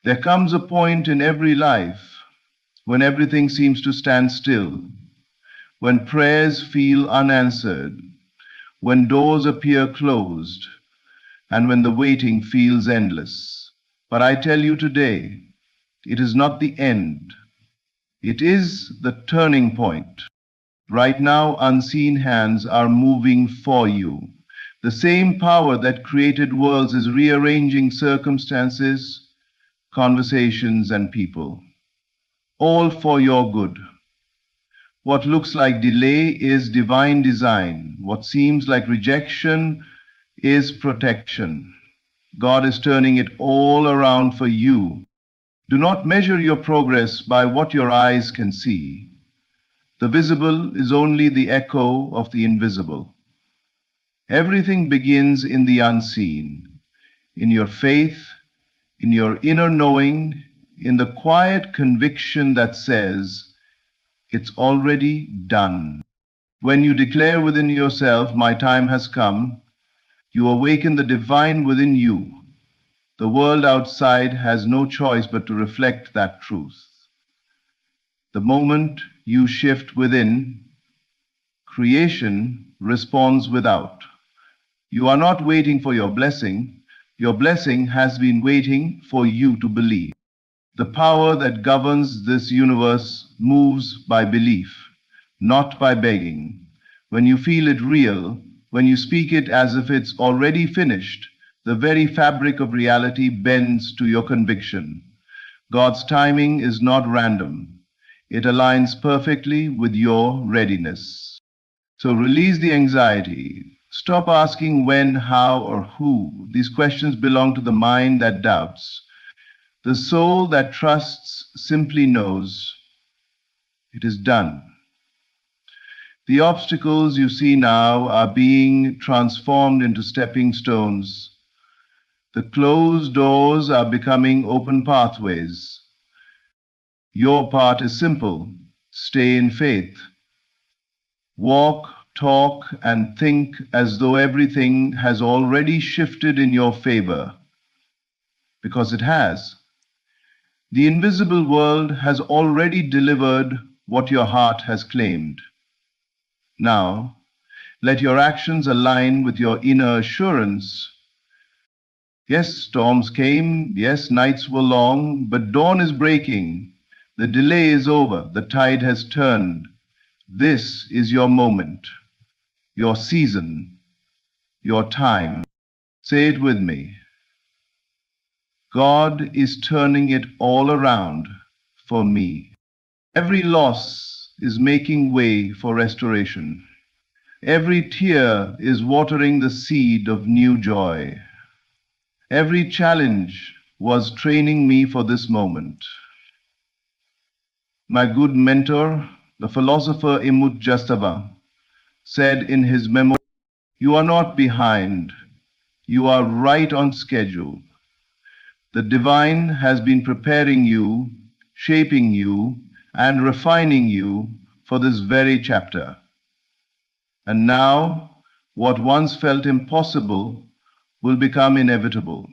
There comes a point in every life when everything seems to stand still, when prayers feel unanswered, when doors appear closed, and when the waiting feels endless. But I tell you today, it is not the end. It is the turning point. Right now, unseen hands are moving for you. The same power that created worlds is rearranging circumstances, conversations, and people, all for your good. What looks like delay is divine design. What seems like rejection is protection. God is turning it all around for you. Do not measure your progress by what your eyes can see. The visible is only the echo of the invisible. Everything begins in the unseen, in your faith, in your inner knowing, in the quiet conviction that says, it's already done. When you declare within yourself, my time has come, you awaken the divine within you. The world outside has no choice but to reflect that truth. The moment you shift within, creation responds without. You are not waiting for your blessing. Your blessing has been waiting for you to believe. The power that governs this universe moves by belief, not by begging. When you feel it real, when you speak it as if it's already finished, the very fabric of reality bends to your conviction. God's timing is not random. It aligns perfectly with your readiness. So release the anxiety. Stop asking when, how, or who. These questions belong to the mind that doubts. The soul that trusts simply knows it is done. The obstacles you see now are being transformed into stepping stones. The closed doors are becoming open pathways. Your part is simple. Stay in faith. Walk, talk, and think as though everything has already shifted in your favor, because it has. The invisible world has already delivered what your heart has claimed. Now, let your actions align with your inner assurance. Yes, storms came, yes, nights were long, but dawn is breaking. The delay is over, the tide has turned. This is your moment, your season, your time. Say it with me. God is turning it all around for me. Every loss is making way for restoration. Every tear is watering the seed of new joy. Every challenge was training me for this moment. My good mentor, the philosopher Imut Jastava, said in his memo, "You are not behind, you are right on schedule. The divine has been preparing you, shaping you, and refining you for this very chapter. And now, what once felt impossible will become inevitable.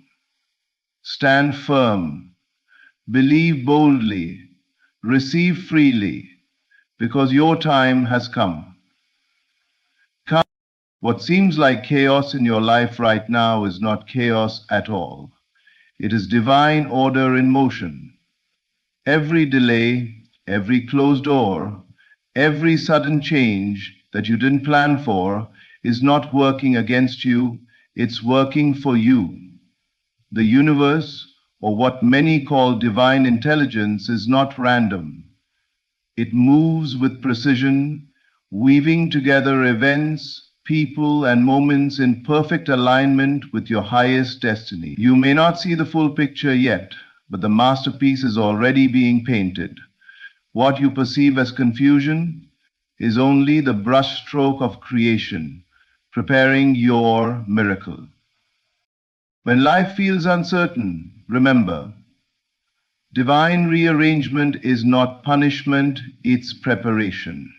Stand firm, believe boldly, receive freely, because your time has come. Come. What seems like chaos in your life right now is not chaos at all. It is divine order in motion. Every delay, every closed door, every sudden change that you didn't plan for is not working against you, it's working for you. The universe, or what many call divine intelligence, is not random. It moves with precision, weaving together events, people, and moments in perfect alignment with your highest destiny. You may not see the full picture yet, but the masterpiece is already being painted. What you perceive as confusion is only the brushstroke of creation, preparing your miracle. When life feels uncertain, remember, divine rearrangement is not punishment, it's preparation.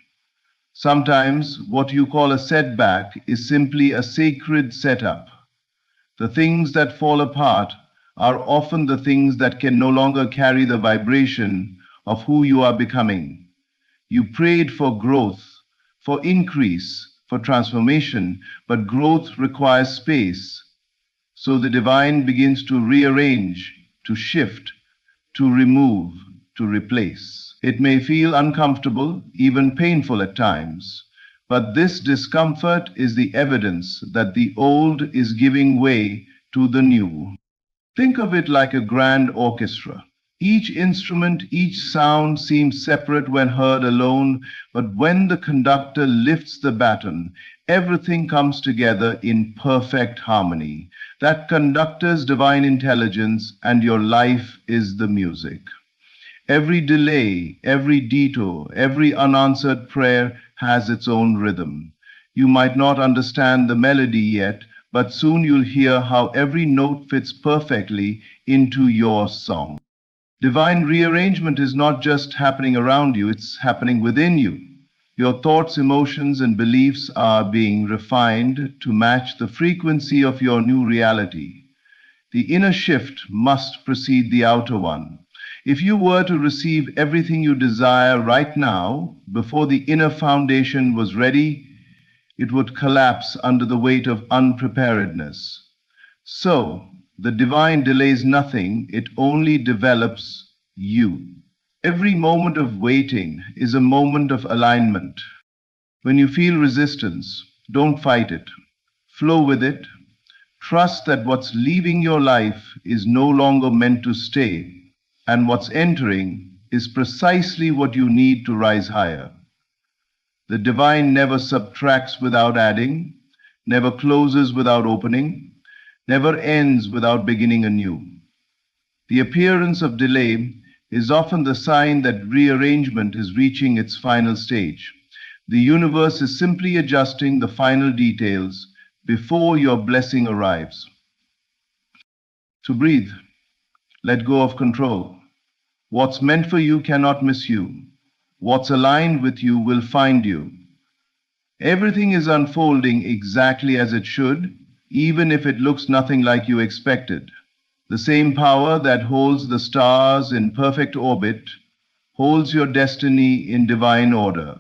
Sometimes what you call a setback is simply a sacred setup. The things that fall apart are often the things that can no longer carry the vibration of who you are becoming. You prayed for growth, for increase, for transformation, but growth requires space. So the divine begins to rearrange, to shift, to remove, to replace. It may feel uncomfortable, even painful at times, but this discomfort is the evidence that the old is giving way to the new. Think of it like a grand orchestra. Each instrument, each sound seems separate when heard alone, but when the conductor lifts the baton, everything comes together in perfect harmony. That conductor's divine intelligence, and your life is the music. Every delay, every detour, every unanswered prayer has its own rhythm. You might not understand the melody yet, but soon you'll hear how every note fits perfectly into your song. Divine rearrangement is not just happening around you, it's happening within you. Your thoughts, emotions, and beliefs are being refined to match the frequency of your new reality. The inner shift must precede the outer one. If you were to receive everything you desire right now, before the inner foundation was ready, it would collapse under the weight of unpreparedness. So, the divine delays nothing, it only develops you. Every moment of waiting is a moment of alignment. When you feel resistance, don't fight it. Flow with it. Trust that what's leaving your life is no longer meant to stay, and what's entering is precisely what you need to rise higher. The divine never subtracts without adding, never closes without opening, never ends without beginning anew. The appearance of delay is often the sign that rearrangement is reaching its final stage. The universe is simply adjusting the final details before your blessing arrives. So breathe. Let go of control. What's meant for you cannot miss you. What's aligned with you will find you. Everything is unfolding exactly as it should, even if it looks nothing like you expected. The same power that holds the stars in perfect orbit holds your destiny in divine order.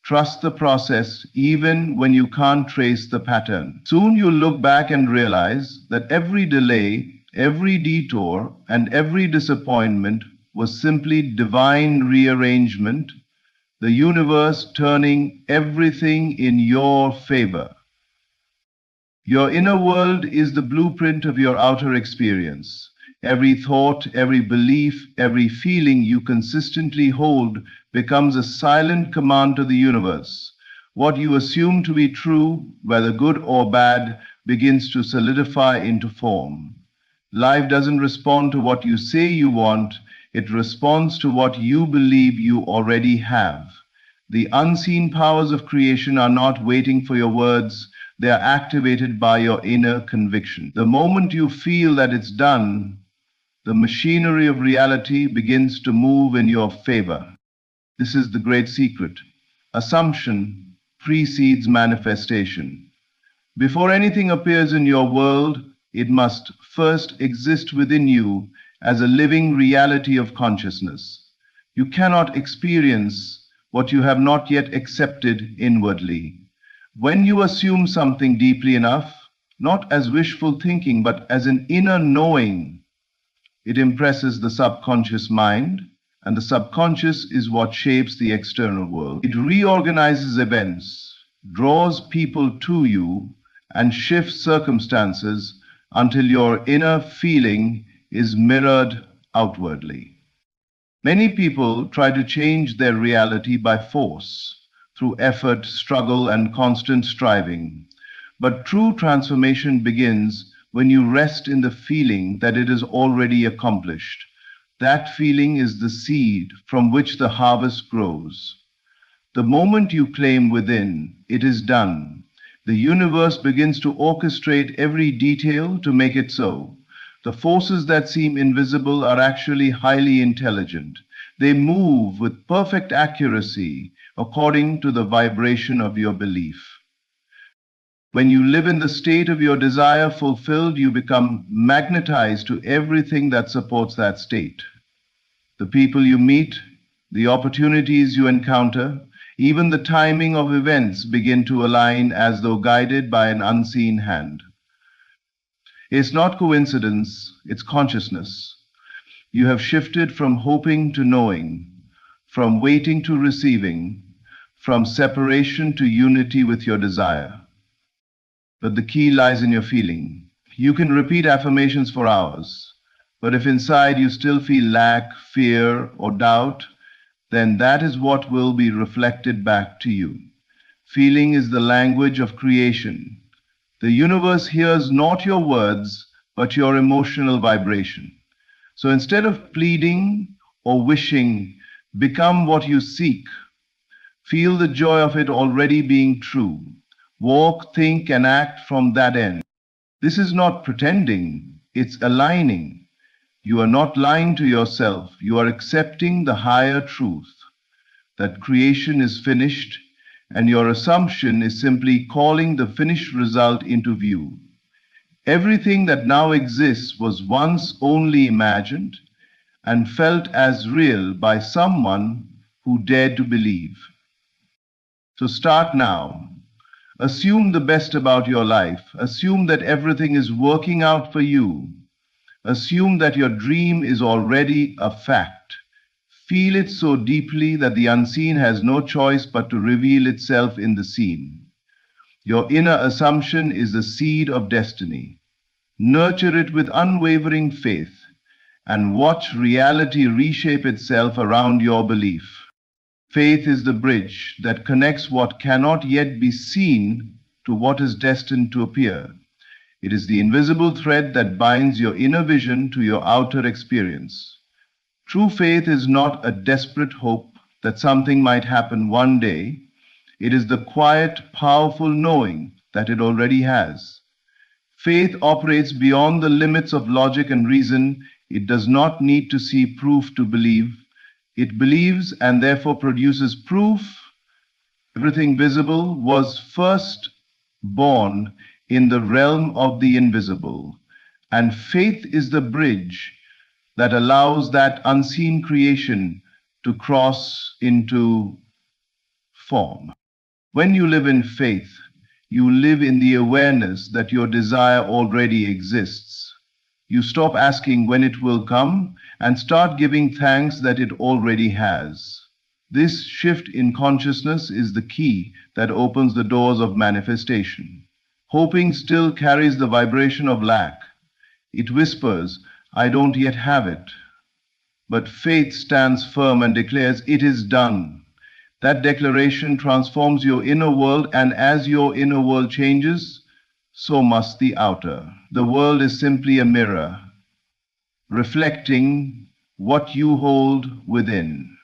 Trust the process even when you can't trace the pattern. Soon you'll look back and realize that every delay, every detour, and every disappointment was simply divine rearrangement, the universe turning everything in your favor. Your inner world is the blueprint of your outer experience. Every thought, every belief, every feeling you consistently hold becomes a silent command to the universe. What you assume to be true, whether good or bad, begins to solidify into form. Life doesn't respond to what you say you want, it responds to what you believe you already have. The unseen powers of creation are not waiting for your words, they are activated by your inner conviction. The moment you feel that it's done, the machinery of reality begins to move in your favor. This is the great secret. Assumption precedes manifestation. Before anything appears in your world, it must first exist within you as a living reality of consciousness. You cannot experience what you have not yet accepted inwardly. When you assume something deeply enough, not as wishful thinking, but as an inner knowing, it impresses the subconscious mind, and the subconscious is what shapes the external world. It reorganizes events, draws people to you, and shifts circumstances until your inner feeling is mirrored outwardly. Many people try to change their reality by force, through effort, struggle, and constant striving. But true transformation begins when you rest in the feeling that it is already accomplished. That feeling is the seed from which the harvest grows. The moment you claim within, it is done. The universe begins to orchestrate every detail to make it so. The forces that seem invisible are actually highly intelligent. They move with perfect accuracy according to the vibration of your belief. When you live in the state of your desire fulfilled, you become magnetized to everything that supports that state. The people you meet, the opportunities you encounter, even the timing of events begin to align as though guided by an unseen hand. It's not coincidence, it's consciousness. You have shifted from hoping to knowing, from waiting to receiving, from separation to unity with your desire. But the key lies in your feeling. You can repeat affirmations for hours, but if inside you still feel lack, fear, or doubt, then that is what will be reflected back to you. Feeling is the language of creation. The universe hears not your words, but your emotional vibration. So instead of pleading or wishing, become what you seek. Feel the joy of it already being true. Walk, think, and act from that end. This is not pretending, it's aligning. You are not lying to yourself, you are accepting the higher truth that creation is finished, and your assumption is simply calling the finished result into view. Everything that now exists was once only imagined and felt as real by someone who dared to believe. So start now. Assume the best about your life. Assume that everything is working out for you. Assume that your dream is already a fact. Feel it so deeply that the unseen has no choice but to reveal itself in the seen. Your inner assumption is the seed of destiny. Nurture it with unwavering faith and watch reality reshape itself around your belief. Faith is the bridge that connects what cannot yet be seen to what is destined to appear. It is the invisible thread that binds your inner vision to your outer experience. True faith is not a desperate hope that something might happen one day. It is the quiet, powerful knowing that it already has. Faith operates beyond the limits of logic and reason. It does not need to see proof to believe. It believes and therefore produces proof. Everything visible was first born in the realm of the invisible, and faith is the bridge that allows that unseen creation to cross into form. When you live in faith, you live in the awareness that your desire already exists. You stop asking when it will come and start giving thanks that it already has. This shift in consciousness is the key that opens the doors of manifestation. Hoping still carries the vibration of lack. It whispers, I don't yet have it. But faith stands firm and declares, it is done. That declaration transforms your inner world, and as your inner world changes, so must the outer. The world is simply a mirror, reflecting what you hold within.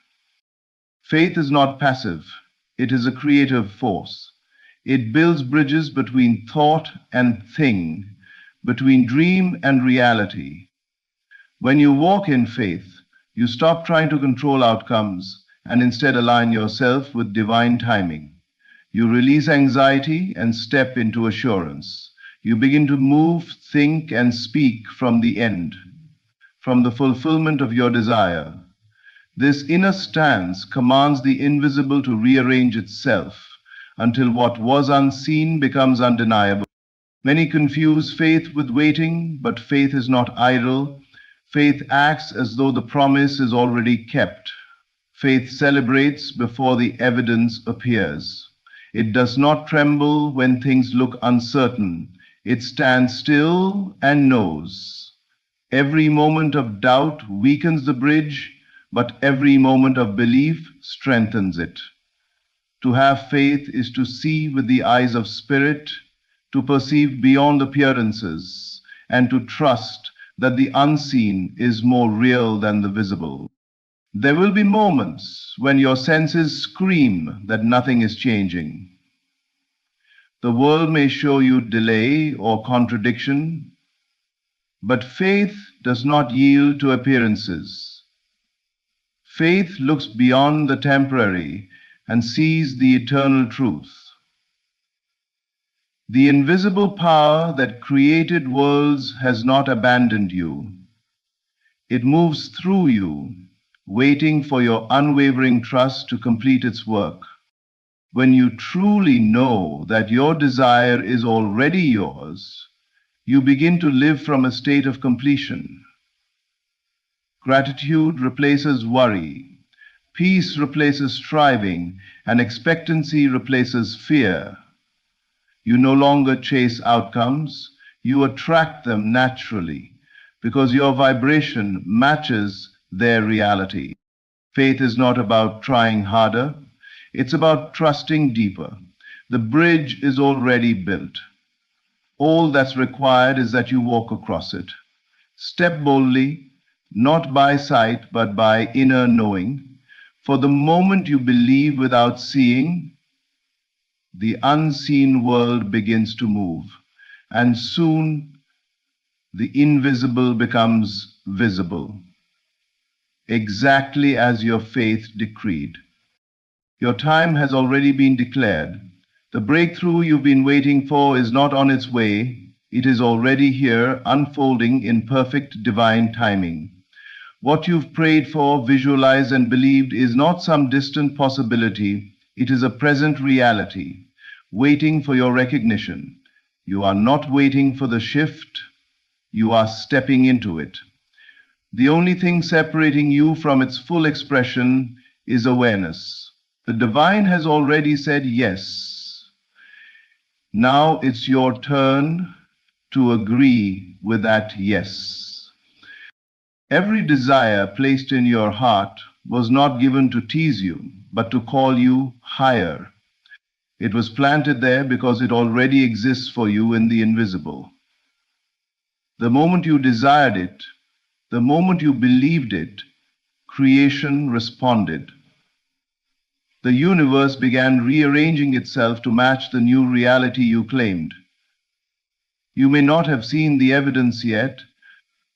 Faith is not passive, it is a creative force. It builds bridges between thought and thing, between dream and reality. When you walk in faith, you stop trying to control outcomes and instead align yourself with divine timing. You release anxiety and step into assurance. You begin to move, think, and speak from the end, from the fulfillment of your desire. This inner stance commands the invisible to rearrange itself until what was unseen becomes undeniable. Many confuse faith with waiting, but faith is not idle. Faith acts as though the promise is already kept. Faith celebrates before the evidence appears. It does not tremble when things look uncertain. It stands still and knows. Every moment of doubt weakens the bridge, but every moment of belief strengthens it. To have faith is to see with the eyes of spirit, to perceive beyond appearances, and to trust that the unseen is more real than the visible. There will be moments when your senses scream that nothing is changing. The world may show you delay or contradiction, but faith does not yield to appearances. Faith looks beyond the temporary and sees the eternal truth. The invisible power that created worlds has not abandoned you. It moves through you, waiting for your unwavering trust to complete its work. When you truly know that your desire is already yours, you begin to live from a state of completion. Gratitude replaces worry, peace replaces striving, and expectancy replaces fear. You no longer chase outcomes, you attract them naturally because your vibration matches their reality. Faith is not about trying harder, it's about trusting deeper. The bridge is already built. All that's required is that you walk across it. Step boldly, not by sight, but by inner knowing. For the moment you believe without seeing, the unseen world begins to move, and soon the invisible becomes visible, exactly as your faith decreed. Your time has already been declared. The breakthrough you've been waiting for is not on its way. It is already here, unfolding in perfect divine timing. What you've prayed for, visualized, and believed is not some distant possibility. It is a present reality, waiting for your recognition. You are not waiting for the shift, you are stepping into it. The only thing separating you from its full expression is awareness. The divine has already said yes. Now it's your turn to agree with that yes. Every desire placed in your heart was not given to tease you, but to call you higher. It was planted there because it already exists for you in the invisible. The moment you desired it, the moment you believed it, creation responded. The universe began rearranging itself to match the new reality you claimed. You may not have seen the evidence yet,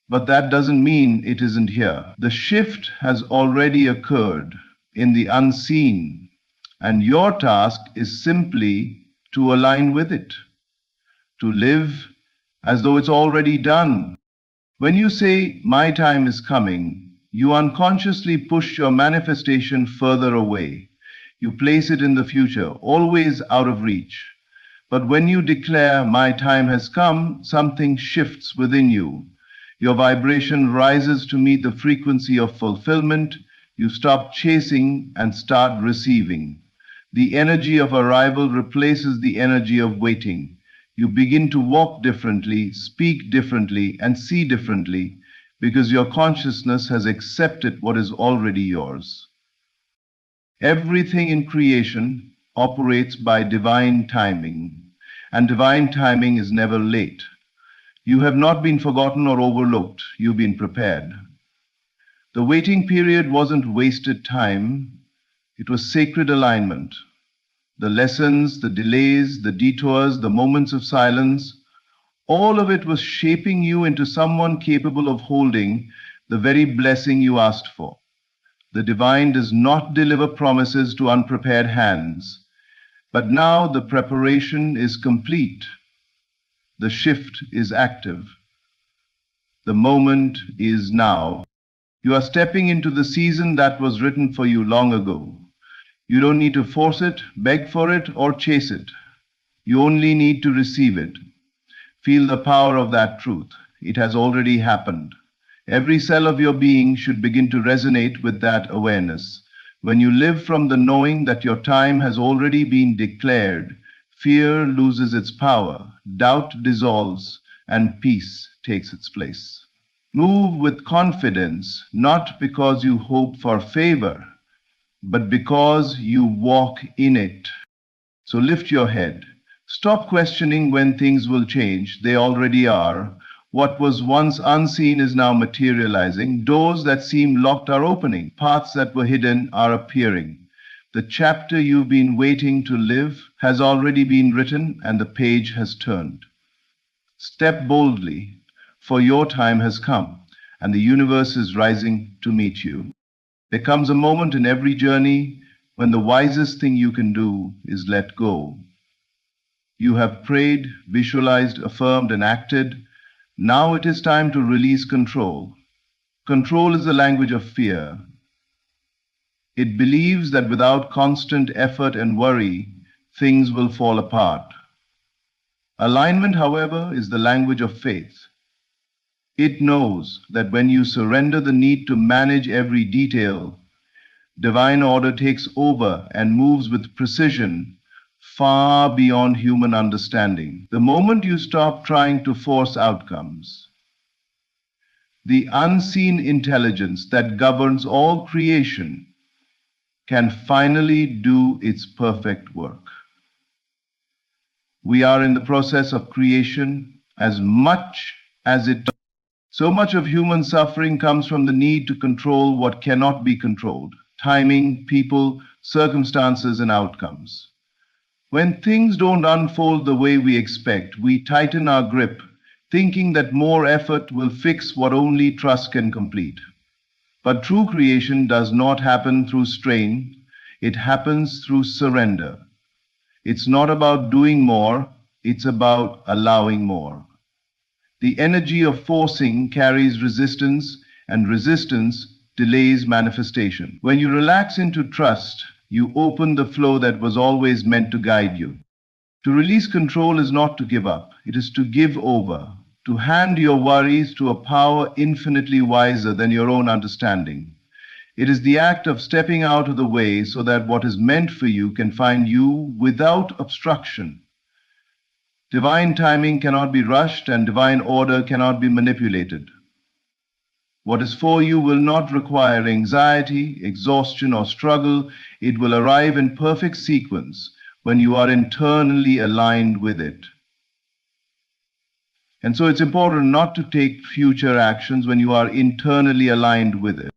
but that doesn't mean it isn't here. The shift has already occurred in the unseen, and your task is simply to align with it, to live as though it's already done. When you say, "My time is coming," you unconsciously push your manifestation further away. You place it in the future, always out of reach. But when you declare, "My time has come," something shifts within you. Your vibration rises to meet the frequency of fulfillment. You stop chasing and start receiving. The energy of arrival replaces the energy of waiting. You begin to walk differently, speak differently, and see differently because your consciousness has accepted what is already yours. Everything in creation operates by divine timing, and divine timing is never late. You have not been forgotten or overlooked, you've been prepared. The waiting period wasn't wasted time, it was sacred alignment. The lessons, the delays, the detours, the moments of silence, all of it was shaping you into someone capable of holding the very blessing you asked for. The divine does not deliver promises to unprepared hands, but now the preparation is complete. The shift is active. The moment is now. You are stepping into the season that was written for you long ago. You don't need to force it, beg for it, or chase it. You only need to receive it. Feel the power of that truth. It has already happened. Every cell of your being should begin to resonate with that awareness. When you live from the knowing that your time has already been declared, fear loses its power, doubt dissolves, and peace takes its place. Move with confidence, not because you hope for favor, but because you walk in it. So lift your head. Stop questioning when things will change. They already are. What was once unseen is now materializing. Doors that seemed locked are opening. Paths that were hidden are appearing. The chapter you've been waiting to live has already been written and the page has turned. Step boldly, for your time has come and the universe is rising to meet you. There comes a moment in every journey when the wisest thing you can do is let go. You have prayed, visualized, affirmed, and acted. Now it is time to release control. Control is the language of fear. It believes that without constant effort and worry, things will fall apart. Alignment, however, is the language of faith. It knows that when you surrender the need to manage every detail, divine order takes over and moves with precision far beyond human understanding. The moment you stop trying to force outcomes, the unseen intelligence that governs all creation can finally do its perfect work. We are in the process of creation as much as it. So much of human suffering comes from the need to control what cannot be controlled: timing, people, circumstances, and outcomes. When things don't unfold the way we expect, we tighten our grip, thinking that more effort will fix what only trust can complete. But true creation does not happen through strain, it happens through surrender. It's not about doing more, it's about allowing more. The energy of forcing carries resistance, and resistance delays manifestation. When you relax into trust, you open the flow that was always meant to guide you. To release control is not to give up, it is to give over, to hand your worries to a power infinitely wiser than your own understanding. It is the act of stepping out of the way so that what is meant for you can find you without obstruction. Divine timing cannot be rushed, and divine order cannot be manipulated. What is for you will not require anxiety, exhaustion, or struggle. It will arrive in perfect sequence when you are internally aligned with it. And so it's important not to take future actions when you are internally aligned with it.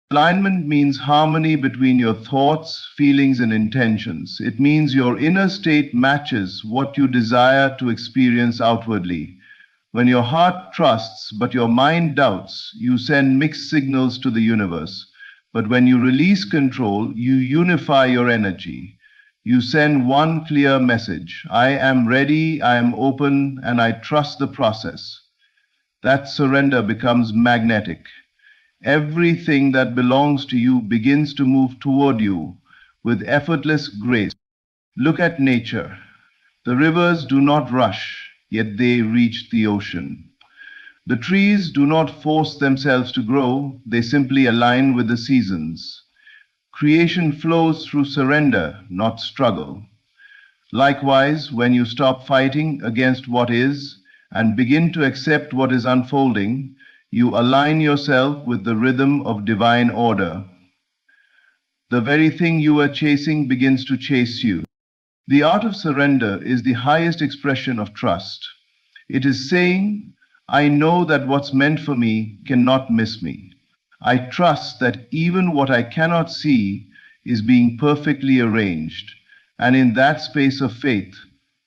Alignment means harmony between your thoughts, feelings, and intentions. It means your inner state matches what you desire to experience outwardly. When your heart trusts but your mind doubts, you send mixed signals to the universe. But when you release control, you unify your energy. You send one clear message: I am ready, I am open, and I trust the process. That surrender becomes magnetic. Everything that belongs to you begins to move toward you with effortless grace. Look at nature. The rivers do not rush, yet they reach the ocean. The trees do not force themselves to grow, they simply align with the seasons. Creation flows through surrender, not struggle. Likewise, when you stop fighting against what is and begin to accept what is unfolding, you align yourself with the rhythm of divine order. The very thing you are chasing begins to chase you. The art of surrender is the highest expression of trust. It is saying, I know that what's meant for me cannot miss me. I trust that even what I cannot see is being perfectly arranged. And in that space of faith,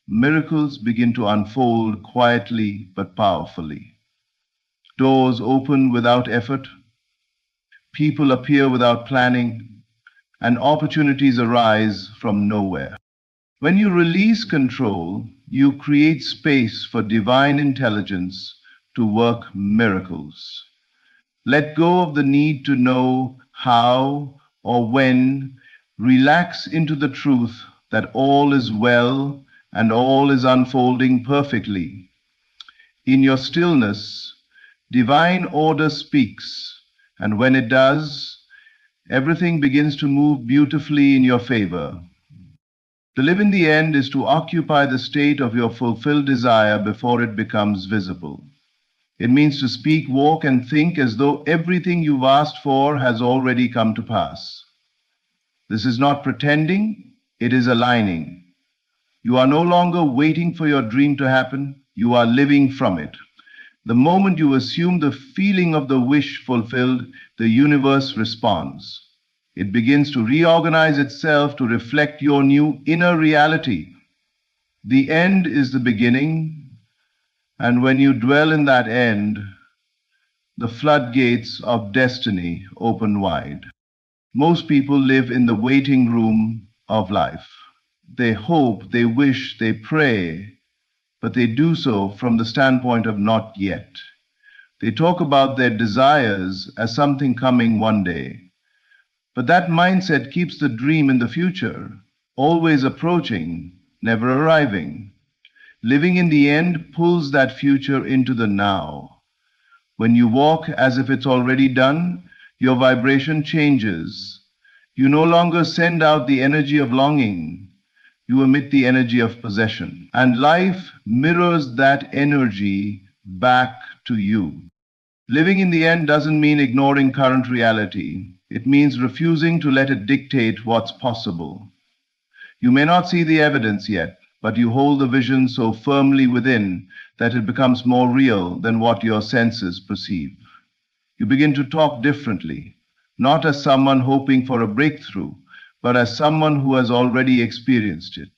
miracles begin to unfold quietly but powerfully. Doors open without effort, people appear without planning, and opportunities arise from nowhere. When you release control, you create space for divine intelligence to work miracles. Let go of the need to know how or when. Relax into the truth that all is well and all is unfolding perfectly. In your stillness, divine order speaks, and when it does, everything begins to move beautifully in your favor. To live in the end is to occupy the state of your fulfilled desire before it becomes visible. It means to speak, walk, and think as though everything you've asked for has already come to pass. This is not pretending, it is aligning. You are no longer waiting for your dream to happen, you are living from it. The moment you assume the feeling of the wish fulfilled, the universe responds. It begins to reorganize itself to reflect your new inner reality. The end is the beginning, and when you dwell in that end, the floodgates of destiny open wide. Most people live in the waiting room of life. They hope, they wish, they pray, but they do so from the standpoint of not yet. They talk about their desires as something coming one day. But that mindset keeps the dream in the future, always approaching, never arriving. Living in the end pulls that future into the now. When you walk as if it's already done, your vibration changes. You no longer send out the energy of longing. You emit the energy of possession. And life mirrors that energy back to you. Living in the end doesn't mean ignoring current reality. It means refusing to let it dictate what's possible. You may not see the evidence yet, but you hold the vision so firmly within that it becomes more real than what your senses perceive. You begin to talk differently, not as someone hoping for a breakthrough, but as someone who has already experienced it.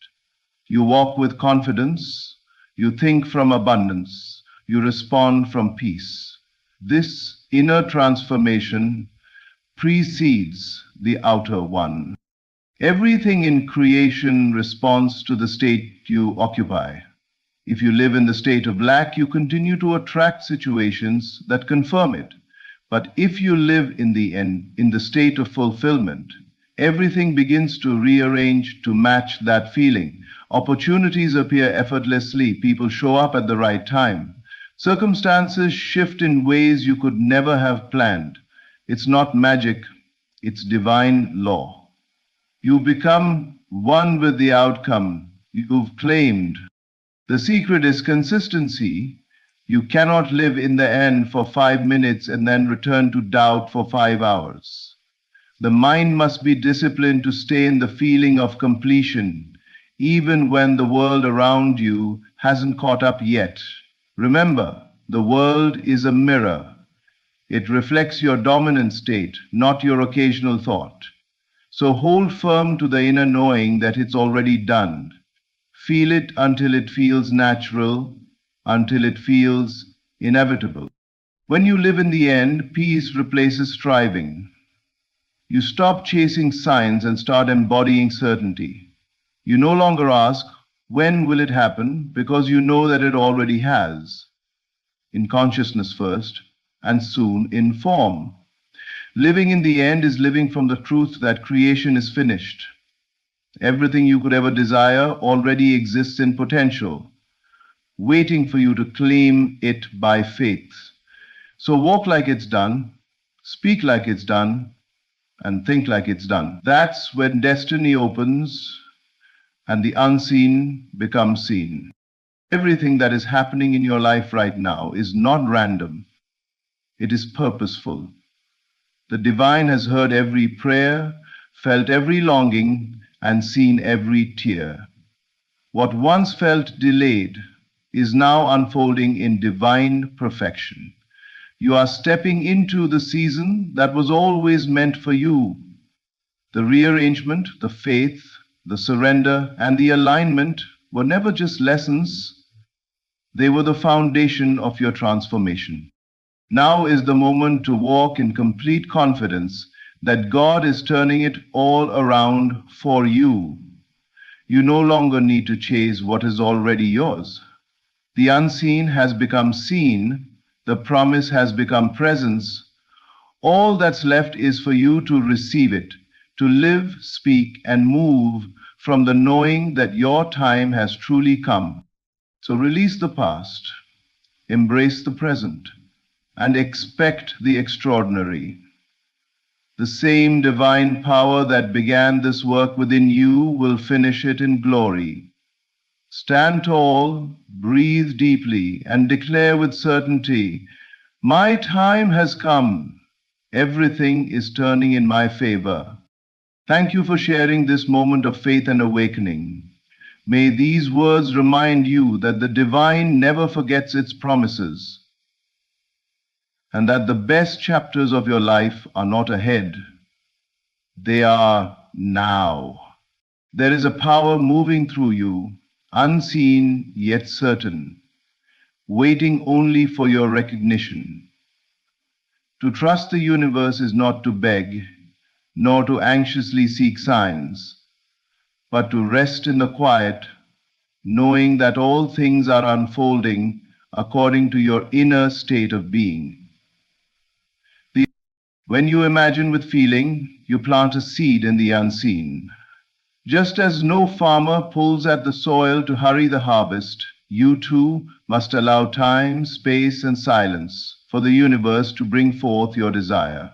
You walk with confidence, you think from abundance, you respond from peace. This inner transformation precedes the outer one. Everything in creation responds to the state you occupy. If you live in the state of lack, you continue to attract situations that confirm it. But if you live in the state of fulfillment, everything begins to rearrange to match that feeling. Opportunities appear effortlessly. People show up at the right time. Circumstances shift in ways you could never have planned. It's not magic, it's divine law. You become one with the outcome you've claimed. The secret is consistency. You cannot live in the end for 5 minutes and then return to doubt for 5 hours. The mind must be disciplined to stay in the feeling of completion, even when the world around you hasn't caught up yet. Remember, the world is a mirror. It reflects your dominant state, not your occasional thought. So hold firm to the inner knowing that it's already done. Feel it until it feels natural, until it feels inevitable. When you live in the end, peace replaces striving. You stop chasing signs and start embodying certainty. You no longer ask, when will it happen? Because you know that it already has. In consciousness first, and soon in form. Living in the end is living from the truth that creation is finished. Everything you could ever desire already exists in potential, waiting for you to claim it by faith. So walk like it's done, speak like it's done, and think like it's done. That's when destiny opens and the unseen becomes seen. Everything that is happening in your life right now is not random. It is purposeful. The divine has heard every prayer, felt every longing, and seen every tear. What once felt delayed is now unfolding in divine perfection. You are stepping into the season that was always meant for you. The rearrangement, the faith, the surrender, and the alignment were never just lessons. They were the foundation of your transformation. Now is the moment to walk in complete confidence that God is turning it all around for you. You no longer need to chase what is already yours. The unseen has become seen. The promise has become presence. All that's left is for you to receive it, to live, speak, and move from the knowing that your time has truly come. So release the past, embrace the present, and expect the extraordinary. The same divine power that began this work within you will finish it in glory. Stand tall, breathe deeply, and declare with certainty, my time has come. Everything is turning in my favor. Thank you for sharing this moment of faith and awakening. May these words remind you that the divine never forgets its promises, and that the best chapters of your life are not ahead. They are now. There is a power moving through you, unseen yet certain, waiting only for your recognition. To trust the universe is not to beg, nor to anxiously seek signs, but to rest in the quiet, knowing that all things are unfolding according to your inner state of being. When you imagine with feeling, you plant a seed in the unseen. Just as no farmer pulls at the soil to hurry the harvest, you too must allow time, space, and silence for the universe to bring forth your desire.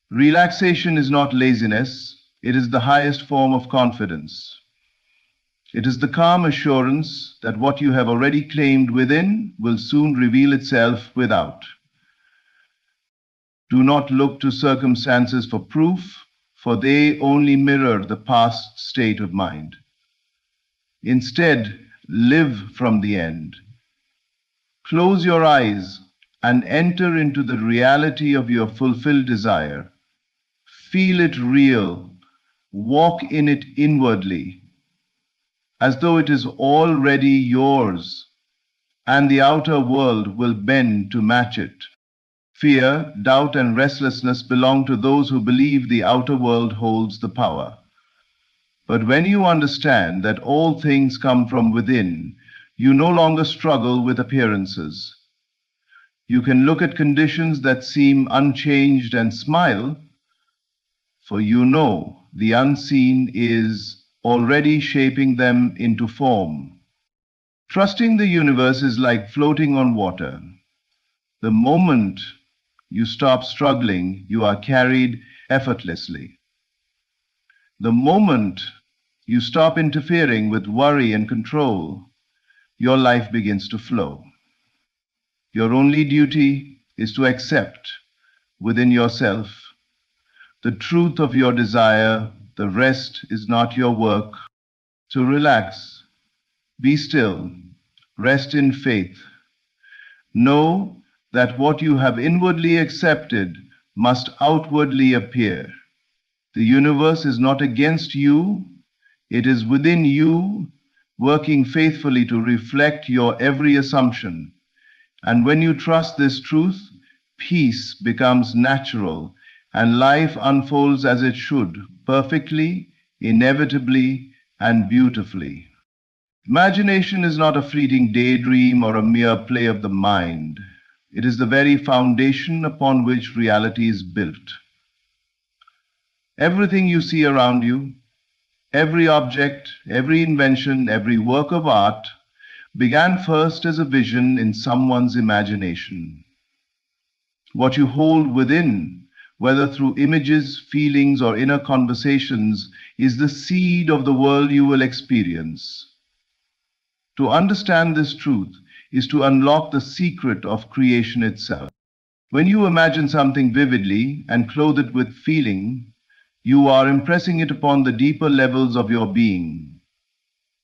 Relaxation is not laziness, it is the highest form of confidence. It is the calm assurance that what you have already claimed within will soon reveal itself without. Do not look to circumstances for proof, for they only mirror the past state of mind. Instead, live from the end. Close your eyes and enter into the reality of your fulfilled desire. Feel it real. Walk in it inwardly, as though it is already yours, and the outer world will bend to match it. Fear, doubt, and restlessness belong to those who believe the outer world holds the power. But when you understand that all things come from within, you no longer struggle with appearances. You can look at conditions that seem unchanged and smile, for you know the unseen is already shaping them into form. Trusting the universe is like floating on water. The moment you stop struggling, you are carried effortlessly. The moment you stop interfering with worry and control, your life begins to flow. Your only duty is to accept within yourself the truth of your desire. The rest is not your work. So relax, be still, rest in faith. Know that what you have inwardly accepted must outwardly appear. The universe is not against you, it is within you, working faithfully to reflect your every assumption. And when you trust this truth, peace becomes natural, and life unfolds as it should, perfectly, inevitably, and beautifully. Imagination is not a fleeting daydream or a mere play of the mind. It is the very foundation upon which reality is built. Everything you see around you, every object, every invention, every work of art, began first as a vision in someone's imagination. What you hold within, whether through images, feelings, or inner conversations, is the seed of the world you will experience. To understand this truth is to unlock the secret of creation itself. When you imagine something vividly and clothe it with feeling, you are impressing it upon the deeper levels of your being.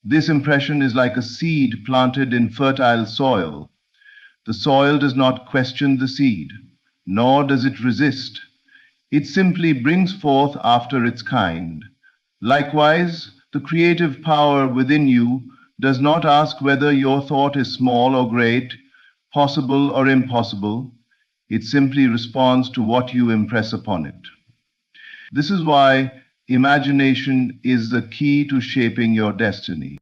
This impression is like a seed planted in fertile soil. The soil does not question the seed, nor does it resist. It simply brings forth after its kind. Likewise, the creative power within you does not ask whether your thought is small or great, possible or impossible. It simply responds to what you impress upon it. This is why imagination is the key to shaping your destiny.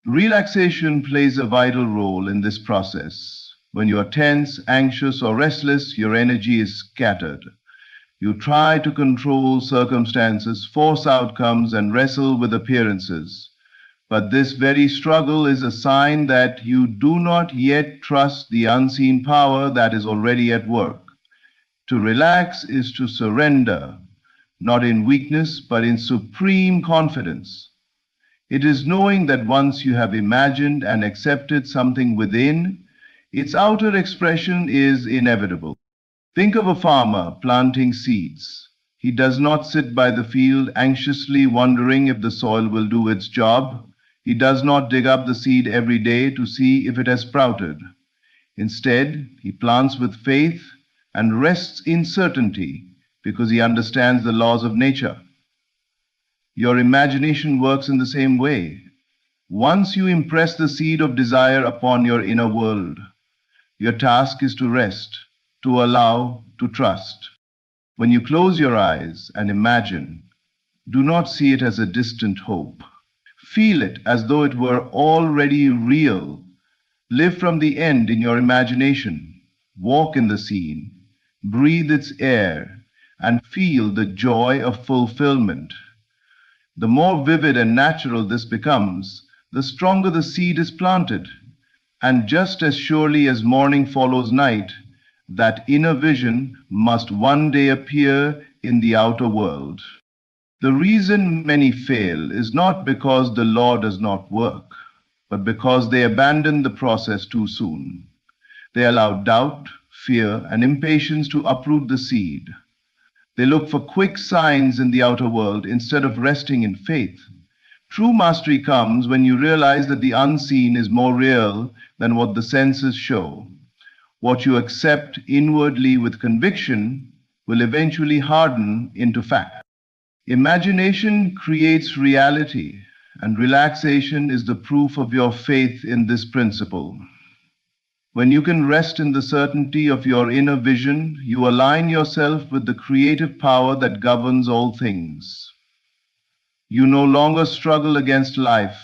Relaxation plays a vital role in this process. When you are tense, anxious, or restless, your energy is scattered. You try to control circumstances, force outcomes, and wrestle with appearances. But this very struggle is a sign that you do not yet trust the unseen power that is already at work. To relax is to surrender, not in weakness, but in supreme confidence. It is knowing that once you have imagined and accepted something within, its outer expression is inevitable. Think of a farmer planting seeds. He does not sit by the field anxiously wondering if the soil will do its job. He does not dig up the seed every day to see if it has sprouted. Instead, he plants with faith and rests in certainty because he understands the laws of nature. Your imagination works in the same way. Once you impress the seed of desire upon your inner world, your task is to rest, to allow, to trust. When you close your eyes and imagine, Do not see it as a distant hope. Feel it as though it were already real. Live from the end in your imagination. Walk in the scene. Breathe its air and feel the joy of fulfillment. The more vivid and natural this becomes, the stronger the seed is planted. And just as surely as morning follows night, that inner vision must one day appear in the outer world. The reason many fail is not because the law does not work, but because they abandon the process too soon. They allow doubt, fear, and impatience to uproot the seed. They look for quick signs in the outer world instead of resting in faith. True mastery comes when you realize that the unseen is more real than what the senses show. What you accept inwardly with conviction will eventually harden into fact. Imagination creates reality, and relaxation is the proof of your faith in this principle. When you can rest in the certainty of your inner vision, you align yourself with the creative power that governs all things. You no longer struggle against life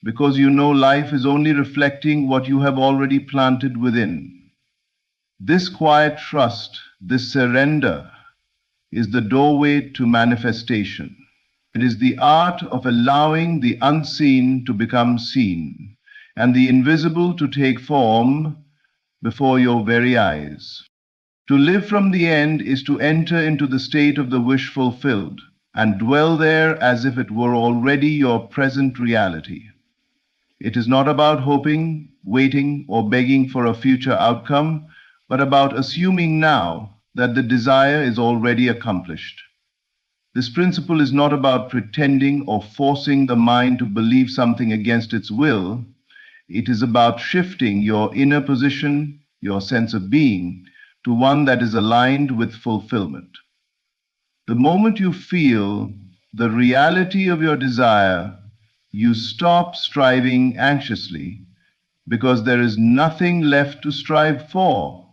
because you know life is only reflecting what you have already planted within. This quiet trust, this surrender, is the doorway to manifestation. It is the art of allowing the unseen to become seen and the invisible to take form before your very eyes. To live from the end is to enter into the state of the wish fulfilled and dwell there as if it were already your present reality. It is not about hoping, waiting, or begging for a future outcome, but about assuming now that the desire is already accomplished. This principle is not about pretending or forcing the mind to believe something against its will. It is about shifting your inner position, your sense of being, to one that is aligned with fulfillment. The moment you feel the reality of your desire, you stop striving anxiously because there is nothing left to strive for.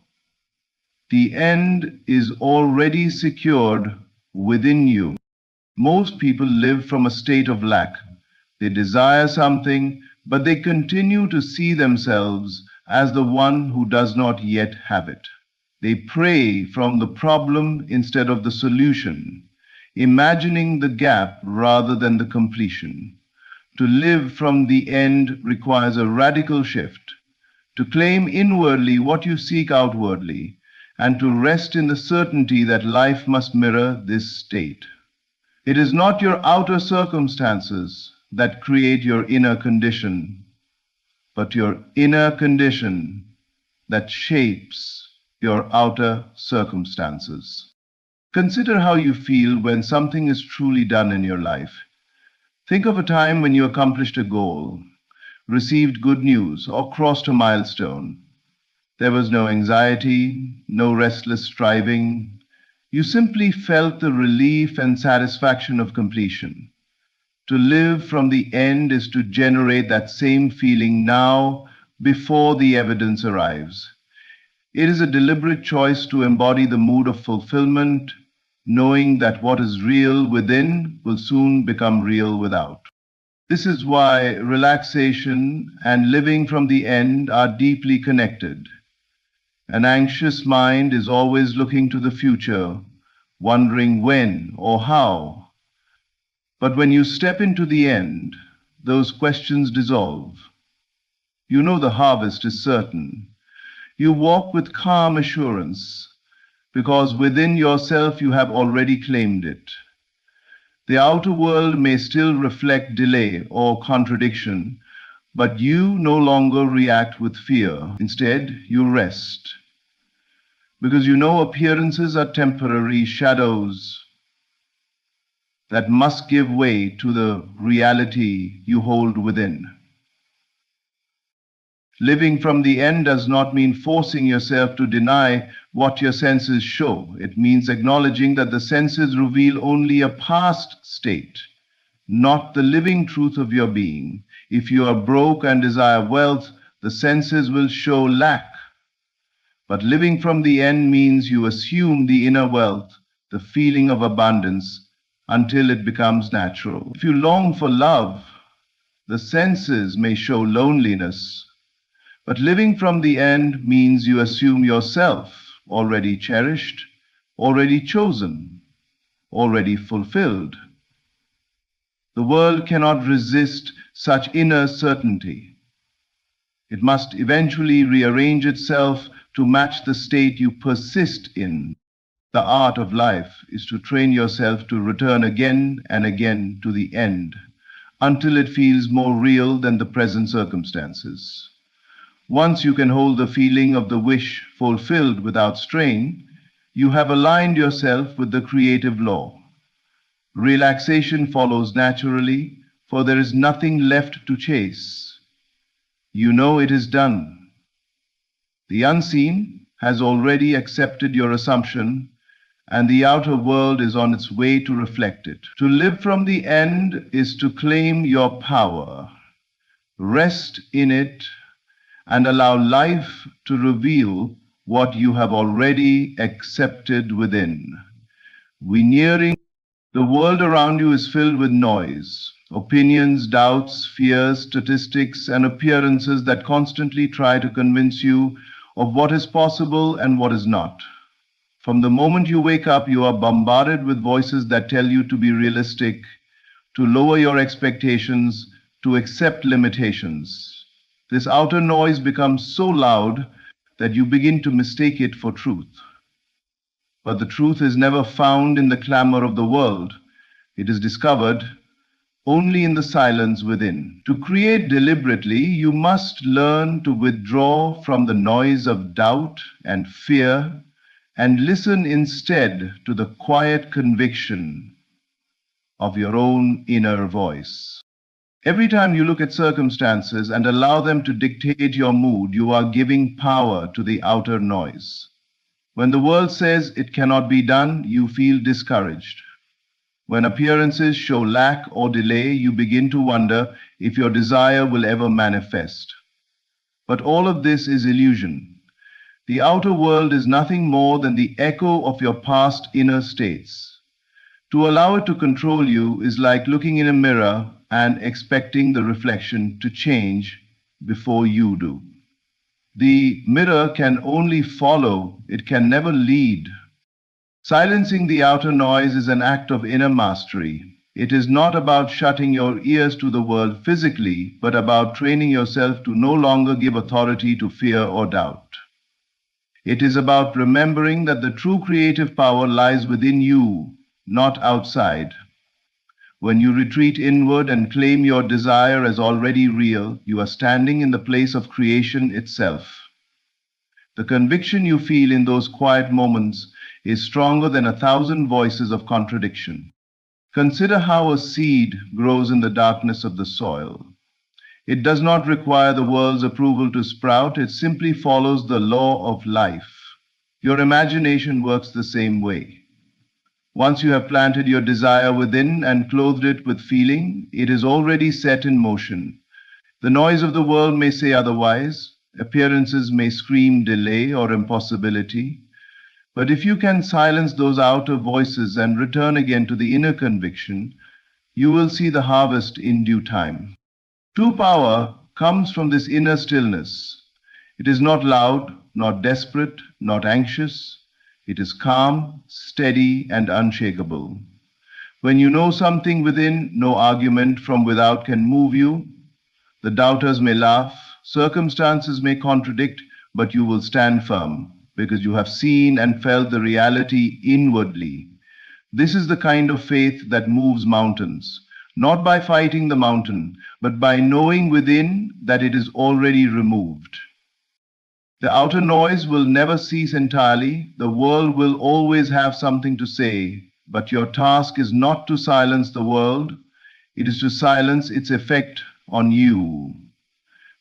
The end is already secured within you. Most people live from a state of lack. They desire something, but they continue to see themselves as the one who does not yet have it. They pray from the problem instead of the solution, imagining the gap rather than the completion. To live from the end requires a radical shift, to claim inwardly what you seek outwardly, and to rest in the certainty that life must mirror this state. It is not your outer circumstances that create your inner condition, but your inner condition that shapes your outer circumstances. Consider how you feel when something is truly done in your life. Think of a time when you accomplished a goal, received good news, or crossed a milestone. There was no anxiety, no restless striving. You simply felt the relief and satisfaction of completion. To live from the end is to generate that same feeling now before the evidence arrives. It is a deliberate choice to embody the mood of fulfillment, knowing that what is real within will soon become real without. This is why relaxation and living from the end are deeply connected. An anxious mind is always looking to the future, wondering when or how. But when you step into the end, those questions dissolve. You know the harvest is certain. You walk with calm assurance, because within yourself you have already claimed it. The outer world may still reflect delay or contradiction, but you no longer react with fear. Instead, you rest. Because you know appearances are temporary shadows that must give way to the reality you hold within. Living from the end does not mean forcing yourself to deny what your senses show. It means acknowledging that the senses reveal only a past state, not the living truth of your being. If you are broke and desire wealth, the senses will show lack. But living from the end means you assume the inner wealth, the feeling of abundance, until it becomes natural. If you long for love, the senses may show loneliness, but living from the end means you assume yourself already cherished, already chosen, already fulfilled. The world cannot resist such inner certainty. It must eventually rearrange itself to match the state you persist in. The art of life is to train yourself to return again and again to the end, until it feels more real than the present circumstances. Once you can hold the feeling of the wish fulfilled without strain, you have aligned yourself with the creative law. Relaxation follows naturally, for there is nothing left to chase. You know it is done. The unseen has already accepted your assumption, and the outer world is on its way to reflect it. To live from the end is to claim your power, rest in it, and allow life to reveal what you have already accepted within. The world around you is filled with noise, opinions, doubts, fears, statistics, and appearances that constantly try to convince you of what is possible and what is not. From the moment you wake up, you are bombarded with voices that tell you to be realistic, to lower your expectations, to accept limitations. This outer noise becomes so loud that you begin to mistake it for truth. But the truth is never found in the clamor of the world. It is discovered only in the silence within. To create deliberately, you must learn to withdraw from the noise of doubt and fear and listen instead to the quiet conviction of your own inner voice. Every time you look at circumstances and allow them to dictate your mood, you are giving power to the outer noise. When the world says it cannot be done, you feel discouraged. When appearances show lack or delay, you begin to wonder if your desire will ever manifest. But all of this is illusion. The outer world is nothing more than the echo of your past inner states. To allow it to control you is like looking in a mirror and expecting the reflection to change before you do. The mirror can only follow, it can never lead. Silencing the outer noise is an act of inner mastery. It is not about shutting your ears to the world physically, but about training yourself to no longer give authority to fear or doubt. It is about remembering that the true creative power lies within you, not outside. When you retreat inward and claim your desire as already real, you are standing in the place of creation itself. The conviction you feel in those quiet moments is stronger than 1,000 voices of contradiction. Consider how a seed grows in the darkness of the soil. It does not require the world's approval to sprout, it simply follows the law of life. Your imagination works the same way. Once you have planted your desire within and clothed it with feeling, it is already set in motion. The noise of the world may say otherwise, appearances may scream delay or impossibility, but if you can silence those outer voices and return again to the inner conviction, you will see the harvest in due time. True power comes from this inner stillness. It is not loud, not desperate, not anxious. It is calm, steady, and unshakable. When you know something within, no argument from without can move you. The doubters may laugh, circumstances may contradict, but you will stand firm because you have seen and felt the reality inwardly. This is the kind of faith that moves mountains, not by fighting the mountain, but by knowing within that it is already removed. The outer noise will never cease entirely. The world will always have something to say, but your task is not to silence the world, it is to silence its effect on you.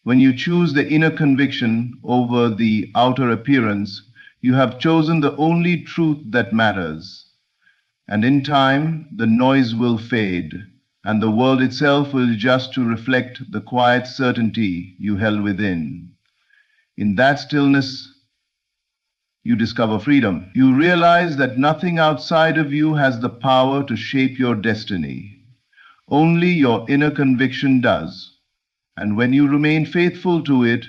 When you choose the inner conviction over the outer appearance, you have chosen the only truth that matters. And in time, the noise will fade, and the world itself will adjust to reflect the quiet certainty you held within. In that stillness, you discover freedom. You realize that nothing outside of you has the power to shape your destiny. Only your inner conviction does. And when you remain faithful to it,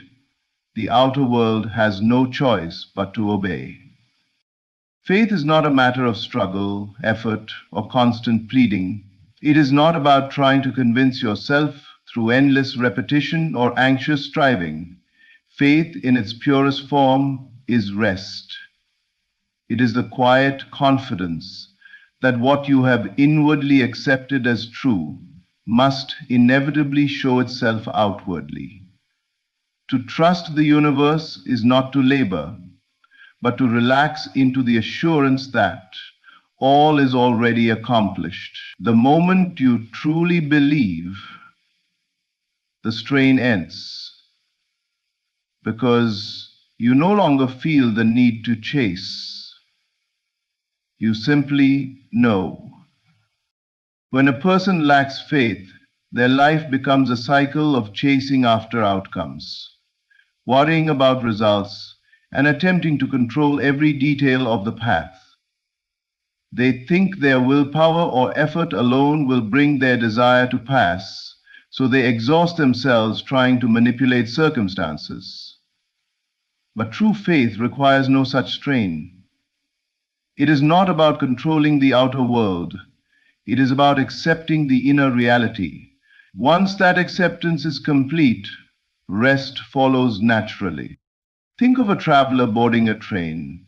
the outer world has no choice but to obey. Faith is not a matter of struggle, effort, or constant pleading. It is not about trying to convince yourself through endless repetition or anxious striving. Faith in its purest form is rest. It is the quiet confidence that what you have inwardly accepted as true must inevitably show itself outwardly. To trust the universe is not to labor, but to relax into the assurance that all is already accomplished. The moment you truly believe, the strain ends, because you no longer feel the need to chase. You simply know. When a person lacks faith, their life becomes a cycle of chasing after outcomes, worrying about results, and attempting to control every detail of the path. They think their willpower or effort alone will bring their desire to pass, so they exhaust themselves trying to manipulate circumstances. But true faith requires no such strain. It is not about controlling the outer world. It is about accepting the inner reality. Once that acceptance is complete, rest follows naturally. Think of a traveler boarding a train.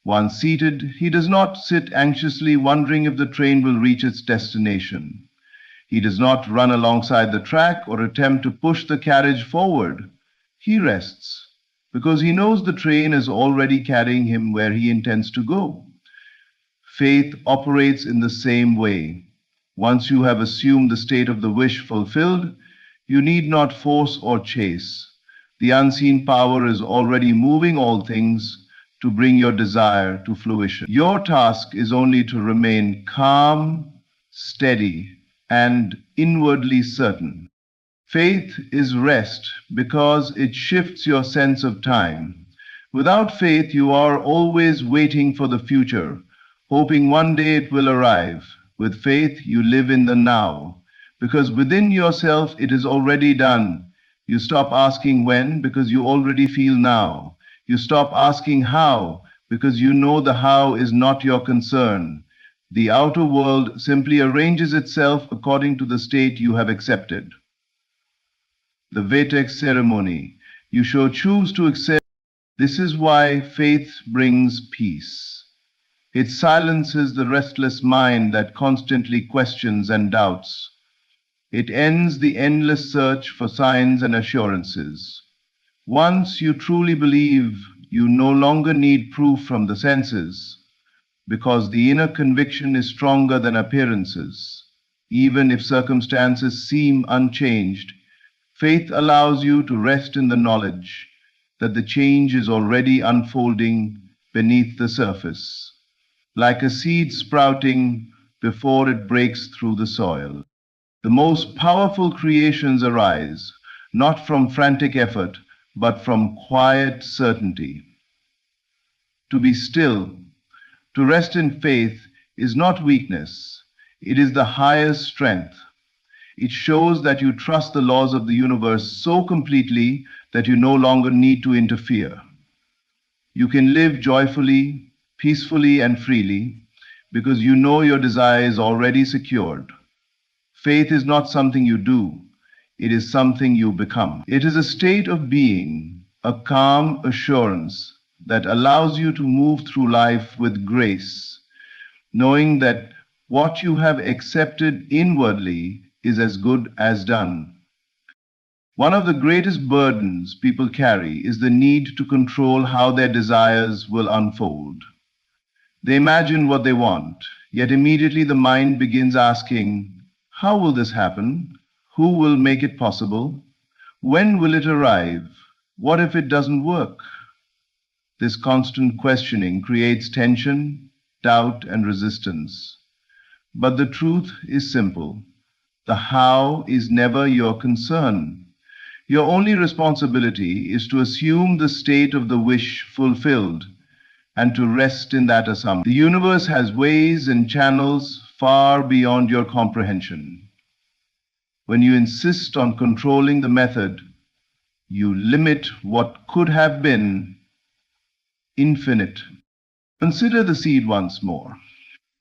Once seated, he does not sit anxiously wondering if the train will reach its destination. He does not run alongside the track or attempt to push the carriage forward. He rests because he knows the train is already carrying him where he intends to go. Faith operates in the same way. Once you have assumed the state of the wish fulfilled, you need not force or chase. The unseen power is already moving all things to bring your desire to fruition. Your task is only to remain calm, steady, and inwardly certain. Faith is rest because it shifts your sense of time. Without faith, you are always waiting for the future, hoping one day it will arrive. With faith, you live in the now, because within yourself it is already done. You stop asking when because you already feel now. You stop asking how because you know the how is not your concern. The outer world simply arranges itself according to the state you have accepted. The Vatex ceremony. You should choose to accept. This is why faith brings peace. It silences the restless mind that constantly questions and doubts. It ends the endless search for signs and assurances. Once you truly believe, you no longer need proof from the senses, because the inner conviction is stronger than appearances. Even if circumstances seem unchanged, faith allows you to rest in the knowledge that the change is already unfolding beneath the surface, like a seed sprouting before it breaks through the soil. The most powerful creations arise, not from frantic effort, but from quiet certainty. To be still, to rest in faith, is not weakness, it is the highest strength. It shows that you trust the laws of the universe so completely that you no longer need to interfere. You can live joyfully, peacefully, and freely because you know your desire is already secured. Faith is not something you do, it is something you become. It is a state of being, a calm assurance that allows you to move through life with grace, knowing that what you have accepted inwardly is as good as done. One of the greatest burdens people carry is the need to control how their desires will unfold. They imagine what they want, yet immediately the mind begins asking, how will this happen? Who will make it possible? When will it arrive? What if it doesn't work? This constant questioning creates tension, doubt, and resistance. But the truth is simple. The how is never your concern. Your only responsibility is to assume the state of the wish fulfilled. and to rest in that assumption. The universe has ways and channels far beyond your comprehension. When you insist on controlling the method, you limit what could have been infinite. Consider the seed once more.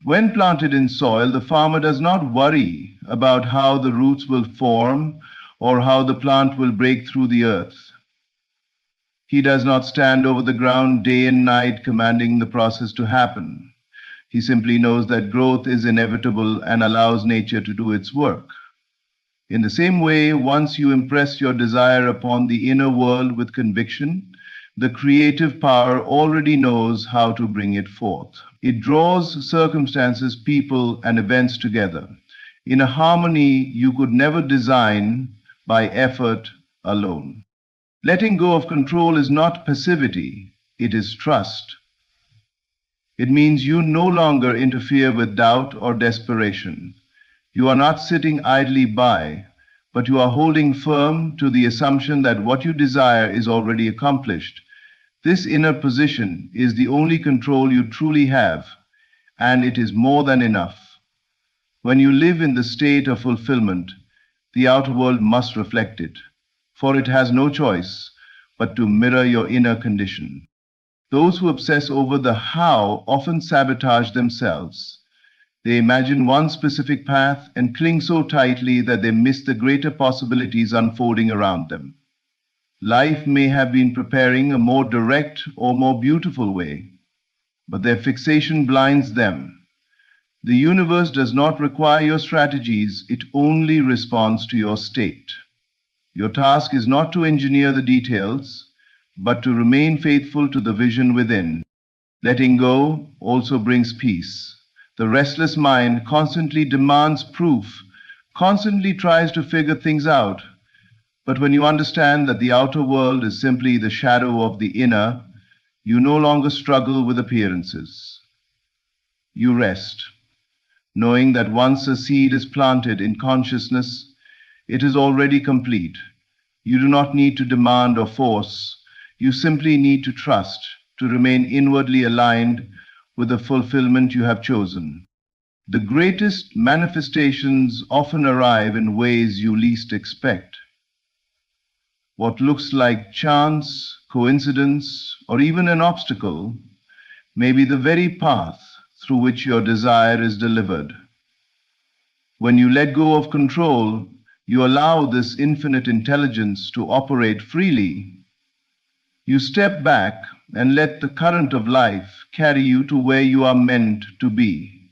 When planted in soil, the farmer does not worry about how the roots will form or how the plant will break through the earth. He does not stand over the ground day and night commanding the process to happen. He simply knows that growth is inevitable and allows nature to do its work. In the same way, once you impress your desire upon the inner world with conviction, the creative power already knows how to bring it forth. It draws circumstances, people, and events together in a harmony you could never design by effort alone. Letting go of control is not passivity, it is trust. It means you no longer interfere with doubt or desperation. You are not sitting idly by, but you are holding firm to the assumption that what you desire is already accomplished. This inner position is the only control you truly have, and it is more than enough. When you live in the state of fulfillment, the outer world must reflect it, for it has no choice but to mirror your inner condition. Those who obsess over the how often sabotage themselves. They imagine one specific path and cling so tightly that they miss the greater possibilities unfolding around them. Life may have been preparing a more direct or more beautiful way, but their fixation blinds them. The universe does not require your strategies, it only responds to your state. Your task is not to engineer the details, but to remain faithful to the vision within. Letting go also brings peace. The restless mind constantly demands proof, constantly tries to figure things out. But when you understand that the outer world is simply the shadow of the inner, you no longer struggle with appearances. You rest, knowing that once a seed is planted in consciousness, it is already complete. You do not need to demand or force. You simply need to trust, to remain inwardly aligned with the fulfillment you have chosen. The greatest manifestations often arrive in ways you least expect. What looks like chance, coincidence, or even an obstacle may be the very path through which your desire is delivered. When you let go of control, you allow this infinite intelligence to operate freely. You step back and let the current of life carry you to where you are meant to be.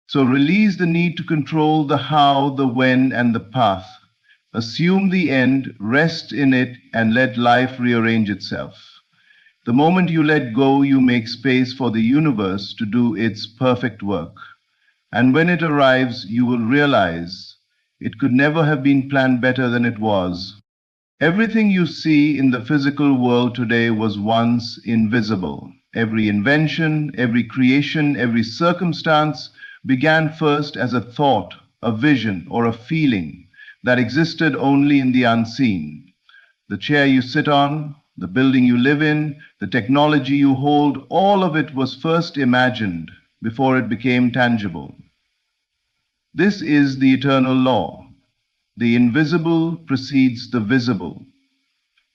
So release the need to control the how, the when, and the path. Assume the end, rest in it, and let life rearrange itself. The moment you let go, you make space for the universe to do its perfect work. And when it arrives, you will realize it could never have been planned better than it was. Everything you see in the physical world today was once invisible. Every invention, every creation, every circumstance began first as a thought, a vision, or a feeling that existed only in the unseen. The chair you sit on, the building you live in, the technology you hold, all of it was first imagined before it became tangible. This is the eternal law. The invisible precedes the visible.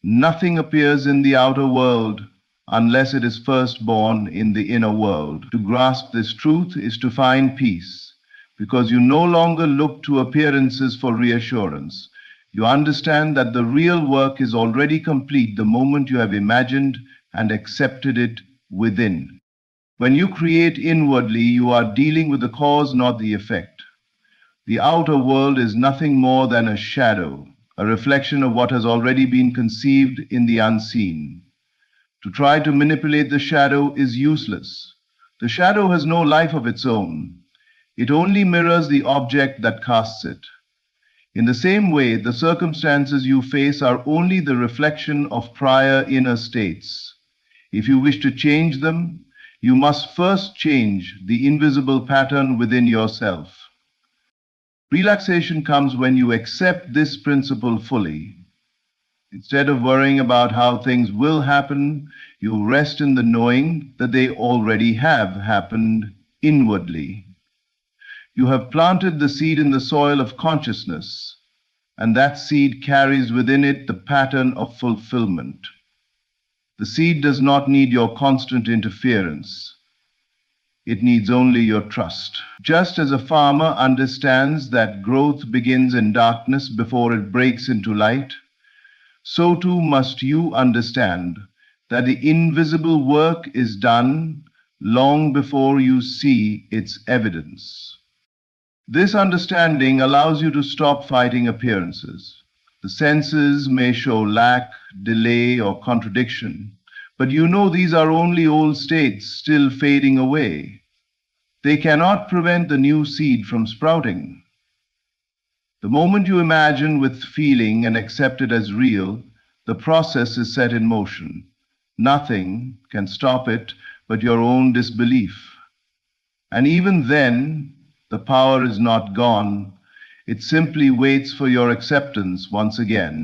Nothing appears in the outer world unless it is first born in the inner world. To grasp this truth is to find peace, because you no longer look to appearances for reassurance. You understand that the real work is already complete the moment you have imagined and accepted it within. When you create inwardly, you are dealing with the cause, not the effect. The outer world is nothing more than a shadow, a reflection of what has already been conceived in the unseen. To try to manipulate the shadow is useless. The shadow has no life of its own. It only mirrors the object that casts it. In the same way, the circumstances you face are only the reflection of prior inner states. If you wish to change them, you must first change the invisible pattern within yourself. Relaxation comes when you accept this principle fully. Instead of worrying about how things will happen, you rest in the knowing that they already have happened inwardly. You have planted the seed in the soil of consciousness, and that seed carries within it the pattern of fulfillment. The seed does not need your constant interference. It needs only your trust. Just as a farmer understands that growth begins in darkness before it breaks into light, so too must you understand that the invisible work is done long before you see its evidence. This understanding allows you to stop fighting appearances. The senses may show lack, delay, or contradiction, but you know these are only old states still fading away. They cannot prevent the new seed from sprouting. The moment you imagine with feeling and accept it as real, the process is set in motion. Nothing can stop it but your own disbelief. And even then, the power is not gone. It simply waits for your acceptance once again.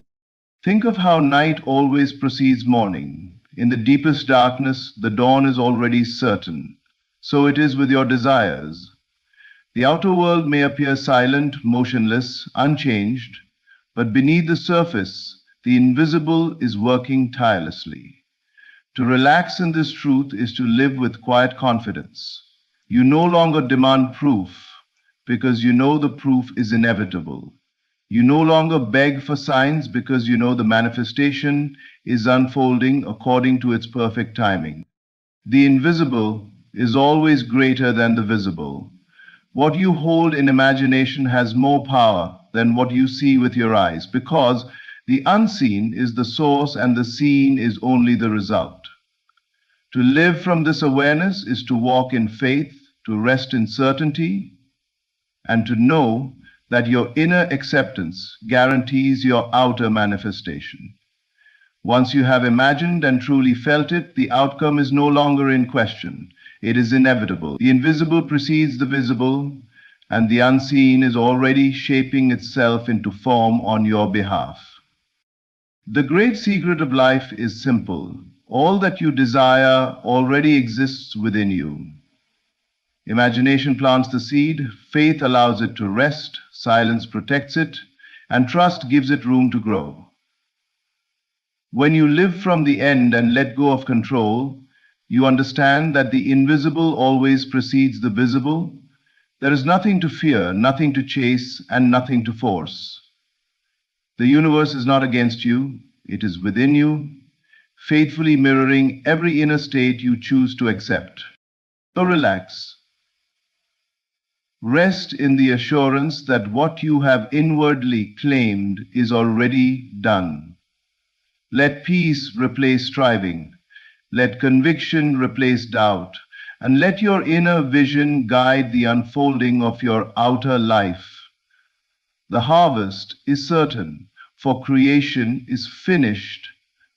Think of how night always precedes morning. In the deepest darkness, the dawn is already certain. So it is with your desires. The outer world may appear silent, motionless, unchanged, but beneath the surface, the invisible is working tirelessly. To relax in this truth is to live with quiet confidence. You no longer demand proof, because you know the proof is inevitable. You no longer beg for signs because you know the manifestation is unfolding according to its perfect timing. The invisible is always greater than the visible. What you hold in imagination has more power than what you see with your eyes, because the unseen is the source and the seen is only the result. To live from this awareness is to walk in faith, to rest in certainty, and to know that your inner acceptance guarantees your outer manifestation. Once you have imagined and truly felt it, the outcome is no longer in question. It is inevitable. The invisible precedes the visible, and the unseen is already shaping itself into form on your behalf. The great secret of life is simple. All that you desire already exists within you. Imagination plants the seed, faith allows it to rest, silence protects it, and trust gives it room to grow. When you live from the end and let go of control, you understand that the invisible always precedes the visible. There is nothing to fear, nothing to chase, and nothing to force. The universe is not against you, it is within you, faithfully mirroring every inner state you choose to accept. So relax. Rest in the assurance that what you have inwardly claimed is already done. Let peace replace striving. Let conviction replace doubt. And let your inner vision guide the unfolding of your outer life. The harvest is certain, for creation is finished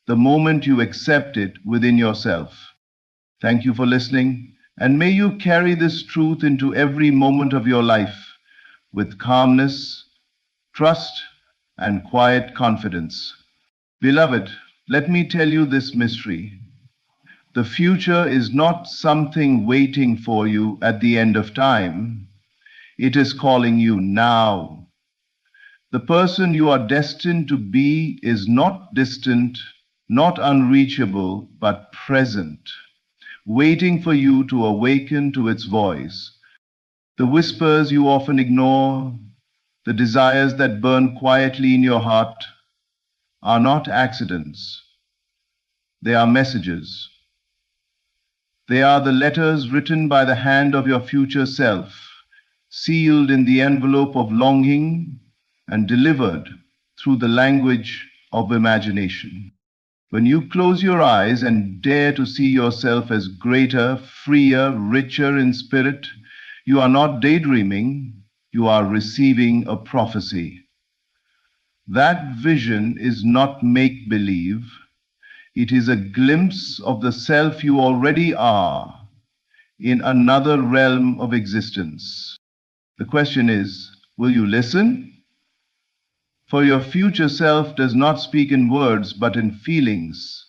the moment you accept it within yourself. Thank you for listening. And may you carry this truth into every moment of your life with calmness, trust, and quiet confidence. Beloved, let me tell you this mystery. The future is not something waiting for you at the end of time. It is calling you now. The person you are destined to be is not distant, not unreachable, but present, waiting for you to awaken to its voice. The whispers you often ignore, the desires that burn quietly in your heart, are not accidents. They are messages. They are the letters written by the hand of your future self, sealed in the envelope of longing and delivered through the language of imagination. When you close your eyes and dare to see yourself as greater, freer, richer in spirit, you are not daydreaming, you are receiving a prophecy. That vision is not make-believe. It is a glimpse of the self you already are in another realm of existence. The question is, will you listen? For your future self does not speak in words but in feelings,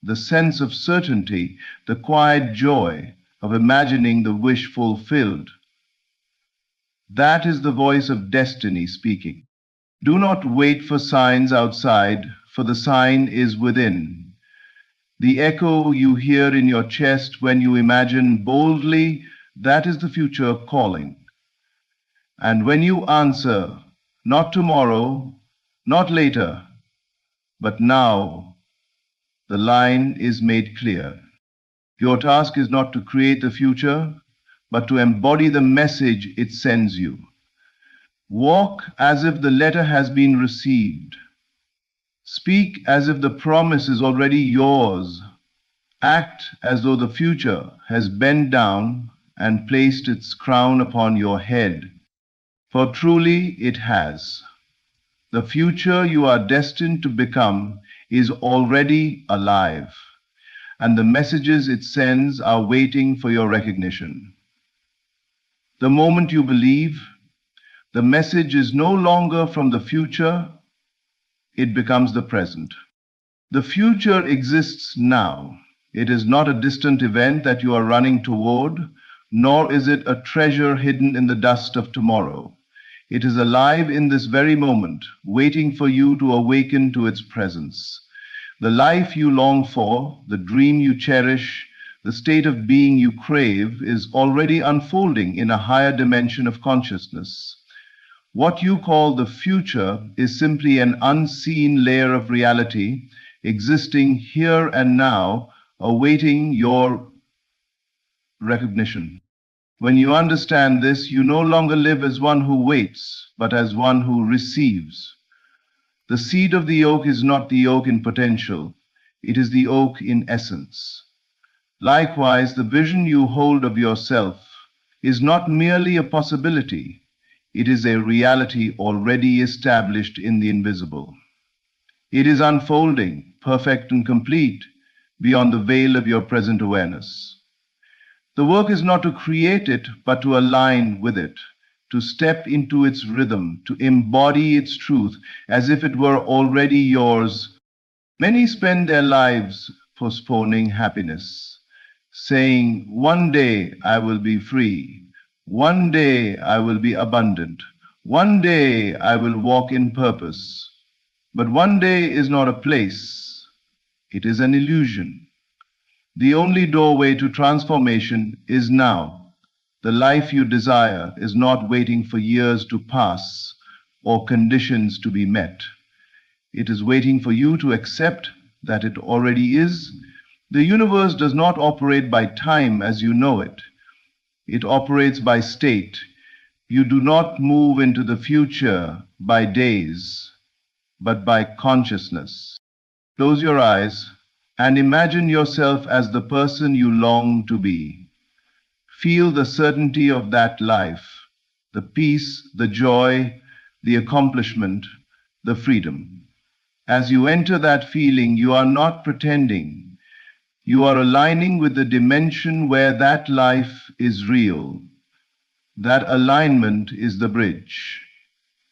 the sense of certainty, the quiet joy of imagining the wish fulfilled. That is the voice of destiny speaking. Do not wait for signs outside, for the sign is within. The echo you hear in your chest when you imagine boldly, that is the future calling. And when you answer, not tomorrow, not later, but now, the line is made clear. Your task is not to create the future, but to embody the message it sends you. Walk as if the letter has been received. Speak as if the promise is already yours. Act as though the future has bent down and placed its crown upon your head. For truly it has. The future you are destined to become is already alive, and the messages it sends are waiting for your recognition. The moment you believe, the message is no longer from the future, it becomes the present. The future exists now. It is not a distant event that you are running toward, nor is it a treasure hidden in the dust of tomorrow. It is alive in this very moment, waiting for you to awaken to its presence. The life you long for, the dream you cherish, the state of being you crave is already unfolding in a higher dimension of consciousness. What you call the future is simply an unseen layer of reality existing here and now, awaiting your recognition. When you understand this, you no longer live as one who waits, but as one who receives. The seed of the oak is not the oak in potential, it is the oak in essence. Likewise, the vision you hold of yourself is not merely a possibility, it is a reality already established in the invisible. It is unfolding, perfect and complete, beyond the veil of your present awareness. The work is not to create it, but to align with it, to step into its rhythm, to embody its truth as if it were already yours. Many spend their lives postponing happiness, saying, "One day I will be free. One day I will be abundant. One day I will walk in purpose." But one day is not a place. It is an illusion. The only doorway to transformation is now. The life you desire is not waiting for years to pass or conditions to be met. It is waiting for you to accept that it already is. The universe does not operate by time as you know it. It operates by state. You do not move into the future by days, but by consciousness. Close your eyes and imagine yourself as the person you long to be. Feel the certainty of that life, the peace, the joy, the accomplishment, the freedom. As you enter that feeling, you are not pretending. You are aligning with the dimension where that life is real. That alignment is the bridge.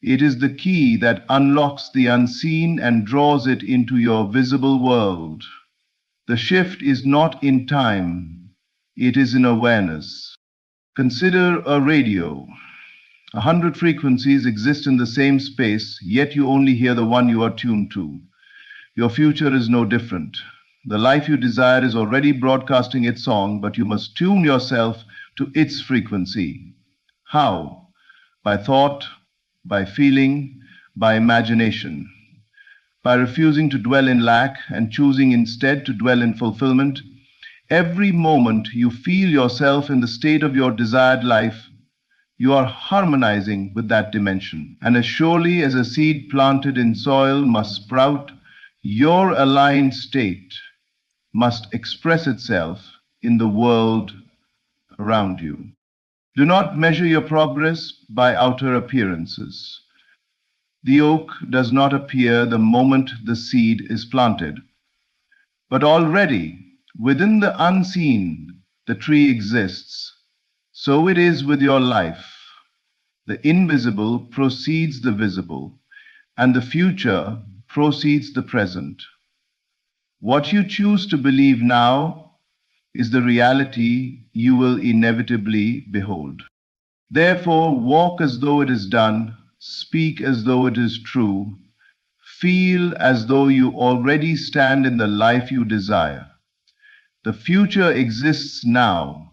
It is the key that unlocks the unseen and draws it into your visible world. The shift is not in time, it is in awareness. Consider a radio. 100 frequencies exist in the same space, yet you only hear the one you are tuned to. Your future is no different. The life you desire is already broadcasting its song, but you must tune yourself to its frequency. How? By thought, by feeling, by imagination. By refusing to dwell in lack and choosing instead to dwell in fulfillment. Every moment you feel yourself in the state of your desired life, you are harmonizing with that dimension. And as surely as a seed planted in soil must sprout, your aligned state must express itself in the world around you. Do not measure your progress by outer appearances. The oak does not appear the moment the seed is planted, but already within the unseen the tree exists. So it is with your life. The invisible precedes the visible. and the future precedes the present. What you choose to believe now is the reality you will inevitably behold. Therefore, walk as though it is done, speak as though it is true, feel as though you already stand in the life you desire. The future exists now,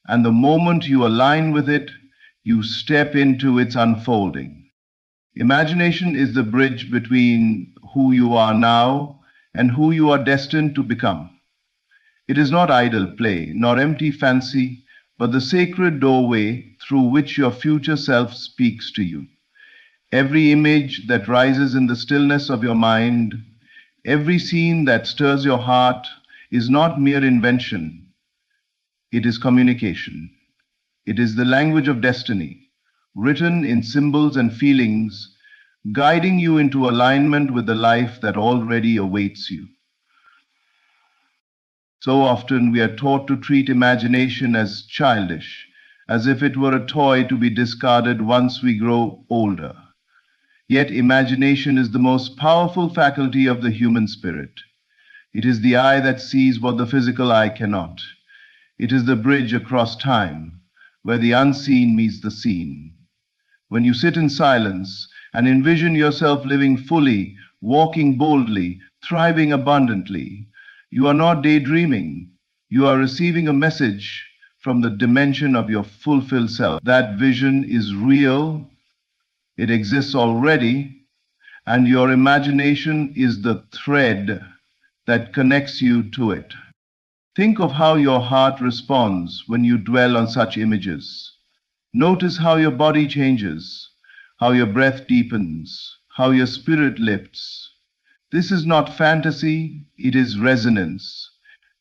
and the moment you align with it, you step into its unfolding. Imagination is the bridge between who you are now and who you are destined to become. It is not idle play, nor empty fancy, but the sacred doorway through which your future self speaks to you. Every image that rises in the stillness of your mind, every scene that stirs your heart, is not mere invention. It is communication. It is the language of destiny, written in symbols and feelings, guiding you into alignment with the life that already awaits you. So often we are taught to treat imagination as childish, as if it were a toy to be discarded once we grow older. Yet imagination is the most powerful faculty of the human spirit. It is the eye that sees what the physical eye cannot. It is the bridge across time, where the unseen meets the seen. When you sit in silence and envision yourself living fully, walking boldly, thriving abundantly, you are not daydreaming. You are receiving a message from the dimension of your fulfilled self. That vision is real, it exists already, and your imagination is the thread that connects you to it. Think of how your heart responds when you dwell on such images. Notice how your body changes, how your breath deepens, how your spirit lifts. This is not fantasy, it is resonance.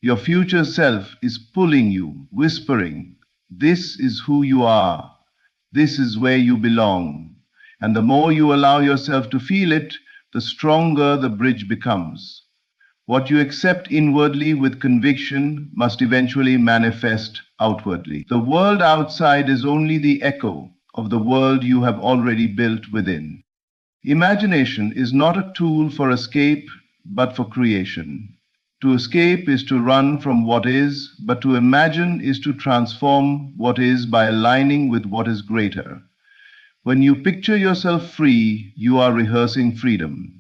Your future self is pulling you, whispering, "This is who you are. This is where you belong." And the more you allow yourself to feel it, the stronger the bridge becomes. What you accept inwardly with conviction must eventually manifest outwardly. The world outside is only the echo of the world you have already built within. Imagination is not a tool for escape, but for creation. To escape is to run from what is, but to imagine is to transform what is by aligning with what is greater. When you picture yourself free, you are rehearsing freedom.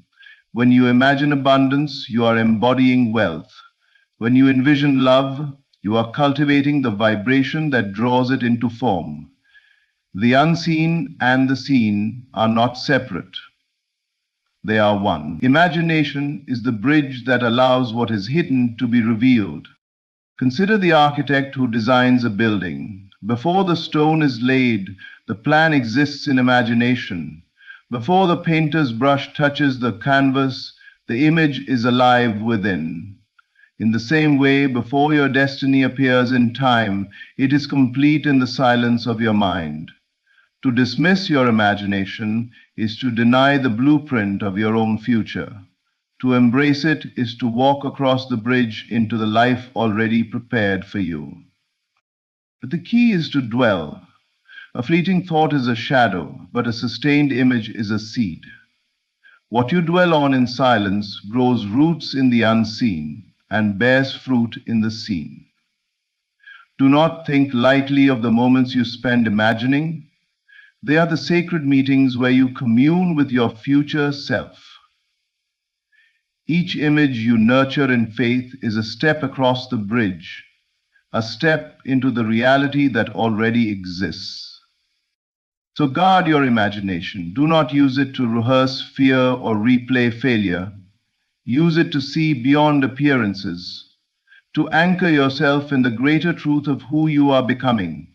When you imagine abundance, you are embodying wealth. When you envision love, you are cultivating the vibration that draws it into form. The unseen and the seen are not separate. They are one. Imagination is the bridge that allows what is hidden to be revealed. Consider the architect who designs a building. Before the stone is laid, the plan exists in imagination. Before the painter's brush touches the canvas, the image is alive within. In the same way, before your destiny appears in time, it is complete in the silence of your mind. To dismiss your imagination is to deny the blueprint of your own future. To embrace it is to walk across the bridge into the life already prepared for you. But the key is to dwell. A fleeting thought is a shadow, but a sustained image is a seed. What you dwell on in silence grows roots in the unseen and bears fruit in the seen. Do not think lightly of the moments you spend imagining. They are the sacred meetings where you commune with your future self. Each image you nurture in faith is a step across the bridge, a step into the reality that already exists. So guard your imagination. Do not use it to rehearse fear or replay failure. Use it to see beyond appearances, to anchor yourself in the greater truth of who you are becoming.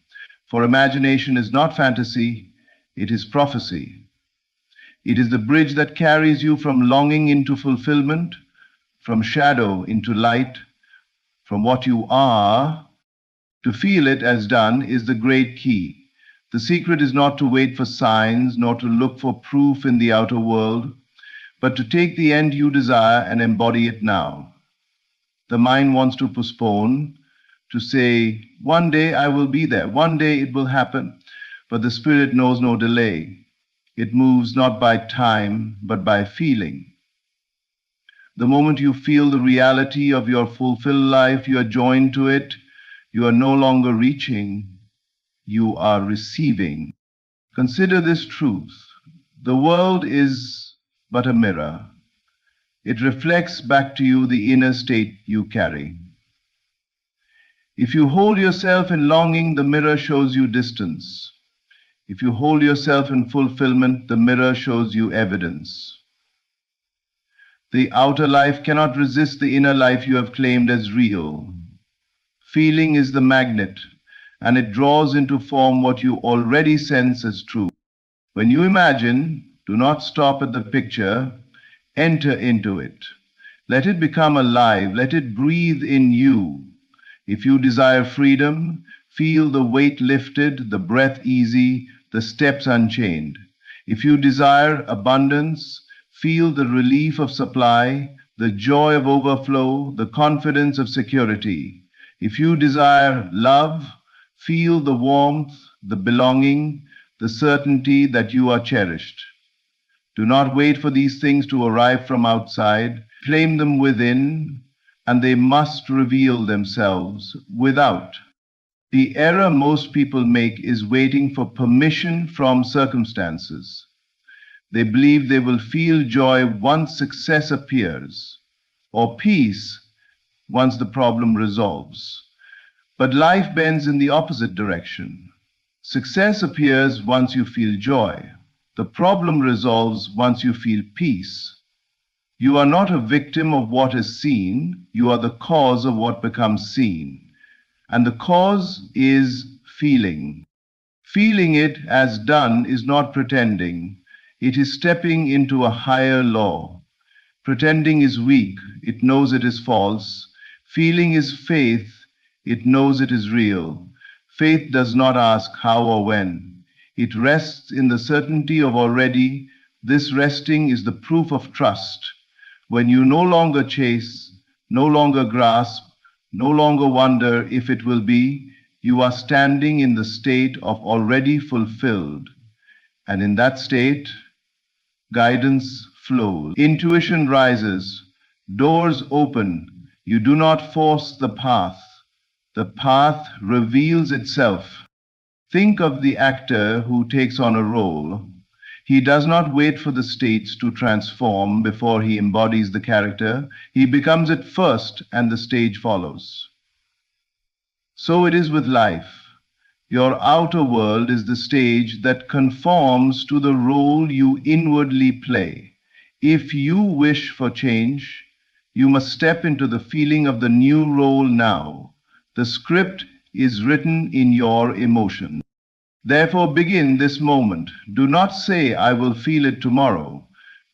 For imagination is not fantasy, it is prophecy. It is the bridge that carries you from longing into fulfillment, from shadow into light, from what you are. To feel it as done is the great key. The secret is not to wait for signs, nor to look for proof in the outer world, but to take the end you desire and embody it now. The mind wants to postpone, to say, "One day I will be there, one day it will happen," but the spirit knows no delay. It moves not by time, but by feeling. The moment you feel the reality of your fulfilled life, you are joined to it. You are no longer reaching, you are receiving. Consider this truth. The world is but a mirror. It reflects back to you the inner state you carry. If you hold yourself in longing, the mirror shows you distance. If you hold yourself in fulfillment, the mirror shows you evidence. The outer life cannot resist the inner life you have claimed as real. Feeling is the magnet, and it draws into form what you already sense as true. When you imagine, do not stop at the picture, enter into it. Let it become alive, let it breathe in you. If you desire freedom, feel the weight lifted, the breath easy, the steps unchained. If you desire abundance, feel the relief of supply, the joy of overflow, the confidence of security. If you desire love, feel the warmth, the belonging, the certainty that you are cherished. Do not wait for these things to arrive from outside. Claim them within, and they must reveal themselves without. The error most people make is waiting for permission from circumstances. They believe they will feel joy once success appears, or peace once the problem resolves. But life bends in the opposite direction. Success appears once you feel joy. The problem resolves once you feel peace. You are not a victim of what is seen, you are the cause of what becomes seen. And the cause is feeling. Feeling it as done is not pretending, it is stepping into a higher law. Pretending is weak, it knows it is false. Feeling is faith, it knows it is real. Faith does not ask how or when. It rests in the certainty of already. This resting is the proof of trust. When you no longer chase, no longer grasp, no longer wonder if it will be, you are standing in the state of already fulfilled. And in that state, guidance flows. Intuition rises. Doors open. You do not force the path. The path reveals itself. Think of the actor who takes on a role. He does not wait for the states to transform before he embodies the character. He becomes it first, and the stage follows. So it is with life. Your outer world is the stage that conforms to the role you inwardly play. If you wish for change, you must step into the feeling of the new role now. The script is written in your emotion. Therefore, begin this moment. Do not say, I will feel it tomorrow.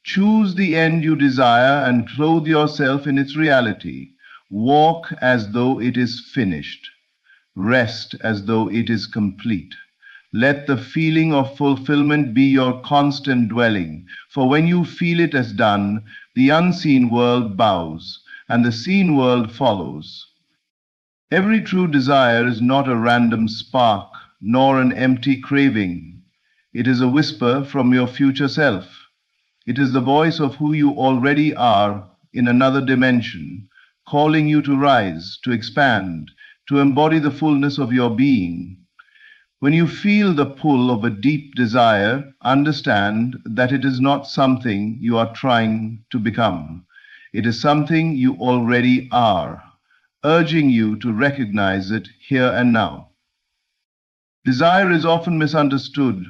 Choose the end you desire and clothe yourself in its reality. Walk as though it is finished. Rest as though it is complete. Let the feeling of fulfillment be your constant dwelling, for when you feel it as done, the unseen world bows, and the seen world follows. Every true desire is not a random spark, nor an empty craving. It is a whisper from your future self. It is the voice of who you already are in another dimension, calling you to rise, to expand, to embody the fullness of your being. When you feel the pull of a deep desire, understand that it is not something you are trying to become. It is something you already are, urging you to recognize it here and now. Desire is often misunderstood.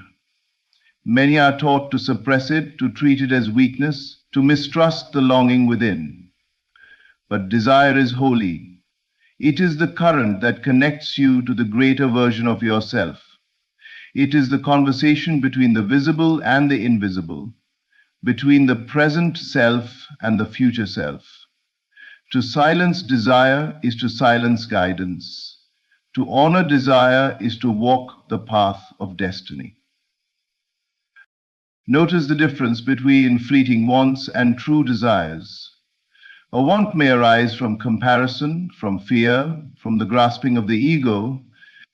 Many are taught to suppress it, to treat it as weakness, to mistrust the longing within. But desire is holy. It is the current that connects you to the greater version of yourself. It is the conversation between the visible and the invisible, between the present self and the future self. To silence desire is to silence guidance. To honor desire is to walk the path of destiny. Notice the difference between fleeting wants and true desires. A want may arise from comparison, from fear, from the grasping of the ego,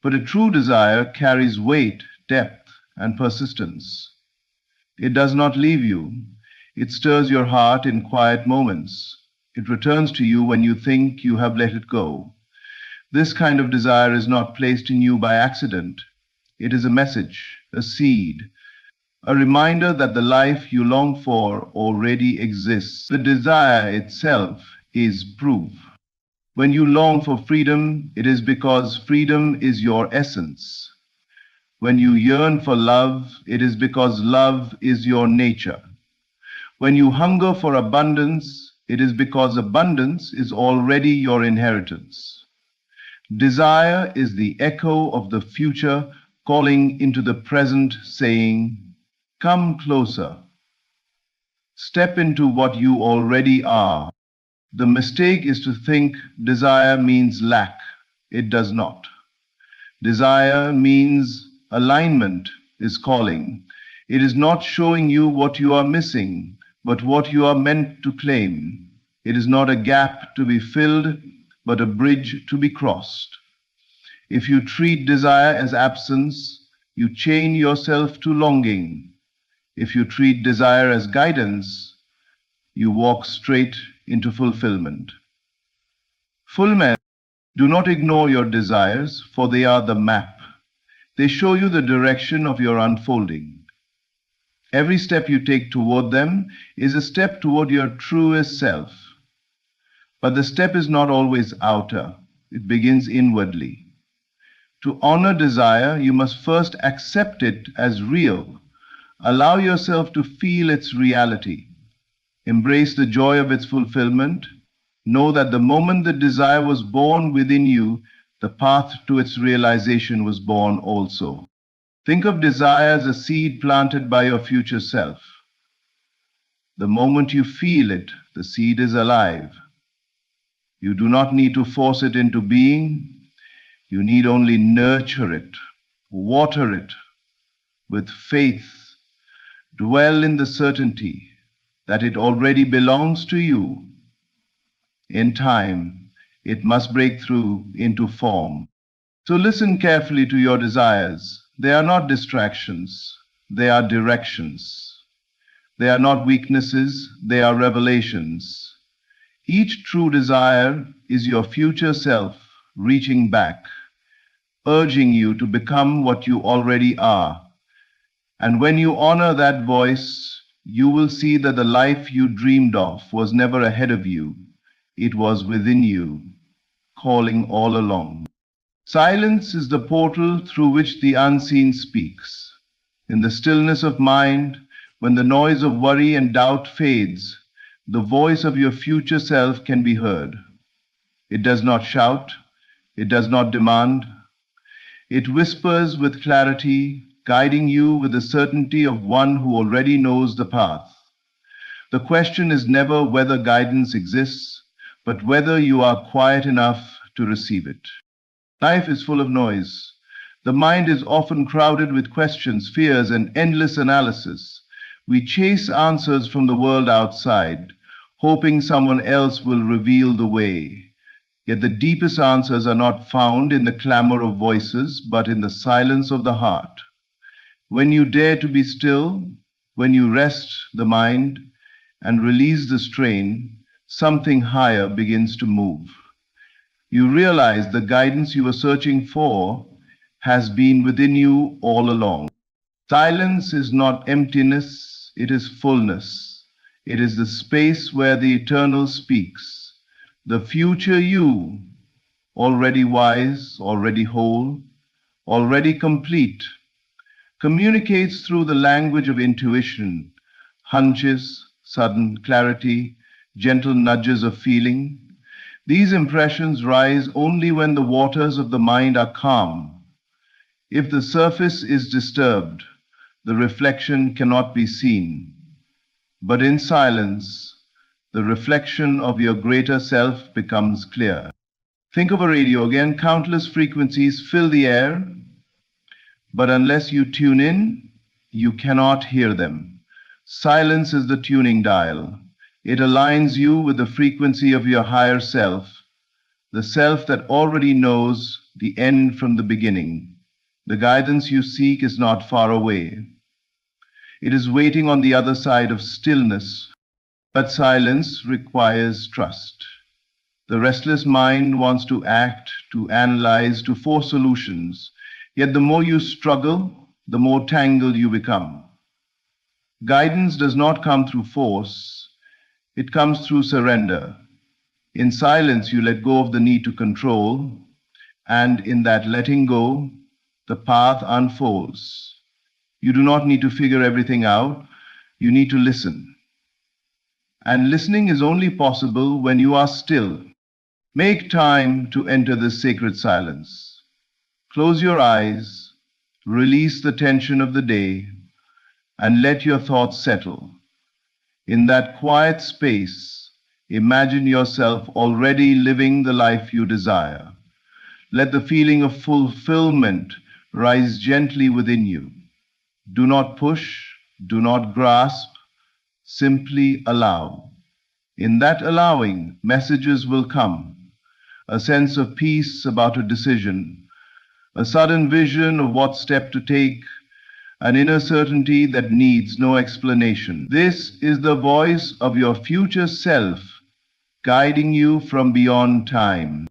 but a true desire carries weight, depth, and persistence. It does not leave you. It stirs your heart in quiet moments. It returns to you when you think you have let it go. This kind of desire is not placed in you by accident. It is a message, a seed, a reminder that the life you long for already exists. The desire itself is proof. When you long for freedom, it is because freedom is your essence. When you yearn for love, it is because love is your nature. When you hunger for abundance, it is because abundance is already your inheritance. Desire is the echo of the future calling into the present, saying, "Come closer. Step into what you already are." The mistake is to think desire means lack. It does not. Desire means alignment is calling. It is not showing you what you are missing, but what you are meant to claim. It is not a gap to be filled, but a bridge to be crossed. If you treat desire as absence, you chain yourself to longing. If you treat desire as guidance, you walk straight into fulfillment. Full men, do not ignore your desires, for they are the map. They show you the direction of your unfolding. Every step you take toward them is a step toward your truest self. But the step is not always outer. It begins inwardly. To honor desire, you must first accept it as real. Allow yourself to feel its reality. Embrace the joy of its fulfillment. Know that the moment the desire was born within you, the path to its realization was born also. Think of desire as a seed planted by your future self. The moment you feel it, the seed is alive. You do not need to force it into being. You need only nurture it, water it with faith. Dwell in the certainty that it already belongs to you. In time, it must break through into form. So listen carefully to your desires. They are not distractions, they are directions. They are not weaknesses, they are revelations. Each true desire is your future self reaching back, urging you to become what you already are. And when you honor that voice, you will see that the life you dreamed of was never ahead of you. It was within you, calling all along. Silence is the portal through which the unseen speaks. In the stillness of mind, when the noise of worry and doubt fades, the voice of your future self can be heard. It does not shout, it does not demand. It whispers with clarity, guiding you with the certainty of one who already knows the path. The question is never whether guidance exists, but whether you are quiet enough to receive it. Life is full of noise. The mind is often crowded with questions, fears, and endless analysis. We chase answers from the world outside, hoping someone else will reveal the way. Yet the deepest answers are not found in the clamor of voices, but in the silence of the heart. When you dare to be still, when you rest the mind and release the strain, something higher begins to move. You realize the guidance you were searching for has been within you all along. Silence is not emptiness, it is fullness. It is the space where the eternal speaks. The future you, already wise, already whole, already complete, communicates through the language of intuition, hunches, sudden clarity, gentle nudges of feeling. These impressions rise only when the waters of the mind are calm. If the surface is disturbed, the reflection cannot be seen. But in silence, the reflection of your greater self becomes clear. Think of a radio again. Countless frequencies fill the air, but unless you tune in, you cannot hear them. Silence is the tuning dial. It aligns you with the frequency of your higher self, the self that already knows the end from the beginning. The guidance you seek is not far away. It is waiting on the other side of stillness, but silence requires trust. The restless mind wants to act, to analyze, to force solutions. Yet the more you struggle, the more tangled you become. Guidance does not come through force, it comes through surrender. In silence, you let go of the need to control, and in that letting go, the path unfolds. You do not need to figure everything out, you need to listen. And listening is only possible when you are still. Make time to enter this sacred silence. Close your eyes, release the tension of the day, and let your thoughts settle. In that quiet space, imagine yourself already living the life you desire. Let the feeling of fulfillment rise gently within you. Do not push, do not grasp, simply allow. In that allowing, messages will come. A sense of peace about a decision, a sudden vision of what step to take, an inner certainty that needs no explanation. This is the voice of your future self, guiding you from beyond time.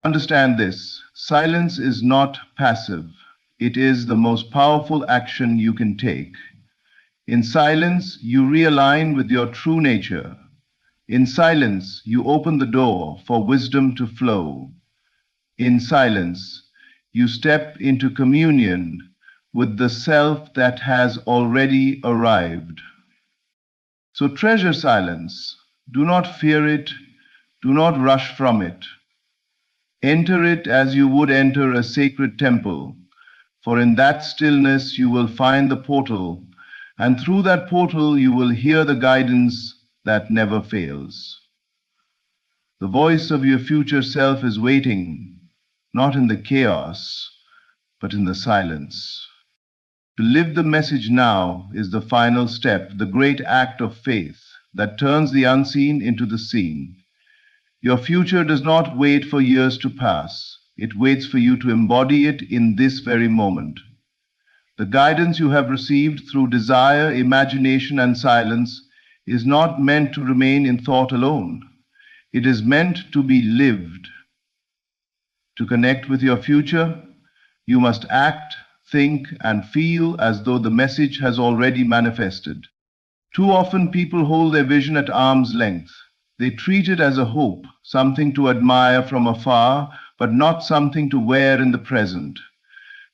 Understand this, silence is not passive. It is the most powerful action you can take. In silence, you realign with your true nature. In silence, you open the door for wisdom to flow. In silence, you step into communion with the self that has already arrived. So treasure silence. Do not fear it. Do not rush from it. Enter it as you would enter a sacred temple, for in that stillness you will find the portal, and through that portal you will hear the guidance that never fails. The voice of your future self is waiting, not in the chaos, but in the silence. To live the message now is the final step, the great act of faith that turns the unseen into the seen. Your future does not wait for years to pass. It waits for you to embody it in this very moment. The guidance you have received through desire, imagination, and silence is not meant to remain in thought alone. It is meant to be lived. To connect with your future, you must act, think, and feel as though the message has already manifested. Too often people hold their vision at arm's length. They treat it as a hope, something to admire from afar, but not something to wear in the present.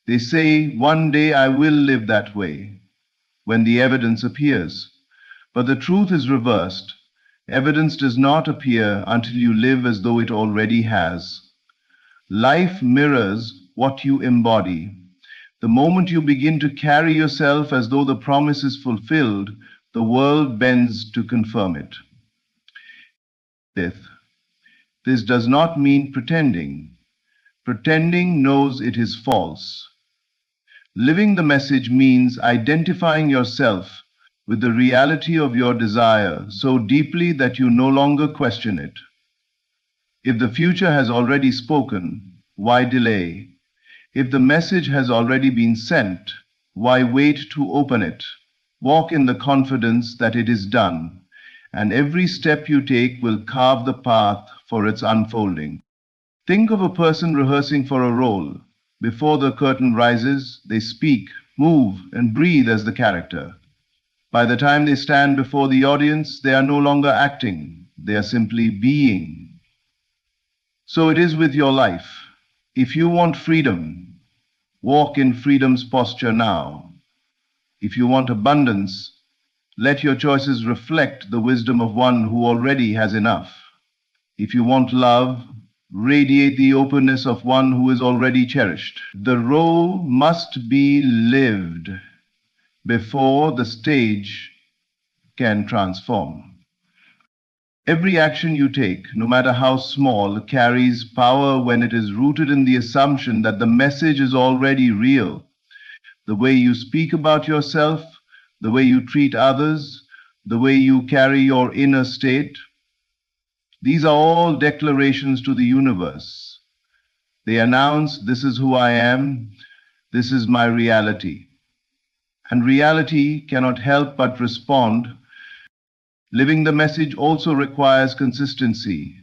They say, "One day I will live that way," when the evidence appears. But the truth is reversed. Evidence does not appear until you live as though it already has. Life mirrors what you embody. The moment you begin to carry yourself as though the promise is fulfilled, the world bends to confirm it. This does not mean pretending. Pretending knows it is false. Living the message means identifying yourself with the reality of your desire so deeply that you no longer question it. If the future has already spoken, why delay? If the message has already been sent, why wait to open it? Walk in the confidence that it is done, and every step you take will carve the path for its unfolding. Think of a person rehearsing for a role. Before the curtain rises, they speak, move, and breathe as the character. By the time they stand before the audience, they are no longer acting. They are simply being. So it is with your life. If you want freedom, walk in freedom's posture now. If you want abundance, let your choices reflect the wisdom of one who already has enough. If you want love, radiate the openness of one who is already cherished. The role must be lived before the stage can transform. Every action you take, no matter how small, carries power when it is rooted in the assumption that the message is already real. The way you speak about yourself, the way you treat others, the way you carry your inner state, these are all declarations to the universe. They announce, "This is who I am, this is my reality." and reality cannot help but respond. Living the message also requires consistency.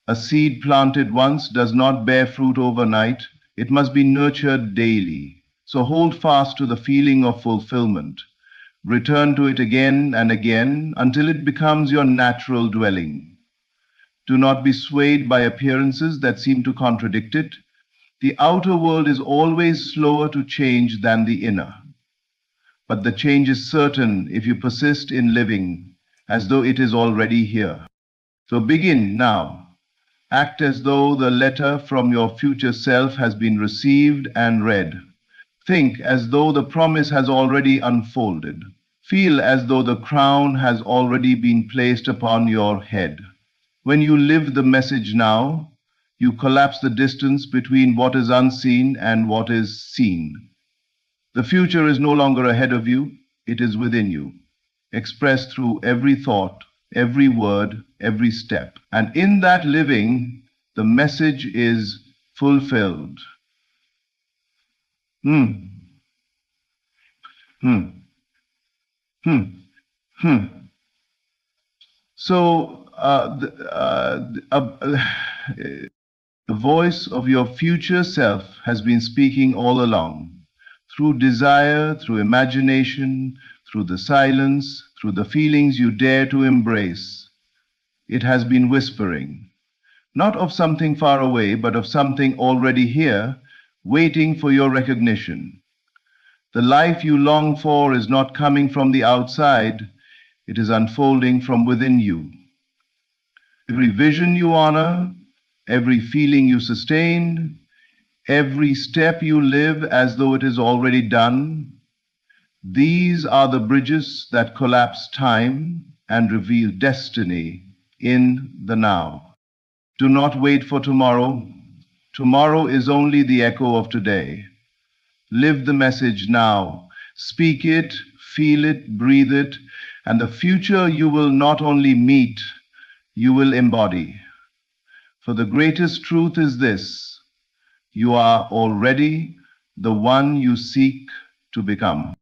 A seed planted once does not bear fruit overnight. It must be nurtured daily. So hold fast to the feeling of fulfillment. Return to it again and again until it becomes your natural dwelling. Do not be swayed by appearances that seem to contradict it. The outer world is always slower to change than the inner. But the change is certain if you persist in living as though it is already here. So begin now. Act as though the letter from your future self has been received and read. Think as though the promise has already unfolded. Feel as though the crown has already been placed upon your head. When you live the message now, you collapse the distance between what is unseen and what is seen. The future is no longer ahead of you, it is within you, expressed through every thought, every word, every step. And in that living, the message is fulfilled. Hmm. Hmm. Hmm. Hmm. So the voice of your future self has been speaking all along, through desire, through imagination, through the silence, through the feelings you dare to embrace. It has been whispering, not of something far away, but of something already here, waiting for your recognition. The life you long for is not coming from the outside, it is unfolding from within you. Every vision you honor, every feeling you sustain, every step you live as though it is already done, these are the bridges that collapse time and reveal destiny in the now. Do not wait for tomorrow. Tomorrow is only the echo of today. Live the message now. Speak it, feel it, breathe it, and the future you will not only meet, you will embody. For the greatest truth is this: you are already the one you seek to become.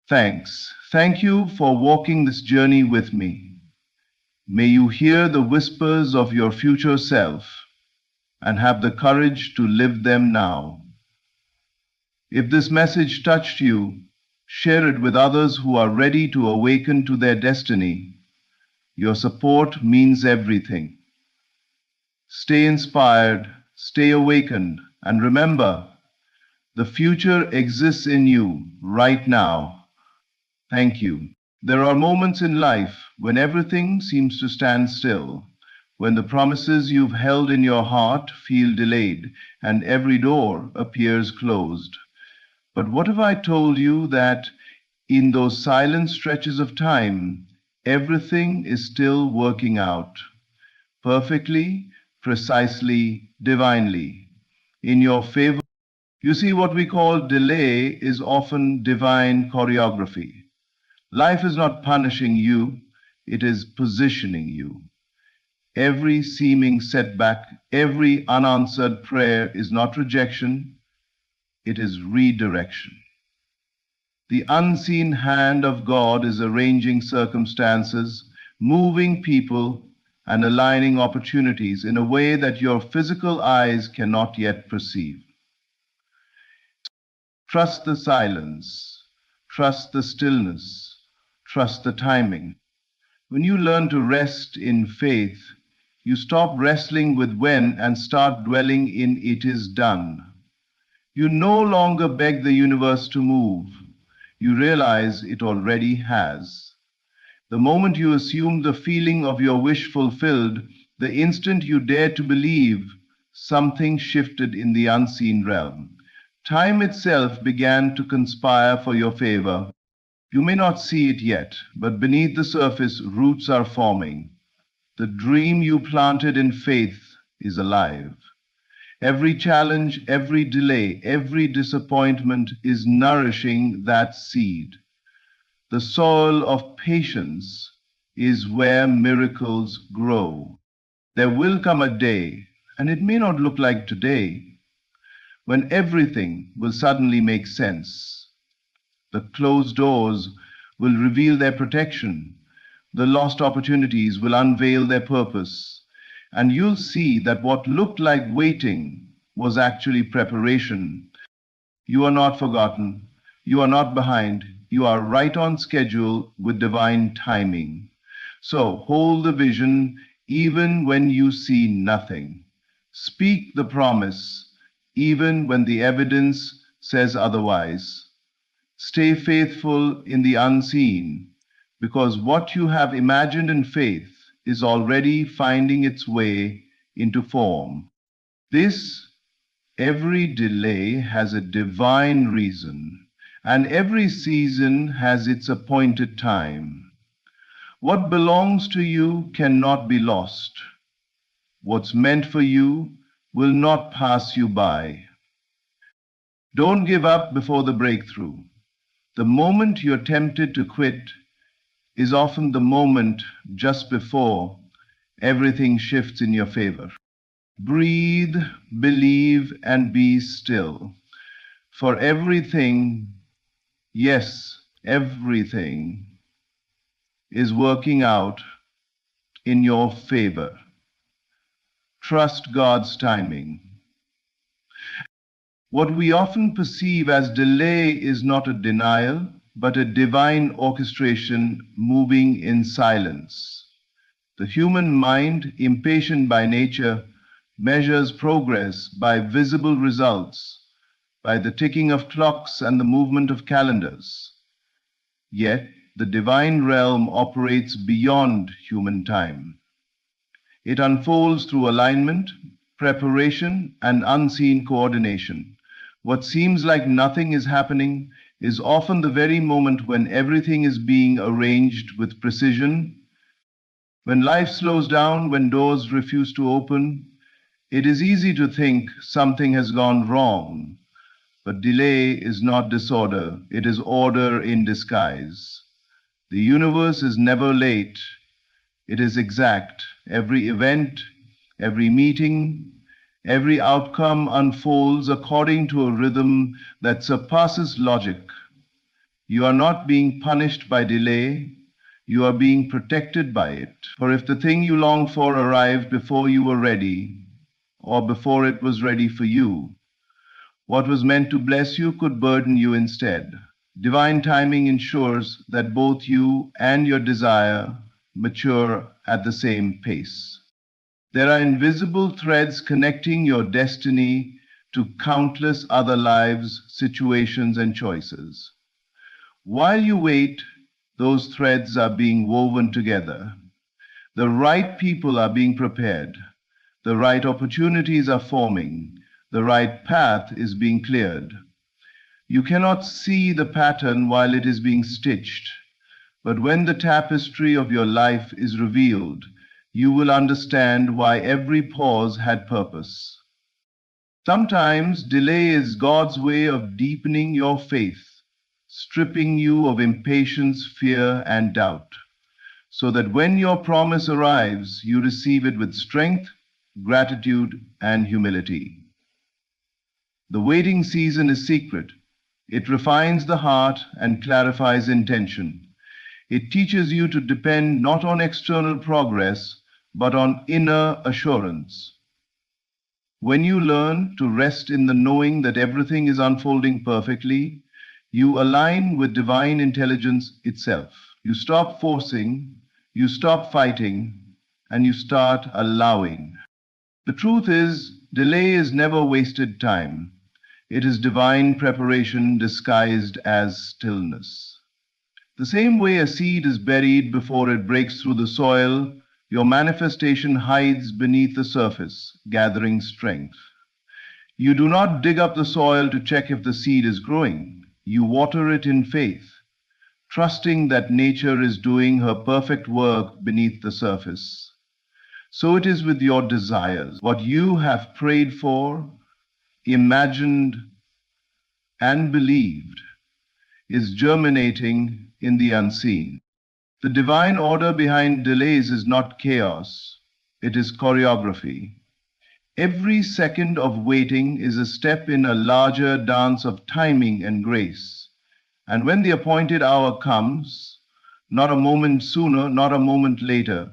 Thanks. Thank you for walking this journey with me. May you hear the whispers of your future self and have the courage to live them now. If this message touched you, share it with others who are ready to awaken to their destiny. Your support means everything. Stay inspired, stay awakened, and remember, the future exists in you right now. Thank you. There are moments in life when everything seems to stand still, when the promises you've held in your heart feel delayed and every door appears closed. But what if I told you that in those silent stretches of time, everything is still working out perfectly, precisely, divinely, in your favor? You see, what we call delay is often divine choreography. Life is not punishing you, it is positioning you. Every seeming setback, every unanswered prayer is not rejection, it is redirection. The unseen hand of God is arranging circumstances, moving people, and aligning opportunities in a way that your physical eyes cannot yet perceive. Trust the silence, trust the stillness, trust the timing. When you learn to rest in faith, you stop wrestling with when and start dwelling in it is done. You no longer beg the universe to move. You realize it already has. The moment you assume the feeling of your wish fulfilled, the instant you dare to believe, something shifted in the unseen realm. Time itself began to conspire for your favor. You may not see it yet, but beneath the surface, roots are forming. The dream you planted in faith is alive. Every challenge, every delay, every disappointment is nourishing that seed. The soil of patience is where miracles grow. There will come a day, and it may not look like today, when everything will suddenly make sense. The closed doors will reveal their protection. The lost opportunities will unveil their purpose. And you'll see that what looked like waiting was actually preparation. You are not forgotten. You are not behind. You are right on schedule with divine timing. So hold the vision even when you see nothing. Speak the promise even when the evidence says otherwise. Stay faithful in the unseen, because what you have imagined in faith is already finding its way into form. Every delay has a divine reason, and every season has its appointed time. What belongs to you cannot be lost. What's meant for you will not pass you by. Don't give up before the breakthrough. The moment you're tempted to quit is often the moment just before everything shifts in your favor. Breathe, believe, and be still. For everything, yes, everything is working out in your favor. Trust God's timing. What we often perceive as delay is not a denial, but a divine orchestration moving in silence. The human mind, impatient by nature, measures progress by visible results, by the ticking of clocks and the movement of calendars. Yet, the divine realm operates beyond human time. It unfolds through alignment, preparation, and unseen coordination. What seems like nothing is happening is often the very moment when everything is being arranged with precision. When life slows down, when doors refuse to open, it is easy to think something has gone wrong. But delay is not disorder, it is order in disguise. The universe is never late, it is exact. Every event, every meeting, every outcome unfolds according to a rhythm that surpasses logic. You are not being punished by delay, you are being protected by it. For if the thing you long for arrived before you were ready, or before it was ready for you, what was meant to bless you could burden you instead. Divine timing ensures that both you and your desire mature at the same pace. There are invisible threads connecting your destiny to countless other lives, situations, and choices. While you wait, those threads are being woven together. The right people are being prepared. The right opportunities are forming. The right path is being cleared. You cannot see the pattern while it is being stitched, but when the tapestry of your life is revealed, you will understand why every pause had purpose. Sometimes delay is God's way of deepening your faith, stripping you of impatience, fear, and doubt, so that when your promise arrives, you receive it with strength, gratitude, and humility. The waiting season is secret. It refines the heart and clarifies intention. It teaches you to depend not on external progress, but on inner assurance. When you learn to rest in the knowing that everything is unfolding perfectly, you align with divine intelligence itself. You stop forcing, you stop fighting, and you start allowing. The truth is, delay is never wasted time. It is divine preparation disguised as stillness. The same way a seed is buried before it breaks through the soil, your manifestation hides beneath the surface, gathering strength. You do not dig up the soil to check if the seed is growing. You water it in faith, trusting that nature is doing her perfect work beneath the surface. So it is with your desires. What you have prayed for, imagined, and believed is germinating in the unseen. The divine order behind delays is not chaos, it is choreography. Every second of waiting is a step in a larger dance of timing and grace. And when the appointed hour comes, not a moment sooner, not a moment later,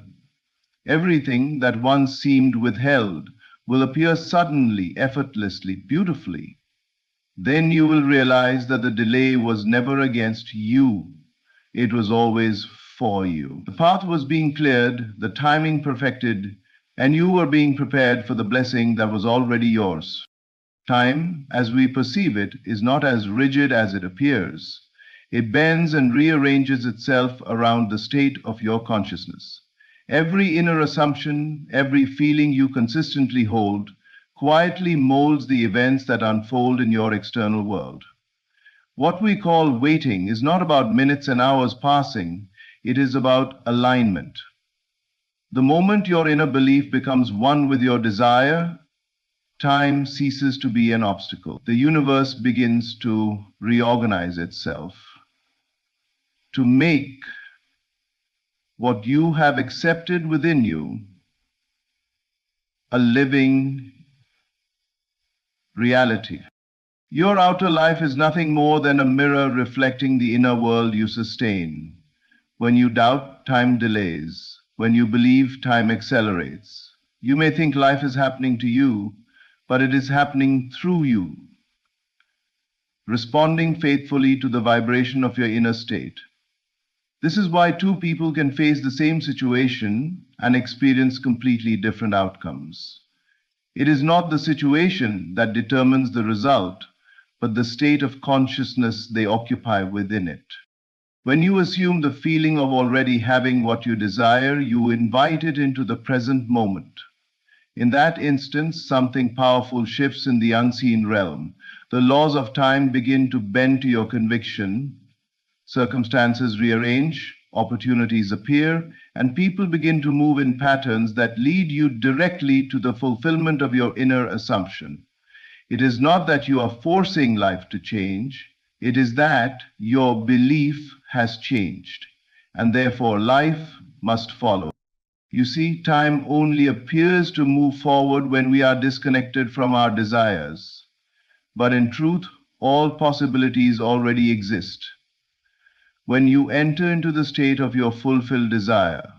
everything that once seemed withheld will appear suddenly, effortlessly, beautifully. Then you will realize that the delay was never against you, it was always for you. The path was being cleared, the timing perfected, and you were being prepared for the blessing that was already yours. Time, as we perceive it, is not as rigid as it appears. It bends and rearranges itself around the state of your consciousness. Every inner assumption, every feeling you consistently hold, quietly molds the events that unfold in your external world. What we call waiting is not about minutes and hours passing, it is about alignment. The moment your inner belief becomes one with your desire, time ceases to be an obstacle. The universe begins to reorganize itself to make what you have accepted within you a living reality. Your outer life is nothing more than a mirror reflecting the inner world you sustain. When you doubt, time delays. When you believe, time accelerates. You may think life is happening to you, but it is happening through you, responding faithfully to the vibration of your inner state. This is why two people can face the same situation and experience completely different outcomes. It is not the situation that determines the result, but the state of consciousness they occupy within it. When you assume the feeling of already having what you desire, you invite it into the present moment. In that instance, something powerful shifts in the unseen realm. The laws of time begin to bend to your conviction. Circumstances rearrange, opportunities appear, and people begin to move in patterns that lead you directly to the fulfillment of your inner assumption. It is not that you are forcing life to change, it is that your belief has changed, and therefore life must follow. You see, time only appears to move forward when we are disconnected from our desires. But in truth, all possibilities already exist. When you enter into the state of your fulfilled desire,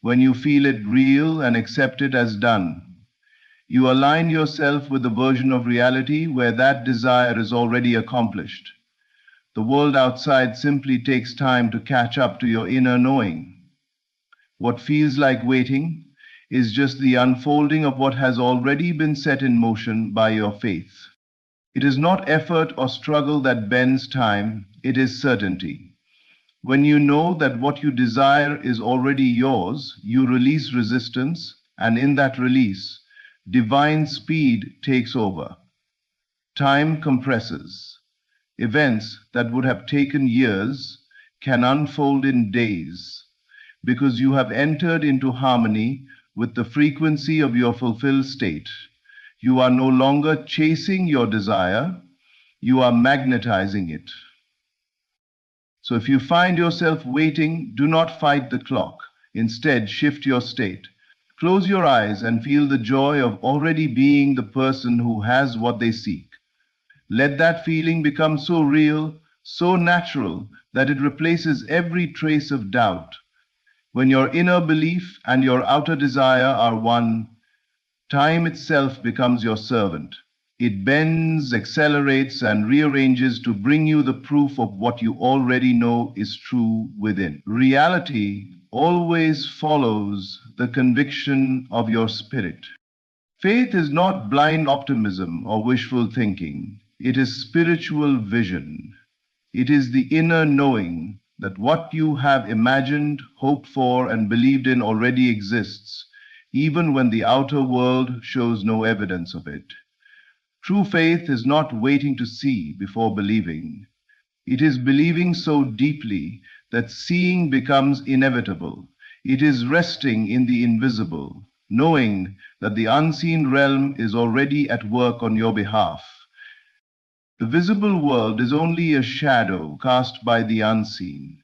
when you feel it real and accept it as done, you align yourself with the version of reality where that desire is already accomplished. The world outside simply takes time to catch up to your inner knowing. What feels like waiting is just the unfolding of what has already been set in motion by your faith. It is not effort or struggle that bends time, it is certainty. When you know that what you desire is already yours, you release resistance, and in that release, divine speed takes over. Time compresses. Events that would have taken years can unfold in days, because you have entered into harmony with the frequency of your fulfilled state. You are no longer chasing your desire, you are magnetizing it. So if you find yourself waiting, do not fight the clock. Instead, shift your state. Close your eyes and feel the joy of already being the person who has what they seek. Let that feeling become so real, so natural, that it replaces every trace of doubt. When your inner belief and your outer desire are one, time itself becomes your servant. It bends, accelerates, and rearranges to bring you the proof of what you already know is true within. Reality always follows the conviction of your spirit. Faith is not blind optimism or wishful thinking. It is spiritual vision. It is the inner knowing that what you have imagined, hoped for, and believed in already exists, even when the outer world shows no evidence of it. True faith is not waiting to see before believing. It is believing so deeply that seeing becomes inevitable. It is resting in the invisible, knowing that the unseen realm is already at work on your behalf. The visible world is only a shadow cast by the unseen.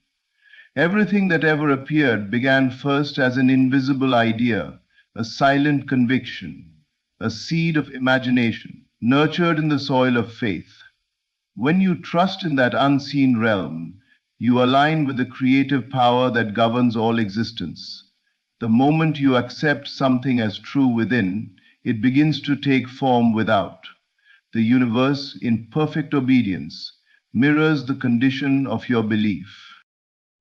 Everything that ever appeared began first as an invisible idea, a silent conviction, a seed of imagination, nurtured in the soil of faith. When you trust in that unseen realm, you align with the creative power that governs all existence. The moment you accept something as true within, it begins to take form without. The universe, in perfect obedience, mirrors the condition of your belief.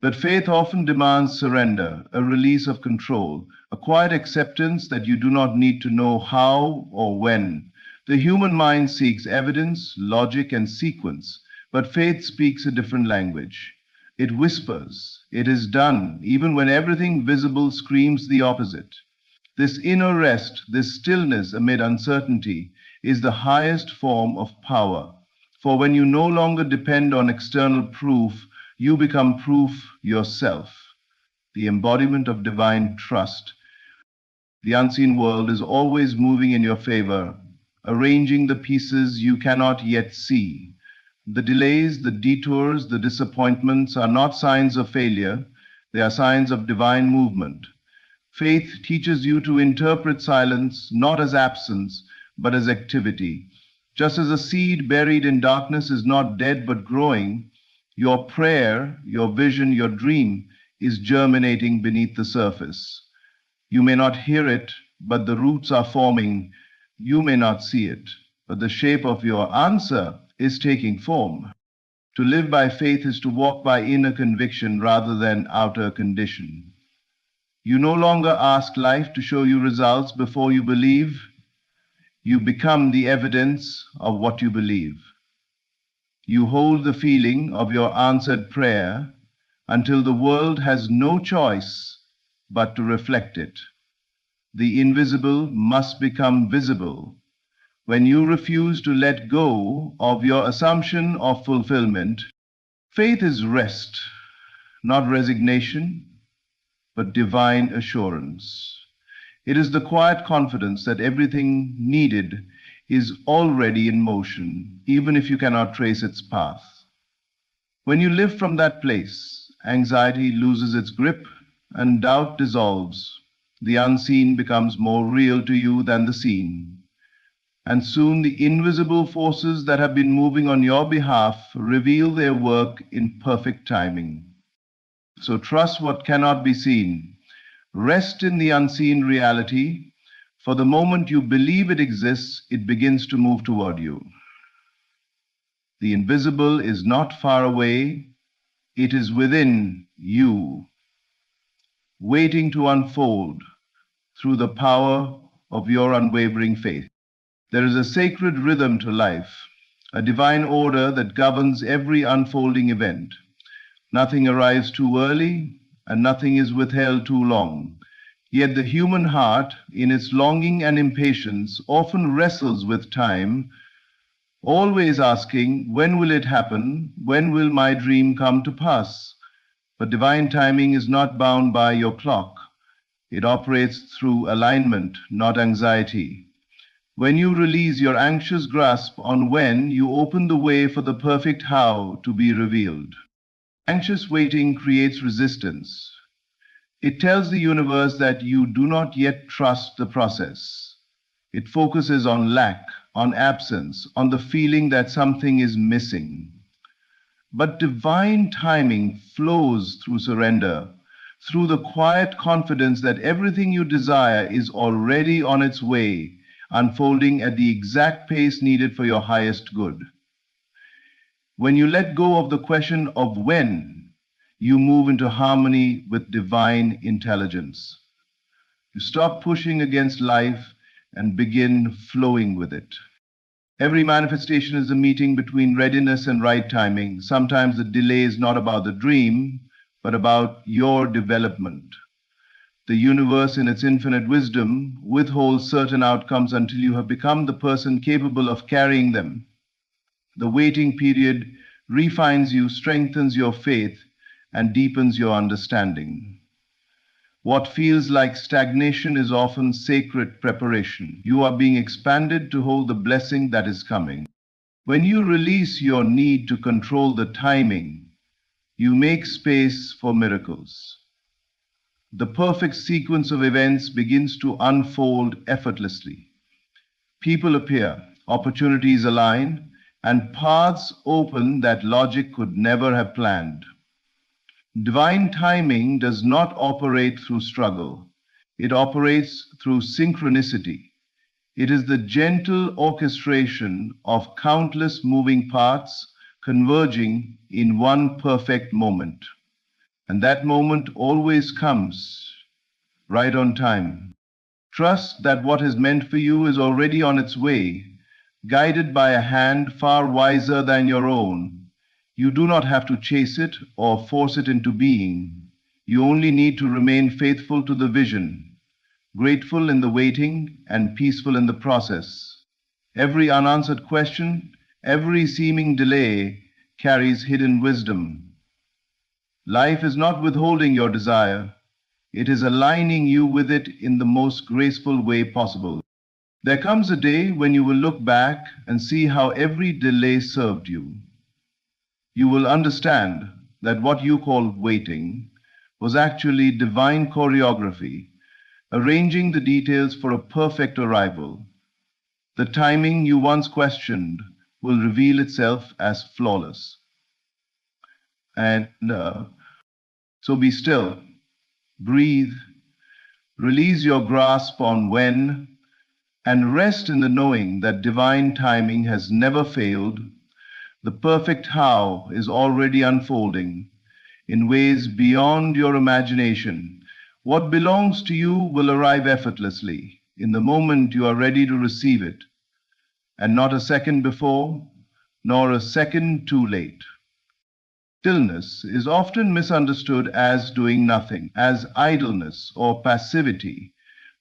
But faith often demands surrender, a release of control, a quiet acceptance that you do not need to know how or when. The human mind seeks evidence, logic, and sequence, but faith speaks a different language. It whispers, "It is done," even when everything visible screams the opposite. This inner rest, this stillness amid uncertainty, is the highest form of power. For when you no longer depend on external proof, you become proof yourself, the embodiment of divine trust. The unseen world is always moving in your favor, arranging the pieces you cannot yet see. The delays, the detours, the disappointments are not signs of failure, they are signs of divine movement. Faith teaches you to interpret silence not as absence, but as activity. Just as a seed buried in darkness is not dead but growing, your prayer, your vision, your dream is germinating beneath the surface. You may not hear it, but the roots are forming. You may not see it, but the shape of your answer is taking form. To live by faith is to walk by inner conviction rather than outer condition. You no longer ask life to show you results before you believe. You become the evidence of what you believe. You hold the feeling of your answered prayer until the world has no choice but to reflect it. The invisible must become visible. When you refuse to let go of your assumption of fulfillment, faith is rest, not resignation, but divine assurance. It is the quiet confidence that everything needed is already in motion, even if you cannot trace its path. When you live from that place, anxiety loses its grip and doubt dissolves. The unseen becomes more real to you than the seen. And soon the invisible forces that have been moving on your behalf reveal their work in perfect timing. So trust what cannot be seen. Rest in the unseen reality. For the moment you believe it exists, it begins to move toward you. The invisible is not far away. It is within you, waiting to unfold through the power of your unwavering faith. There is a sacred rhythm to life, a divine order that governs every unfolding event. Nothing arrives too early, and nothing is withheld too long. Yet the human heart, in its longing and impatience, often wrestles with time, always asking, when will it happen? When will my dream come to pass? But divine timing is not bound by your clock. It operates through alignment, not anxiety. When you release your anxious grasp on when, you open the way for the perfect how to be revealed. Anxious waiting creates resistance. It tells the universe that you do not yet trust the process. It focuses on lack, on absence, on the feeling that something is missing. But divine timing flows through surrender, through the quiet confidence that everything you desire is already on its way, unfolding at the exact pace needed for your highest good. When you let go of the question of when, you move into harmony with divine intelligence. You stop pushing against life and begin flowing with it. Every manifestation is a meeting between readiness and right timing. Sometimes the delay is not about the dream, but about your development. The universe, in its infinite wisdom, withholds certain outcomes until you have become the person capable of carrying them. The waiting period refines you, strengthens your faith, and deepens your understanding. What feels like stagnation is often sacred preparation. You are being expanded to hold the blessing that is coming. When you release your need to control the timing, you make space for miracles. The perfect sequence of events begins to unfold effortlessly. People appear, opportunities align, and paths open that logic could never have planned. Divine timing does not operate through struggle. It operates through synchronicity. It is the gentle orchestration of countless moving parts converging in one perfect moment. And that moment always comes right on time. Trust that what is meant for you is already on its way, guided by a hand far wiser than your own. You do not have to chase it or force it into being. You only need to remain faithful to the vision, grateful in the waiting and peaceful in the process. Every unanswered question, every seeming delay carries hidden wisdom. Life is not withholding your desire. It is aligning you with it in the most graceful way possible. There comes a day when you will look back and see how every delay served you. You will understand that what you call waiting was actually divine choreography, arranging the details for a perfect arrival. The timing you once questioned will reveal itself as flawless. And so be still, breathe, release your grasp on when, and rest in the knowing that divine timing has never failed. The perfect how is already unfolding in ways beyond your imagination. What belongs to you will arrive effortlessly in the moment you are ready to receive it, and not a second before, nor a second too late. Stillness is often misunderstood as doing nothing, as idleness or passivity.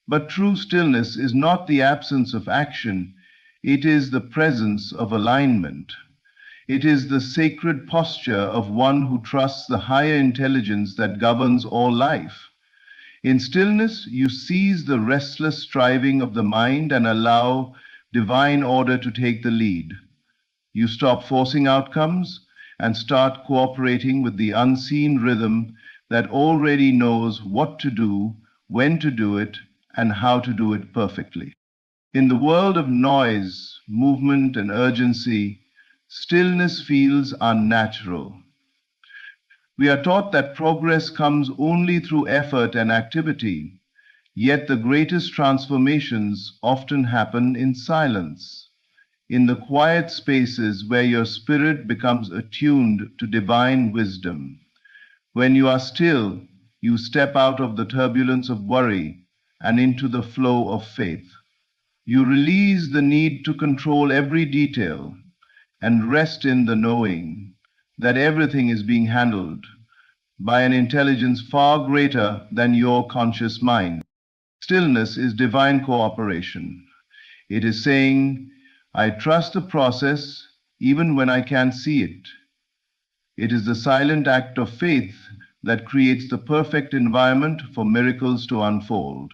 But true stillness is not the absence of action, it is the presence of alignment. It is the sacred posture of one who trusts the higher intelligence that governs all life. In stillness, you cease the restless striving of the mind and allow divine order to take the lead. You stop forcing outcomes and start cooperating with the unseen rhythm that already knows what to do, when to do it, and how to do it perfectly. In the world of noise, movement, and urgency, stillness feels unnatural. We are taught that progress comes only through effort and activity, yet the greatest transformations often happen in silence, in the quiet spaces where your spirit becomes attuned to divine wisdom. When you are still, you step out of the turbulence of worry and into the flow of faith. You release the need to control every detail and rest in the knowing that everything is being handled by an intelligence far greater than your conscious mind. Stillness is divine cooperation. It is saying, I trust the process even when I can't see it. It is the silent act of faith that creates the perfect environment for miracles to unfold.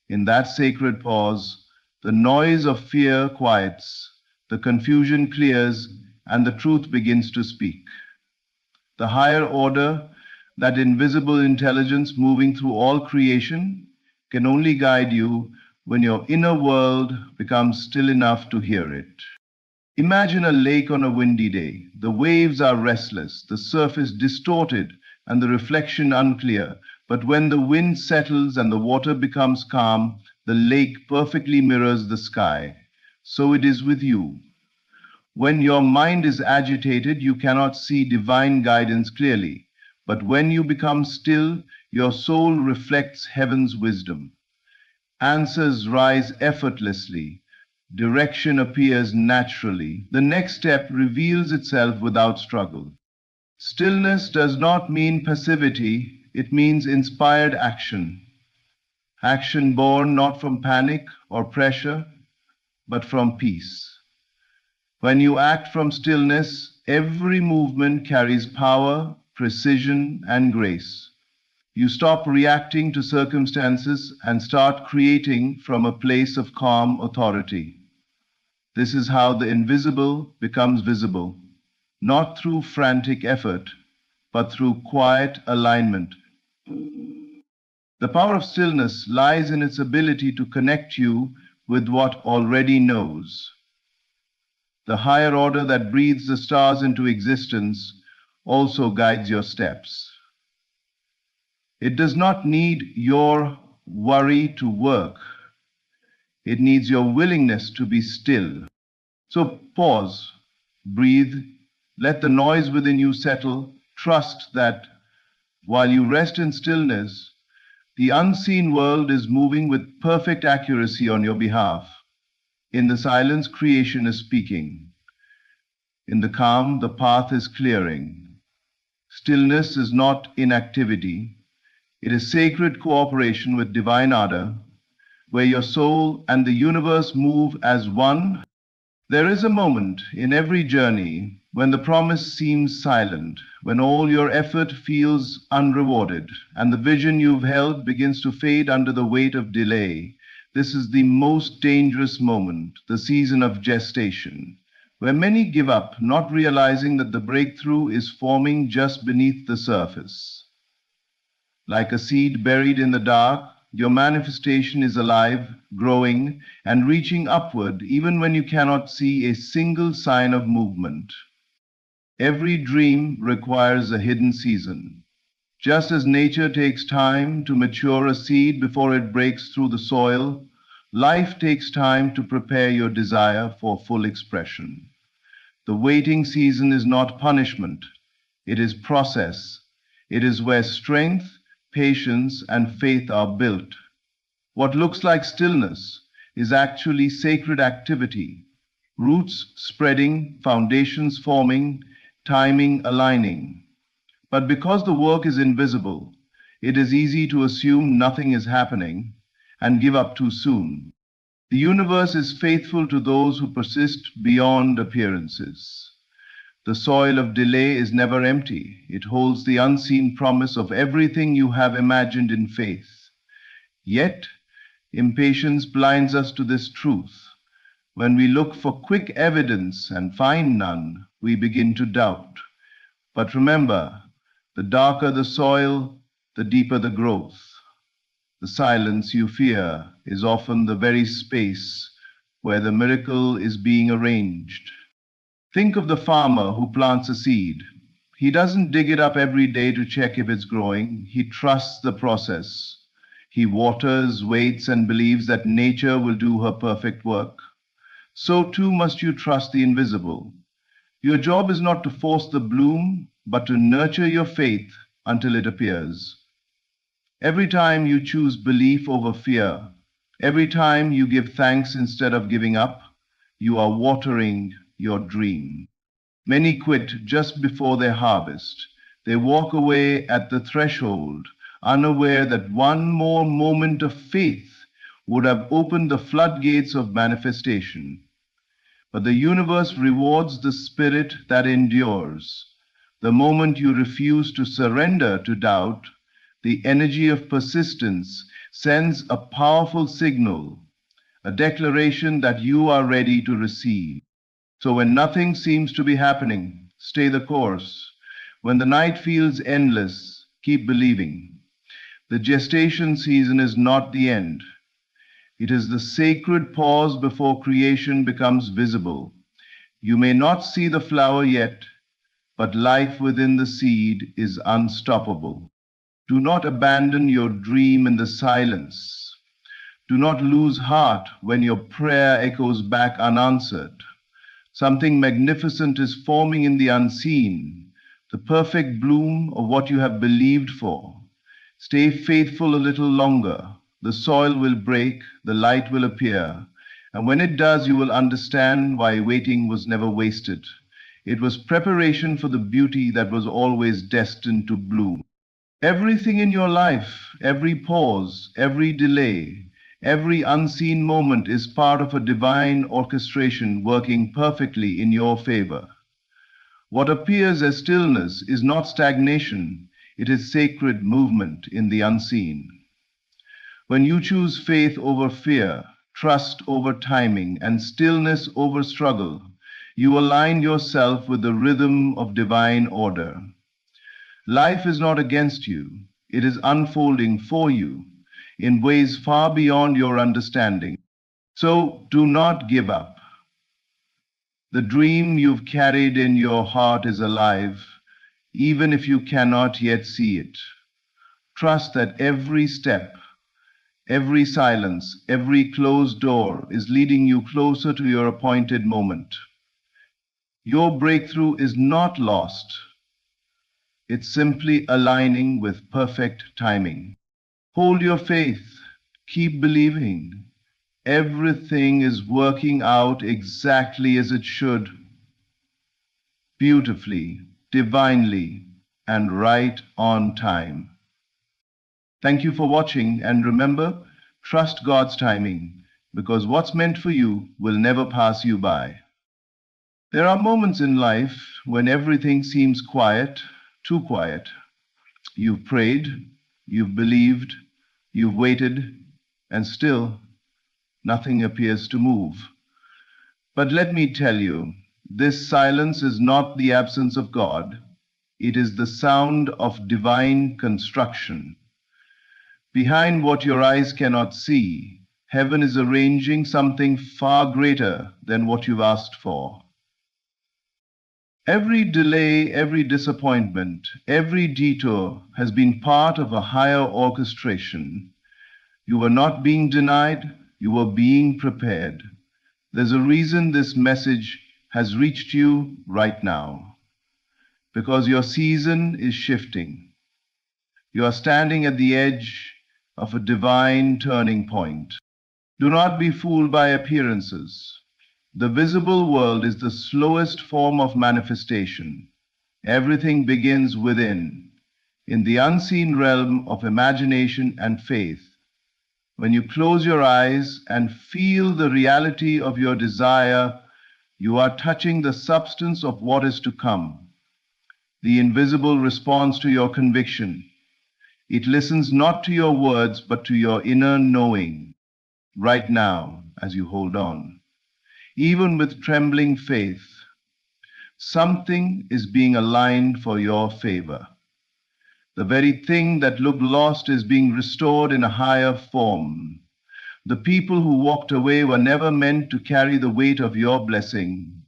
In that sacred pause, the noise of fear quiets, the confusion clears, and the truth begins to speak. The higher order, that invisible intelligence moving through all creation, can only guide you when your inner world becomes still enough to hear it. Imagine a lake on a windy day. The waves are restless, the surface distorted, and the reflection unclear. But when the wind settles and the water becomes calm, the lake perfectly mirrors the sky. So it is with you. When your mind is agitated, you cannot see divine guidance clearly. But when you become still, your soul reflects heaven's wisdom. Answers rise effortlessly. Direction appears naturally. The next step reveals itself without struggle. Stillness does not mean passivity, it means inspired action. Action born not from panic or pressure, but from peace. When you act from stillness, every movement carries power, precision, and grace. You stop reacting to circumstances and start creating from a place of calm authority. This is how the invisible becomes visible, not through frantic effort, but through quiet alignment. The power of stillness lies in its ability to connect you with what already knows. The higher order that breathes the stars into existence also guides your steps. It does not need your worry to work. It needs your willingness to be still. So pause, breathe, let the noise within you settle. Trust that while you rest in stillness, the unseen world is moving with perfect accuracy on your behalf. In the silence, creation is speaking. In the calm, the path is clearing. Stillness is not inactivity. It is sacred cooperation with divine ardor, where your soul and the universe move as one. There is a moment in every journey when the promise seems silent, when all your effort feels unrewarded, and the vision you've held begins to fade under the weight of delay. This is the most dangerous moment, the season of gestation, where many give up, not realizing that the breakthrough is forming just beneath the surface. Like a seed buried in the dark, your manifestation is alive, growing, and reaching upward even when you cannot see a single sign of movement. Every dream requires a hidden season. Just as nature takes time to mature a seed before it breaks through the soil, life takes time to prepare your desire for full expression. The waiting season is not punishment, it is process. It is where strength, patience, and faith are built. What looks like stillness is actually sacred activity, roots spreading, foundations forming, timing aligning. But because the work is invisible, it is easy to assume nothing is happening and give up too soon. The universe is faithful to those who persist beyond appearances. The soil of delay is never empty. It holds the unseen promise of everything you have imagined in faith. Yet, impatience blinds us to this truth. When we look for quick evidence and find none, we begin to doubt. But remember, the darker the soil, the deeper the growth. The silence you fear is often the very space where the miracle is being arranged. Think of the farmer who plants a seed. He doesn't dig it up every day to check if it's growing. He trusts the process. He waters, waits, and believes that nature will do her perfect work. So too must you trust the invisible. Your job is not to force the bloom, but to nurture your faith until it appears. Every time you choose belief over fear, every time you give thanks instead of giving up, you are watering your dream. Many quit just before their harvest. They walk away at the threshold, unaware that one more moment of faith would have opened the floodgates of manifestation. But the universe rewards the spirit that endures. The moment you refuse to surrender to doubt, the energy of persistence sends a powerful signal, a declaration that you are ready to receive. So when nothing seems to be happening, stay the course. When the night feels endless, keep believing. The gestation season is not the end. It is the sacred pause before creation becomes visible. You may not see the flower yet, but life within the seed is unstoppable. Do not abandon your dream in the silence. Do not lose heart when your prayer echoes back unanswered. Something magnificent is forming in the unseen, the perfect bloom of what you have believed for. Stay faithful a little longer. The soil will break, the light will appear, and when it does, you will understand why waiting was never wasted. It was preparation for the beauty that was always destined to bloom. Everything in your life, every pause, every delay, every unseen moment is part of a divine orchestration working perfectly in your favor. What appears as stillness is not stagnation, it is sacred movement in the unseen. When you choose faith over fear, trust over timing, and stillness over struggle, you align yourself with the rhythm of divine order. Life is not against you, it is unfolding for you in ways far beyond your understanding. So do not give up. The dream you've carried in your heart is alive, even if you cannot yet see it. Trust that every step, every silence, every closed door is leading you closer to your appointed moment. Your breakthrough is not lost. It's simply aligning with perfect timing. Hold your faith. Keep believing. Everything is working out exactly as it should. Beautifully, divinely, and right on time. Thank you for watching, and remember, trust God's timing, because what's meant for you will never pass you by. There are moments in life when everything seems quiet, too quiet. You've prayed, you've believed, you've waited, and still nothing appears to move. But let me tell you, this silence is not the absence of God. It is the sound of divine construction. Behind what your eyes cannot see, heaven is arranging something far greater than what you've asked for. Every delay, every disappointment, every detour has been part of a higher orchestration. You were not being denied, you were being prepared. There's a reason this message has reached you right now. Because your season is shifting. You are standing at the edge of a divine turning point. Do not be fooled by appearances. The visible world is the slowest form of manifestation. Everything begins within, in the unseen realm of imagination and faith. When you close your eyes and feel the reality of your desire, you are touching the substance of what is to come. The invisible responds to your conviction. It listens not to your words, but to your inner knowing, right now, as you hold on. Even with trembling faith, something is being aligned for your favor. The very thing that looked lost is being restored in a higher form. The people who walked away were never meant to carry the weight of your blessing.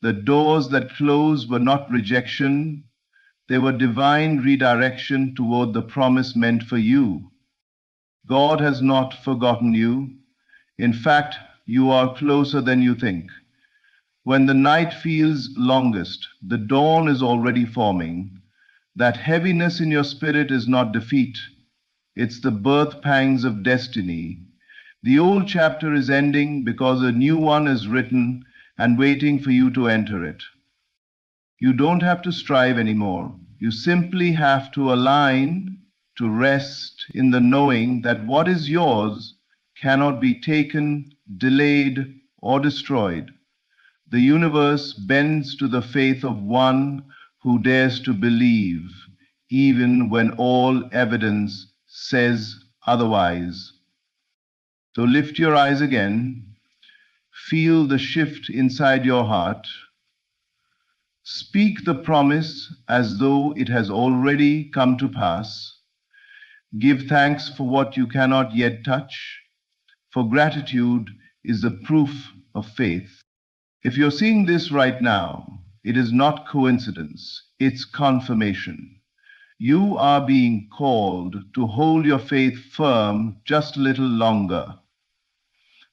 The doors that closed were not rejection. They were divine redirection toward the promise meant for you. God has not forgotten you. In fact, you are closer than you think. When the night feels longest, the dawn is already forming. That heaviness in your spirit is not defeat. It's the birth pangs of destiny. The old chapter is ending because a new one is written and waiting for you to enter it. You don't have to strive anymore. You simply have to align, to rest in the knowing that what is yours cannot be taken, delayed, or destroyed. The universe bends to the faith of one who dares to believe, even when all evidence says otherwise. So lift your eyes again, feel the shift inside your heart. Speak the promise as though it has already come to pass. Give thanks for what you cannot yet touch, for gratitude is the proof of faith. If you're seeing this right now, it is not coincidence, it's confirmation. You are being called to hold your faith firm just a little longer.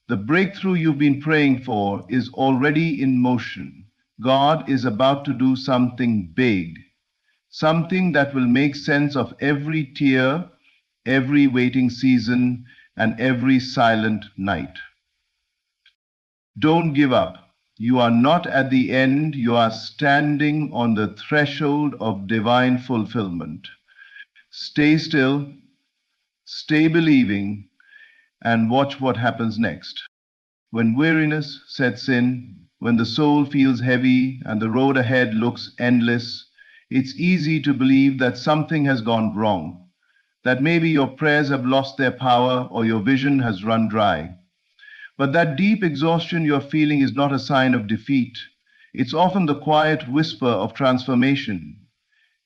The breakthrough you've been praying for is already in motion. God is about to do something big, something that will make sense of every tear, every waiting season, and every silent night. Don't give up. You are not at the end. You are standing on the threshold of divine fulfillment. Stay still, stay believing, and watch what happens next. When weariness sets in, when the soul feels heavy and the road ahead looks endless, it's easy to believe that something has gone wrong, that maybe your prayers have lost their power or your vision has run dry. But that deep exhaustion you're feeling is not a sign of defeat. It's often the quiet whisper of transformation.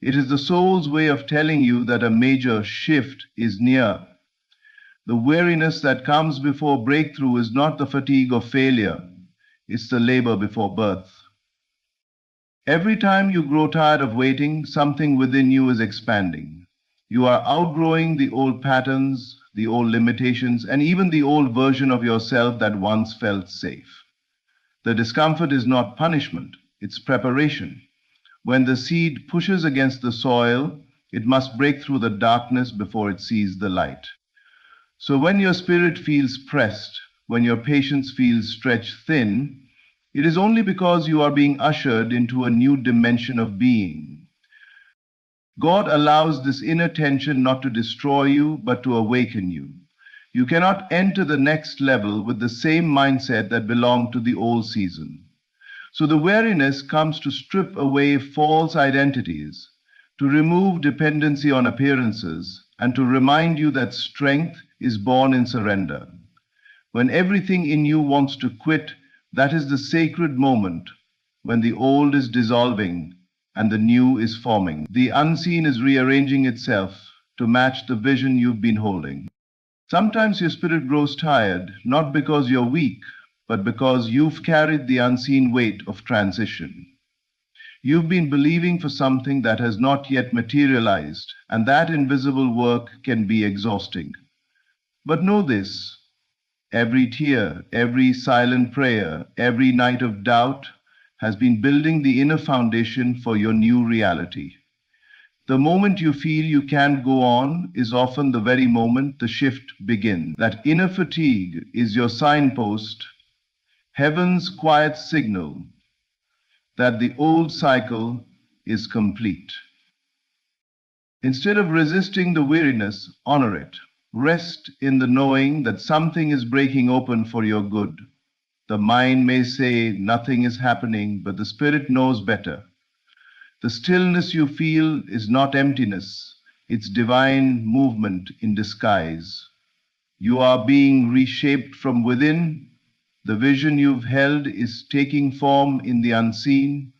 It is the soul's way of telling you that a major shift is near. The weariness that comes before breakthrough is not the fatigue of failure. It's the labor before birth. Every time you grow tired of waiting, something within you is expanding. You are outgrowing the old patterns, the old limitations, and even the old version of yourself that once felt safe. The discomfort is not punishment, it's preparation. When the seed pushes against the soil, it must break through the darkness before it sees the light. So when your spirit feels pressed, when your patience feels stretched thin, it is only because you are being ushered into a new dimension of being. God allows this inner tension not to destroy you, but to awaken you. You cannot enter the next level with the same mindset that belonged to the old season. So the weariness comes to strip away false identities, to remove dependency on appearances, and to remind you that strength is born in surrender. When everything in you wants to quit, that is the sacred moment when the old is dissolving and the new is forming. The unseen is rearranging itself to match the vision you've been holding. Sometimes your spirit grows tired, not because you're weak, but because you've carried the unseen weight of transition. You've been believing for something that has not yet materialized, and that invisible work can be exhausting. But know this: every tear, every silent prayer, every night of doubt has been building the inner foundation for your new reality. The moment you feel you can't go on is often the very moment the shift begins. That inner fatigue is your signpost, heaven's quiet signal that the old cycle is complete. Instead of resisting the weariness, honor it. Rest in the knowing that something is breaking open for your good. The mind may say nothing is happening, but the spirit knows better. The stillness you feel is not emptiness, it's divine movement in disguise. You are being reshaped from within. The vision you've held is taking form in the unseen,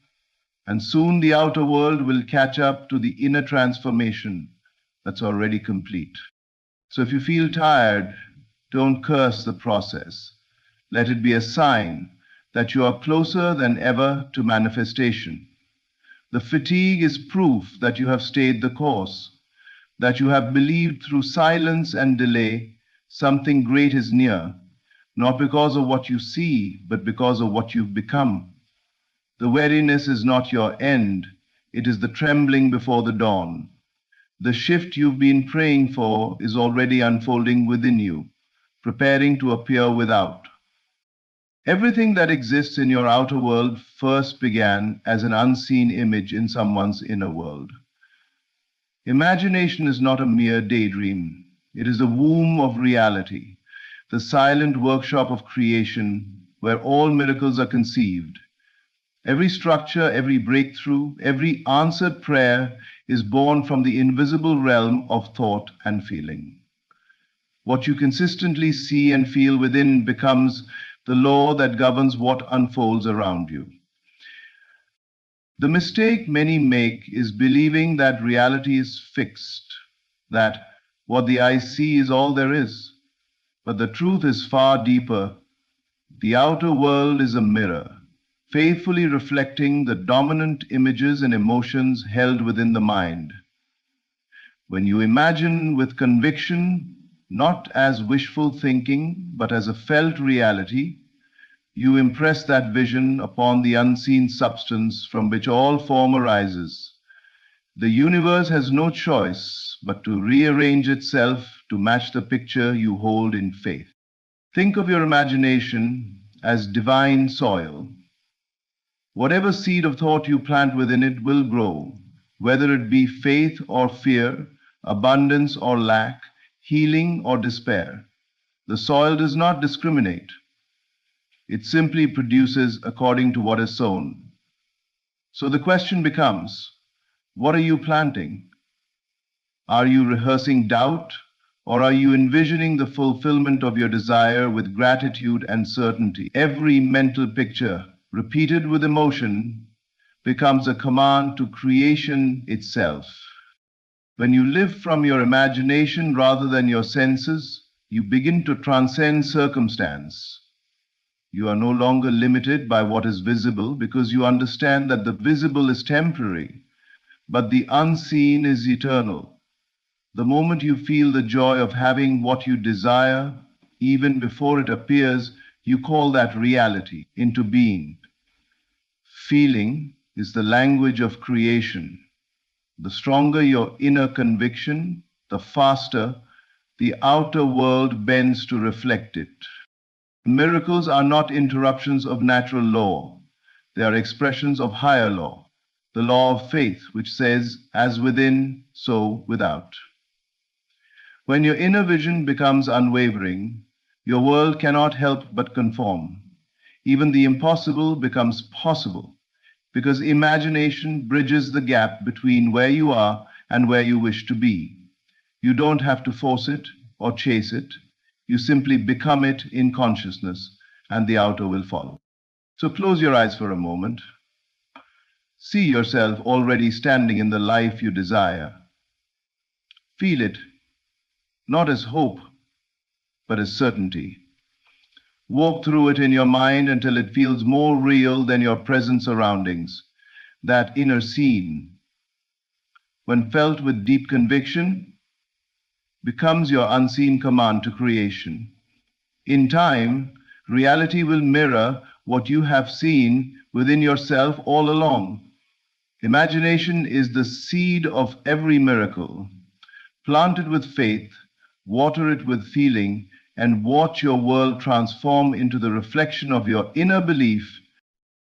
and soon the outer world will catch up to the inner transformation that's already complete. So if you feel tired, don't curse the process. Let it be a sign that you are closer than ever to manifestation. The fatigue is proof that you have stayed the course, that you have believed through silence and delay something great is near, not because of what you see, but because of what you've become. The weariness is not your end, it is the trembling before the dawn. The shift you've been praying for is already unfolding within you, preparing to appear without. Everything that exists in your outer world first began as an unseen image in someone's inner world. Imagination is not a mere daydream. It is the womb of reality, the silent workshop of creation where all miracles are conceived. Every structure, every breakthrough, every answered prayer is born from the invisible realm of thought and feeling. What you consistently see and feel within becomes the law that governs what unfolds around you. The mistake many make is believing that reality is fixed, that what the eye sees is all there is. But the truth is far deeper. The outer world is a mirror, faithfully reflecting the dominant images and emotions held within the mind. When you imagine with conviction, not as wishful thinking, but as a felt reality, you impress that vision upon the unseen substance from which all form arises. The universe has no choice but to rearrange itself to match the picture you hold in faith. Think of your imagination as divine soil. Whatever seed of thought you plant within it will grow, whether it be faith or fear, abundance or lack, healing or despair. The soil does not discriminate. It simply produces according to what is sown. So the question becomes, what are you planting? Are you rehearsing doubt, or are you envisioning the fulfillment of your desire with gratitude and certainty? Every mental picture, repeated with emotion, becomes a command to creation itself. When you live from your imagination rather than your senses, you begin to transcend circumstance. You are no longer limited by what is visible because you understand that the visible is temporary, but the unseen is eternal. The moment you feel the joy of having what you desire, even before it appears, you call that reality into being. Feeling is the language of creation. The stronger your inner conviction, the faster the outer world bends to reflect it. Miracles are not interruptions of natural law. They are expressions of higher law, the law of faith, which says, as within, so without. When your inner vision becomes unwavering, your world cannot help but conform. Even the impossible becomes possible, because imagination bridges the gap between where you are and where you wish to be. You don't have to force it or chase it. You simply become it in consciousness, and the outer will follow. So close your eyes for a moment. See yourself already standing in the life you desire. Feel it, not as hope, but as certainty. Walk through it in your mind until it feels more real than your present surroundings, that inner scene. When felt with deep conviction, becomes your unseen command to creation. In time, reality will mirror what you have seen within yourself all along. Imagination is the seed of every miracle. Plant it with faith, water it with feeling, and watch your world transform into the reflection of your inner belief.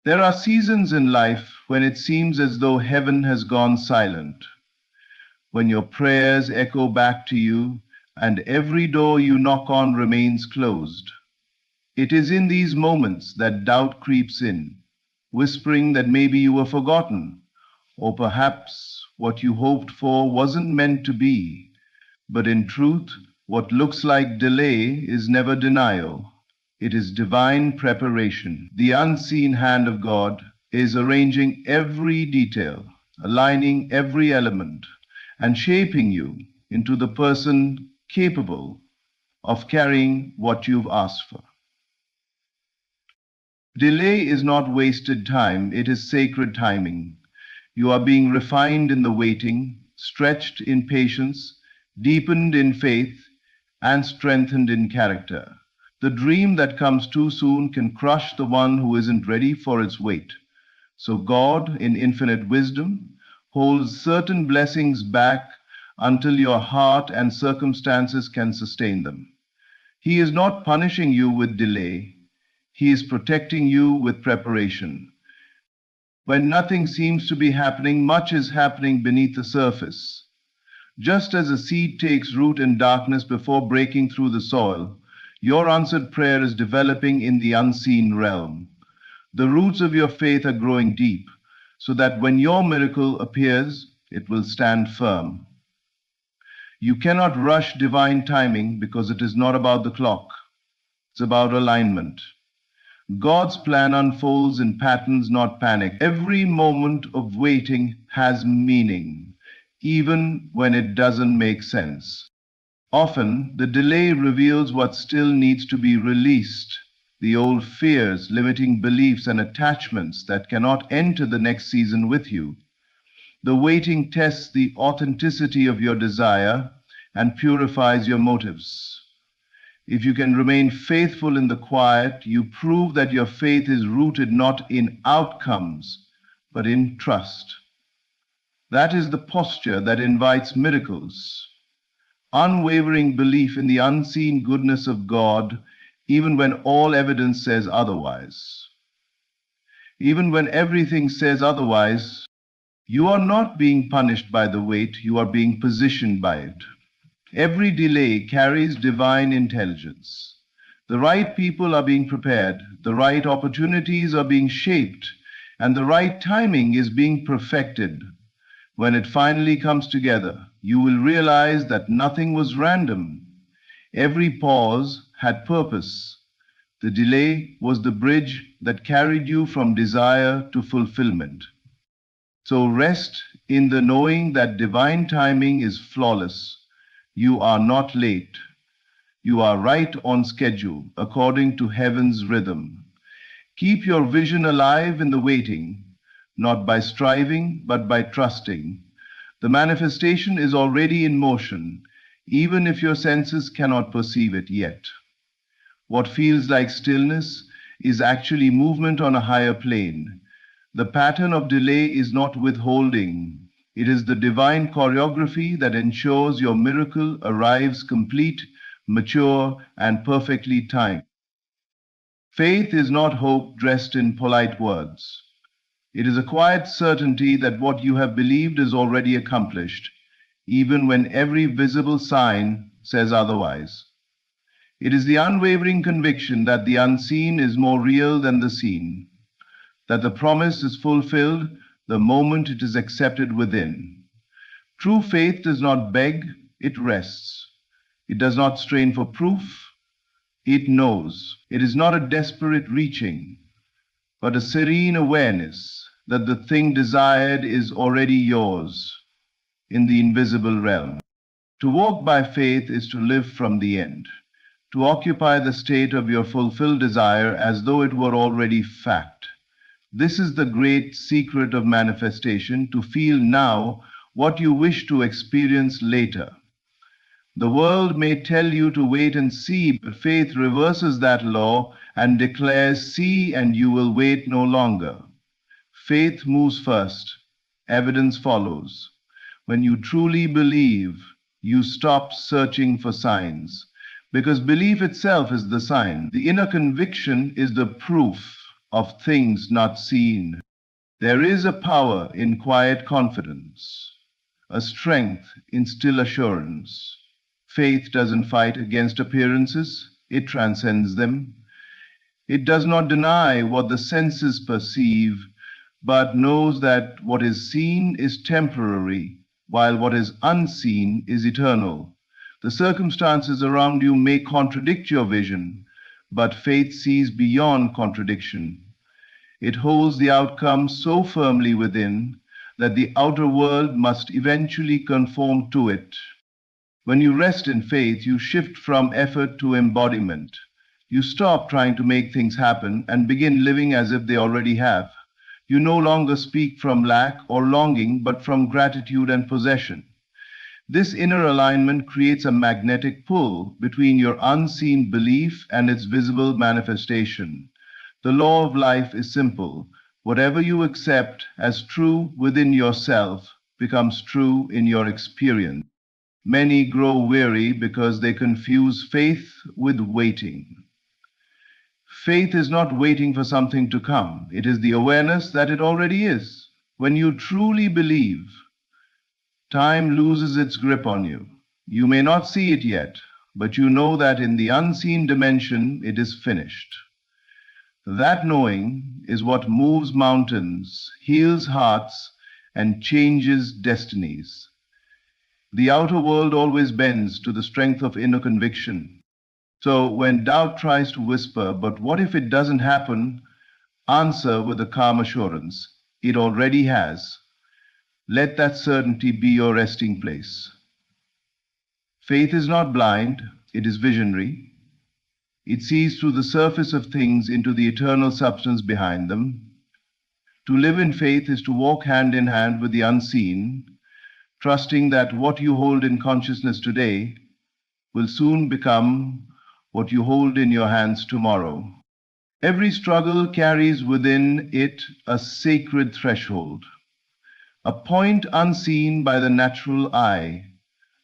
There are seasons in life when it seems as though heaven has gone silent, when your prayers echo back to you and every door you knock on remains closed. It is in these moments that doubt creeps in, whispering that maybe you were forgotten, or perhaps what you hoped for wasn't meant to be. But in truth, what looks like delay is never denial. It is divine preparation. The unseen hand of God is arranging every detail, aligning every element, and shaping you into the person capable of carrying what you've asked for. Delay is not wasted time, it is sacred timing. You are being refined in the waiting, stretched in patience, deepened in faith, and strengthened in character. The dream that comes too soon can crush the one who isn't ready for its weight. So God, in infinite wisdom, holds certain blessings back until your heart and circumstances can sustain them. He is not punishing you with delay. He is protecting you with preparation. When nothing seems to be happening, much is happening beneath the surface. Just as a seed takes root in darkness before breaking through the soil, your answered prayer is developing in the unseen realm. The roots of your faith are growing deep, so that when your miracle appears, it will stand firm. You cannot rush divine timing because it is not about the clock. It's about alignment. God's plan unfolds in patterns, not panic. Every moment of waiting has meaning, even when it doesn't make sense. Often, the delay reveals what still needs to be released, the old fears, limiting beliefs, and attachments that cannot enter the next season with you. The waiting tests the authenticity of your desire and purifies your motives. If you can remain faithful in the quiet, you prove that your faith is rooted not in outcomes, but in trust. That is the posture that invites miracles. Unwavering belief in the unseen goodness of God, even when all evidence says otherwise. Even when everything says otherwise, you are not being punished by the wait, you are being positioned by it. Every delay carries divine intelligence. The right people are being prepared, the right opportunities are being shaped, and the right timing is being perfected. When it finally comes together, you will realize that nothing was random. Every pause had purpose. The delay was the bridge that carried you from desire to fulfillment. So rest in the knowing that divine timing is flawless. You are not late. You are right on schedule, according to heaven's rhythm. Keep your vision alive in the waiting, not by striving, but by trusting. The manifestation is already in motion, even if your senses cannot perceive it yet. What feels like stillness is actually movement on a higher plane. The pattern of delay is not withholding. It is the divine choreography that ensures your miracle arrives complete, mature, and perfectly timed. Faith is not hope dressed in polite words. It is a quiet certainty that what you have believed is already accomplished, even when every visible sign says otherwise. It is the unwavering conviction that the unseen is more real than the seen, that the promise is fulfilled the moment it is accepted within. True faith does not beg, it rests. It does not strain for proof, it knows. It is not a desperate reaching, but a serene awareness that the thing desired is already yours in the invisible realm. To walk by faith is to live from the end, to occupy the state of your fulfilled desire as though it were already fact. This is the great secret of manifestation, to feel now what you wish to experience later. The world may tell you to wait and see, but faith reverses that law and declares, see, and you will wait no longer. Faith moves first, evidence follows. When you truly believe, you stop searching for signs, because belief itself is the sign. The inner conviction is the proof of things not seen. There is a power in quiet confidence, a strength in still assurance. Faith doesn't fight against appearances, it transcends them. It does not deny what the senses perceive, but knows that what is seen is temporary, while what is unseen is eternal. The circumstances around you may contradict your vision, but faith sees beyond contradiction. It holds the outcome so firmly within that the outer world must eventually conform to it. When you rest in faith, you shift from effort to embodiment. You stop trying to make things happen and begin living as if they already have. You no longer speak from lack or longing, but from gratitude and possession. This inner alignment creates a magnetic pull between your unseen belief and its visible manifestation. The law of life is simple. Whatever you accept as true within yourself becomes true in your experience. Many grow weary because they confuse faith with waiting. Faith is not waiting for something to come. It is the awareness that it already is. When you truly believe, time loses its grip on you. You may not see it yet, but you know that in the unseen dimension it is finished. That knowing is what moves mountains, heals hearts, and changes destinies. The outer world always bends to the strength of inner conviction. So when doubt tries to whisper, but what if it doesn't happen? Answer with a calm assurance, it already has. Let that certainty be your resting place. Faith is not blind, it is visionary. It sees through the surface of things into the eternal substance behind them. To live in faith is to walk hand in hand with the unseen, trusting that what you hold in consciousness today will soon become what you hold in your hands tomorrow. Every struggle carries within it a sacred threshold, a point unseen by the natural eye,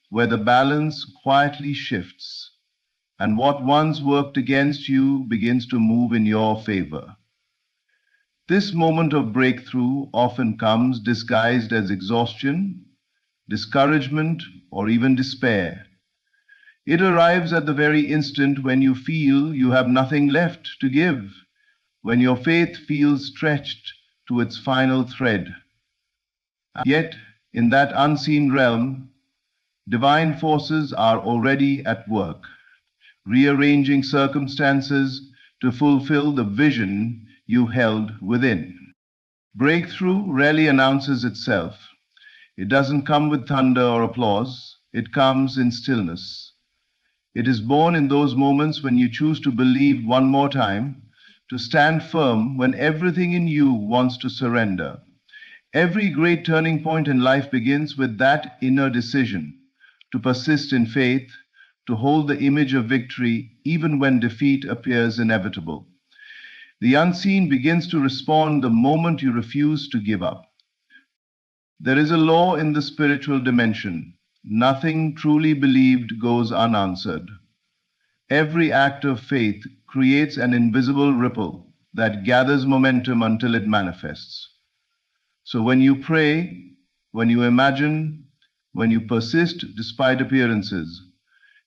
where the balance quietly shifts, and what once worked against you begins to move in your favor. This moment of breakthrough often comes disguised as exhaustion, discouragement, or even despair. It arrives at the very instant when you feel you have nothing left to give, when your faith feels stretched to its final thread. Yet, in that unseen realm, divine forces are already at work, rearranging circumstances to fulfill the vision you held within. Breakthrough rarely announces itself. It doesn't come with thunder or applause. It comes in stillness. It is born in those moments when you choose to believe one more time, to stand firm when everything in you wants to surrender. Every great turning point in life begins with that inner decision to persist in faith, to hold the image of victory even when defeat appears inevitable. The unseen begins to respond the moment you refuse to give up. There is a law in the spiritual dimension. Nothing truly believed goes unanswered. Every act of faith creates an invisible ripple that gathers momentum until it manifests. So when you pray, when you imagine, when you persist despite appearances,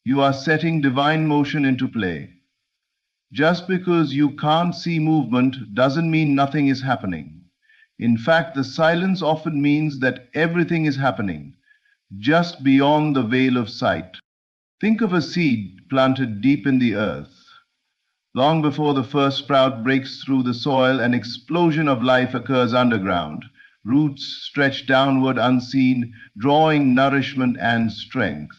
you are setting divine motion into play. Just because you can't see movement doesn't mean nothing is happening. In fact, the silence often means that everything is happening, just beyond the veil of sight. Think of a seed planted deep in the earth. Long before the first sprout breaks through the soil, an explosion of life occurs underground. Roots stretch downward unseen, drawing nourishment and strength.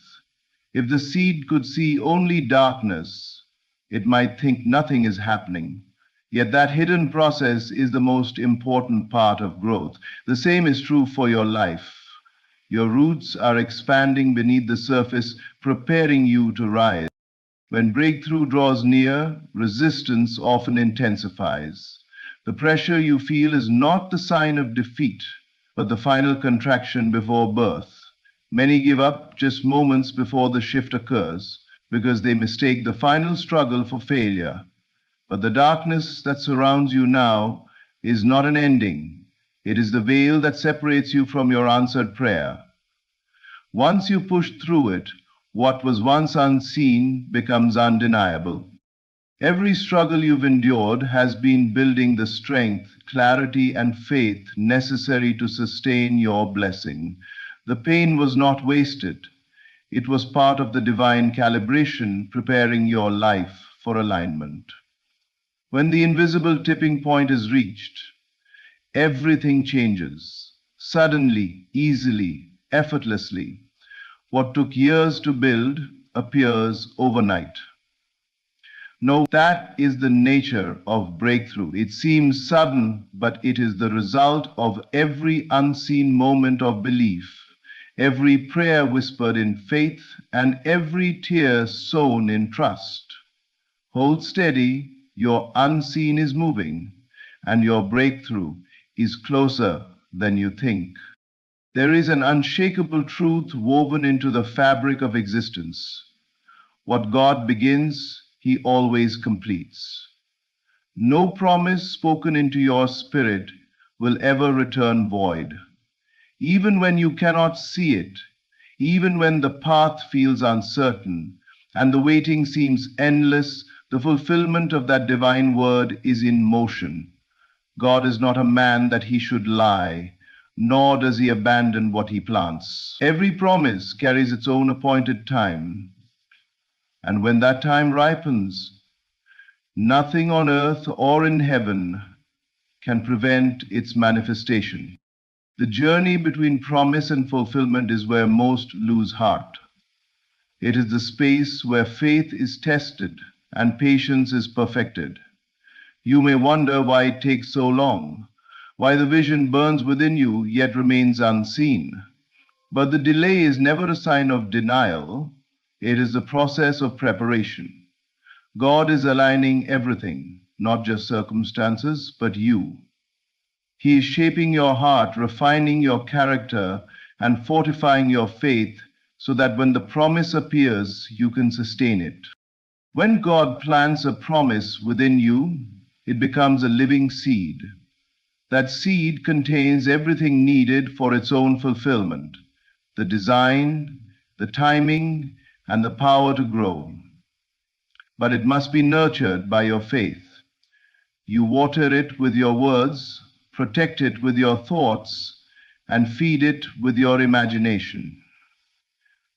If the seed could see only darkness, it might think nothing is happening. Yet that hidden process is the most important part of growth. The same is true for your life. Your roots are expanding beneath the surface, preparing you to rise. When breakthrough draws near, resistance often intensifies. The pressure you feel is not the sign of defeat, but the final contraction before birth. Many give up just moments before the shift occurs because they mistake the final struggle for failure. But the darkness that surrounds you now is not an ending. It is the veil that separates you from your answered prayer. Once you push through it, what was once unseen becomes undeniable. Every struggle you've endured has been building the strength, clarity, and faith necessary to sustain your blessing. The pain was not wasted. It was part of the divine calibration preparing your life for alignment. When the invisible tipping point is reached, everything changes. Suddenly, easily, effortlessly. What took years to build appears overnight. No, that is the nature of breakthrough. It seems sudden, but it is the result of every unseen moment of belief, every prayer whispered in faith, and every tear sown in trust. Hold steady, your unseen is moving, and your breakthrough is closer than you think. There is an unshakable truth woven into the fabric of existence. What God begins, He always completes. No promise spoken into your spirit will ever return void. Even when you cannot see it, even when the path feels uncertain and the waiting seems endless, the fulfillment of that divine word is in motion. God is not a man that He should lie, nor does He abandon what He plants. Every promise carries its own appointed time. And when that time ripens, nothing on earth or in heaven can prevent its manifestation. The journey between promise and fulfillment is where most lose heart. It is the space where faith is tested and patience is perfected. You may wonder why it takes so long, why the vision burns within you yet remains unseen. But the delay is never a sign of denial. It is a process of preparation. God is aligning everything, not just circumstances, but you. He is shaping your heart, refining your character, and fortifying your faith so that when the promise appears, you can sustain it. When God plants a promise within you, it becomes a living seed. That seed contains everything needed for its own fulfillment: the design, the timing, and the power to grow. But it must be nurtured by your faith. You water it with your words, protect it with your thoughts, and feed it with your imagination.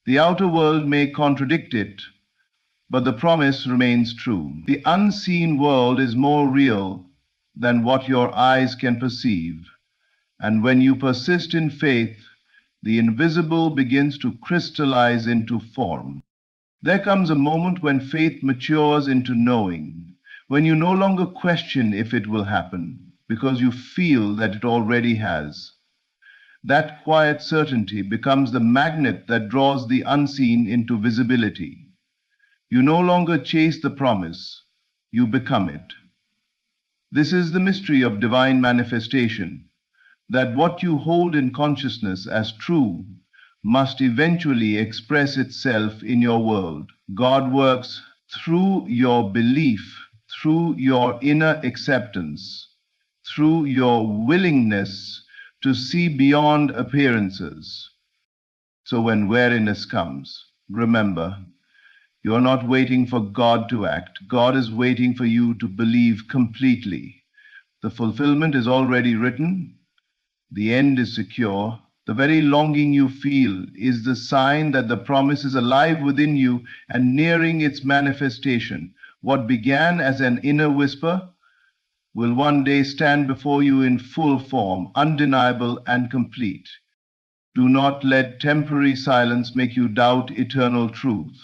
The outer world may contradict it, but the promise remains true. The unseen world is more real than what your eyes can perceive. And when you persist in faith, the invisible begins to crystallize into form. There comes a moment when faith matures into knowing, when you no longer question if it will happen, because you feel that it already has. That quiet certainty becomes the magnet that draws the unseen into visibility. You no longer chase the promise, you become it. This is the mystery of divine manifestation, that what you hold in consciousness as true must eventually express itself in your world. God works through your belief, through your inner acceptance, through your willingness to see beyond appearances. So when weariness comes, remember, you are not waiting for God to act. God is waiting for you to believe completely. The fulfillment is already written. The end is secure. The very longing you feel is the sign that the promise is alive within you and nearing its manifestation. What began as an inner whisper will one day stand before you in full form, undeniable and complete. Do not let temporary silence make you doubt eternal truth.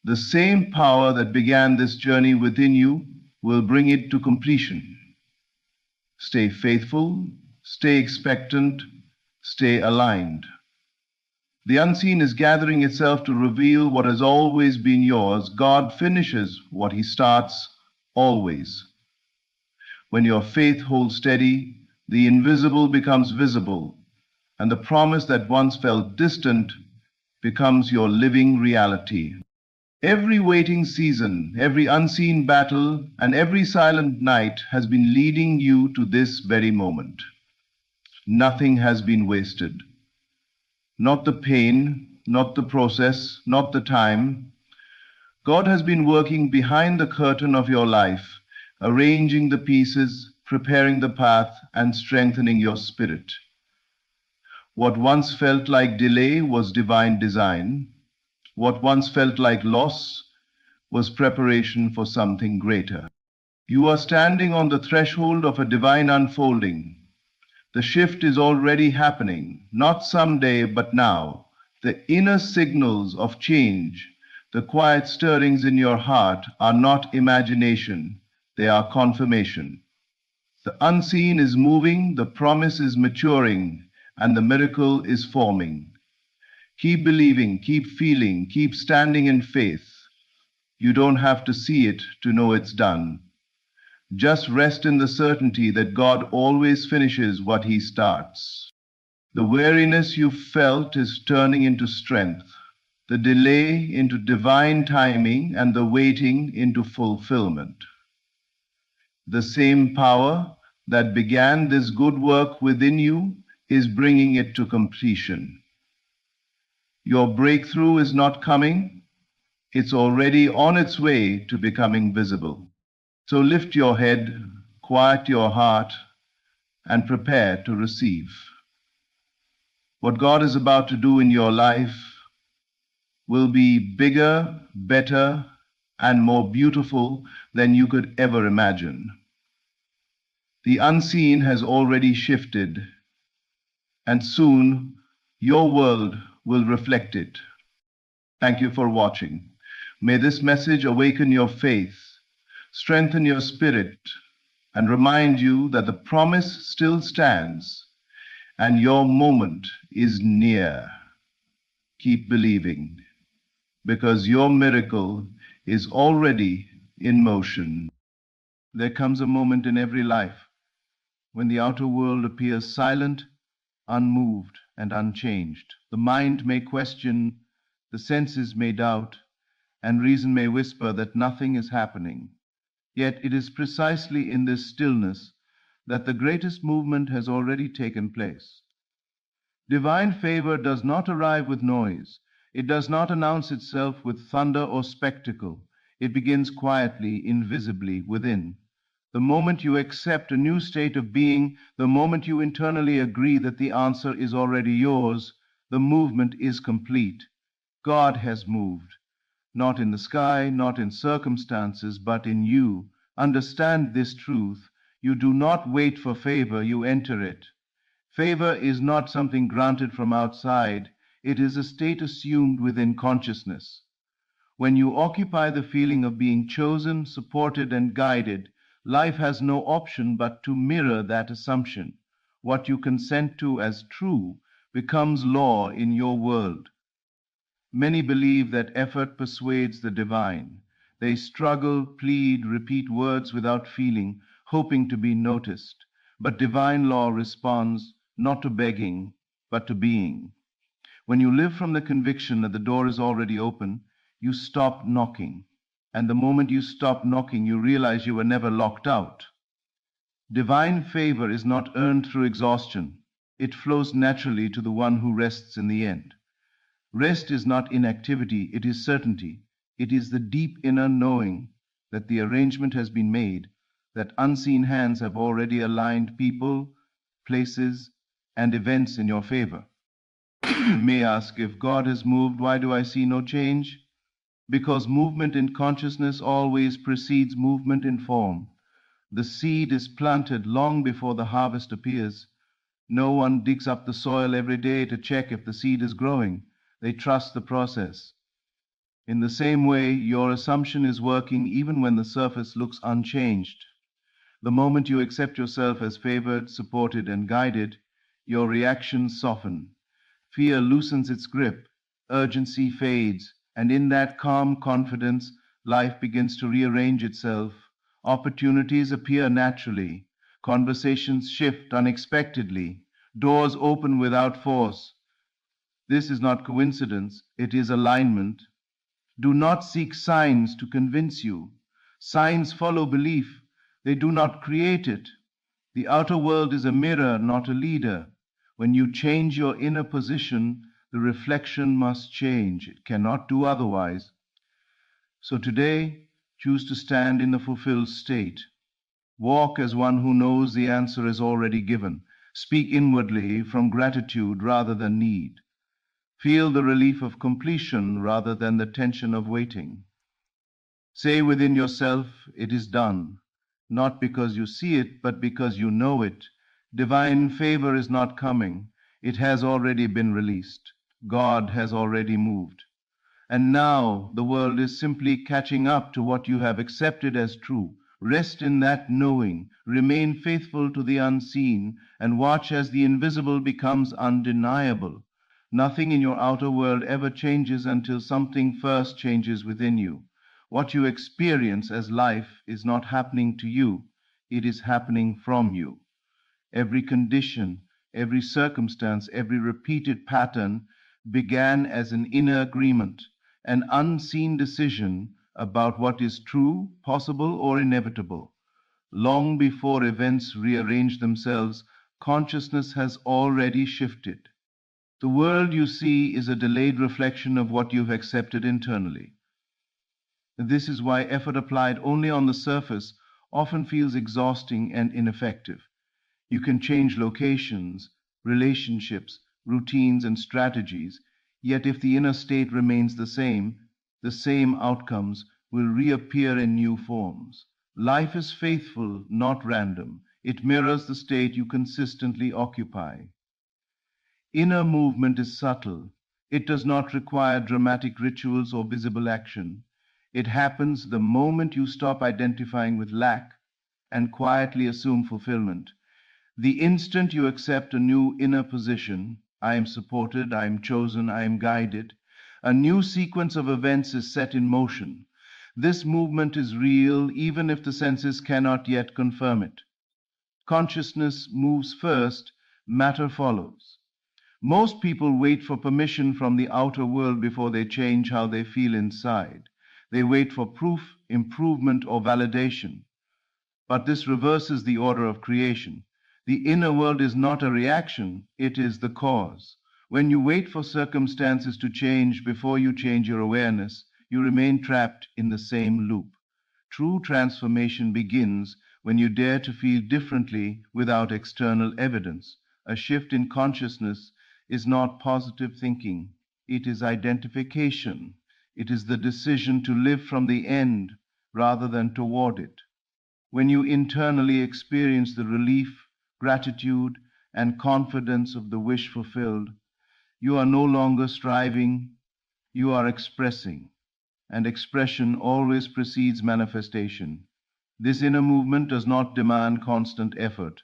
The same power that began this journey within you will bring it to completion. Stay faithful, stay expectant, stay aligned. The unseen is gathering itself to reveal what has always been yours. God finishes what he starts always. When your faith holds steady, the invisible becomes visible, and the promise that once felt distant becomes your living reality. Every waiting season, every unseen battle, and every silent night has been leading you to this very moment. Nothing has been wasted. Not the pain, not the process, not the time. God has been working behind the curtain of your life, arranging the pieces, preparing the path, and strengthening your spirit. What once felt like delay was divine design. What once felt like loss was preparation for something greater. You are standing on the threshold of a divine unfolding. The shift is already happening, not someday, but now. The inner signals of change, the quiet stirrings in your heart are not imagination, they are confirmation. The unseen is moving, the promise is maturing, and the miracle is forming. Keep believing, keep feeling, keep standing in faith. You don't have to see it to know it's done. Just rest in the certainty that God always finishes what he starts. The weariness you felt is turning into strength, the delay into divine timing, and the waiting into fulfillment. The same power that began this good work within you is bringing it to completion. Your breakthrough is not coming, it's already on its way to becoming visible. So lift your head, quiet your heart, and prepare to receive. What God is about to do in your life will be bigger, better, and more beautiful than you could ever imagine. The unseen has already shifted, and soon your world will reflect it. Thank you for watching. May this message awaken your faith, strengthen your spirit, and remind you that the promise still stands and your moment is near. Keep believing, because your miracle is already in motion. There comes a moment in every life when the outer world appears silent, unmoved, and unchanged. The mind may question, the senses may doubt, and reason may whisper that nothing is happening. Yet it is precisely in this stillness that the greatest movement has already taken place. Divine favor does not arrive with noise. It does not announce itself with thunder or spectacle. It begins quietly, invisibly within. The moment you accept a new state of being, the moment you internally agree that the answer is already yours, the movement is complete. God has moved, not in the sky, not in circumstances, but in you. Understand this truth. You do not wait for favor, you enter it. Favor is not something granted from outside. It is a state assumed within consciousness. When you occupy the feeling of being chosen, supported, and guided, life has no option but to mirror that assumption. What you consent to as true becomes law in your world. Many believe that effort persuades the divine. They struggle, plead, repeat words without feeling, hoping to be noticed. But divine law responds not to begging, but to being. When you live from the conviction that the door is already open, you stop knocking. And the moment you stop knocking, you realize you were never locked out. Divine favor is not earned through exhaustion. It flows naturally to the one who rests in the end. Rest is not inactivity, it is certainty. It is the deep inner knowing that the arrangement has been made, that unseen hands have already aligned people, places, and events in your favor. You may ask, if God has moved, why do I see no change? Because movement in consciousness always precedes movement in form. The seed is planted long before the harvest appears. No one digs up the soil every day to check if the seed is growing. They trust the process. In the same way, your assumption is working even when the surface looks unchanged. The moment you accept yourself as favored, supported, and guided, your reactions soften. Fear loosens its grip, urgency fades, and in that calm confidence, life begins to rearrange itself. Opportunities appear naturally, conversations shift unexpectedly, doors open without force. This is not coincidence, it is alignment. Do not seek signs to convince you. Signs follow belief, they do not create it. The outer world is a mirror, not a leader. When you change your inner position, the reflection must change. It cannot do otherwise. So today, choose to stand in the fulfilled state. Walk as one who knows the answer is already given. Speak inwardly from gratitude rather than need. Feel the relief of completion rather than the tension of waiting. Say within yourself, it is done, not because you see it, but because you know it. Divine favor is not coming. It has already been released. God has already moved. And now the world is simply catching up to what you have accepted as true. Rest in that knowing, remain faithful to the unseen, and watch as the invisible becomes undeniable. Nothing in your outer world ever changes until something first changes within you. What you experience as life is not happening to you, it is happening from you. Every condition, every circumstance, every repeated pattern began as an inner agreement, an unseen decision about what is true, possible, or inevitable. Long before events rearrange themselves, consciousness has already shifted. The world you see is a delayed reflection of what you've accepted internally. This is why effort applied only on the surface often feels exhausting and ineffective. You can change locations, relationships, routines, and strategies, yet if the inner state remains the same outcomes will reappear in new forms. Life is faithful, not random. It mirrors the state you consistently occupy. Inner movement is subtle. It does not require dramatic rituals or visible action. It happens the moment you stop identifying with lack and quietly assume fulfillment. The instant you accept a new inner position, I am supported, I am chosen, I am guided, a new sequence of events is set in motion. This movement is real even if the senses cannot yet confirm it. Consciousness moves first, matter follows. Most people wait for permission from the outer world before they change how they feel inside. They wait for proof, improvement, or validation. But this reverses the order of creation. The inner world is not a reaction, it is the cause. When you wait for circumstances to change before you change your awareness, you remain trapped in the same loop. True transformation begins when you dare to feel differently without external evidence. A shift in consciousness is not positive thinking, it is identification. It is the decision to live from the end rather than toward it. When you internally experience the relief, gratitude, and confidence of the wish fulfilled, you are no longer striving, you are expressing. and expression always precedes manifestation. This inner movement does not demand constant effort.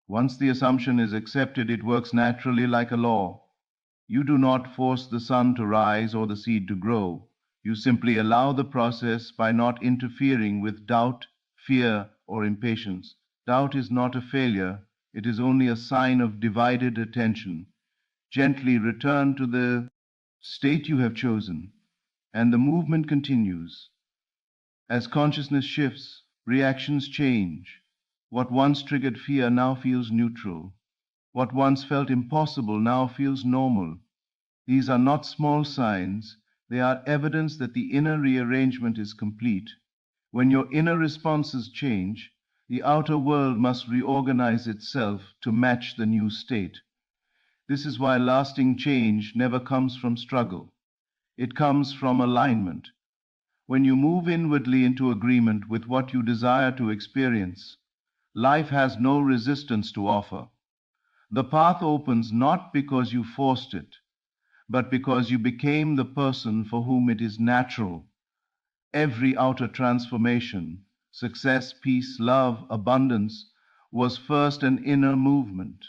Once the assumption is accepted, it works naturally like a law. You do not force the sun to rise or the seed to grow. You simply allow the process by not interfering with doubt, fear, or impatience. Doubt is not a failure, it is only a sign of divided attention. Gently return to the state you have chosen, and the movement continues. As consciousness shifts, reactions change. What once triggered fear now feels neutral. What once felt impossible now feels normal. These are not small signs, they are evidence that the inner rearrangement is complete. When your inner responses change, the outer world must reorganize itself to match the new state. This is why lasting change never comes from struggle. It comes from alignment. When you move inwardly into agreement with what you desire to experience, life has no resistance to offer. The path opens not because you forced it, but because you became the person for whom it is natural. Every outer transformation, success, peace, love, abundance, was first an inner movement.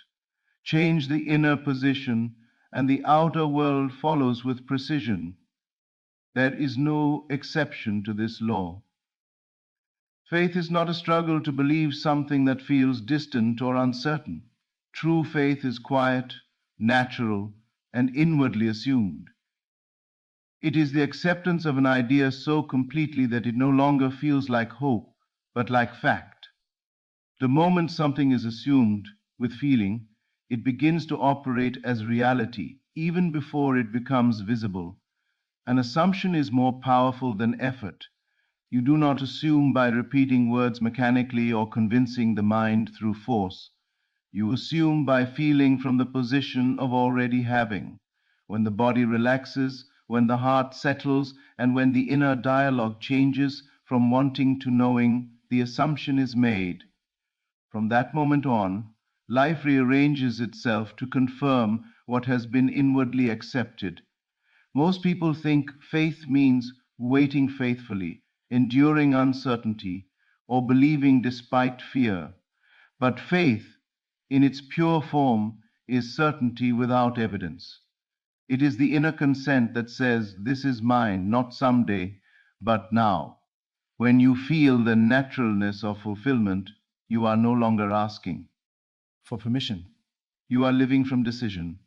Change the inner position, and the outer world follows with precision. There is no exception to this law. Faith is not a struggle to believe something that feels distant or uncertain. True faith is quiet, natural, and inwardly assumed. It is the acceptance of an idea so completely that it no longer feels like hope, but like fact. The moment something is assumed with feeling, it begins to operate as reality, even before it becomes visible. An assumption is more powerful than effort. You do not assume by repeating words mechanically or convincing the mind through force. You assume by feeling from the position of already having. When the body relaxes, when the heart settles, and when the inner dialogue changes from wanting to knowing, the assumption is made. From that moment on, life rearranges itself to confirm what has been inwardly accepted. Most people think faith means waiting faithfully, enduring uncertainty, or believing despite fear. But faith, in its pure form, is certainty without evidence. It is the inner consent that says, "This is mine, not someday, but now." When you feel the naturalness of fulfillment, you are no longer asking for permission. You are living from decision.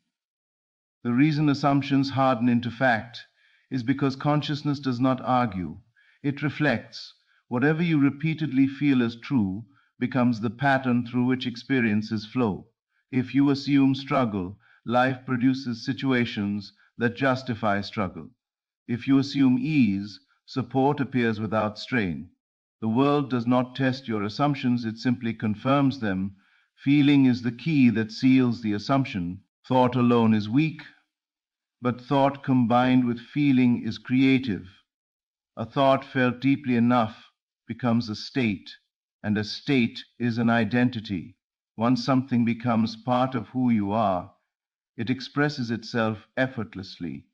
The reason assumptions harden into fact is because consciousness does not argue. It reflects. Whatever you repeatedly feel as true becomes the pattern through which experiences flow. If you assume struggle, life produces situations that justify struggle. If you assume ease, support appears without strain. The world does not test your assumptions, it simply confirms them. Feeling is the key that seals the assumption. Thought alone is weak, but thought combined with feeling is creative. A thought felt deeply enough becomes a state, and a state is an identity. Once something becomes part of who you are, it expresses itself effortlessly.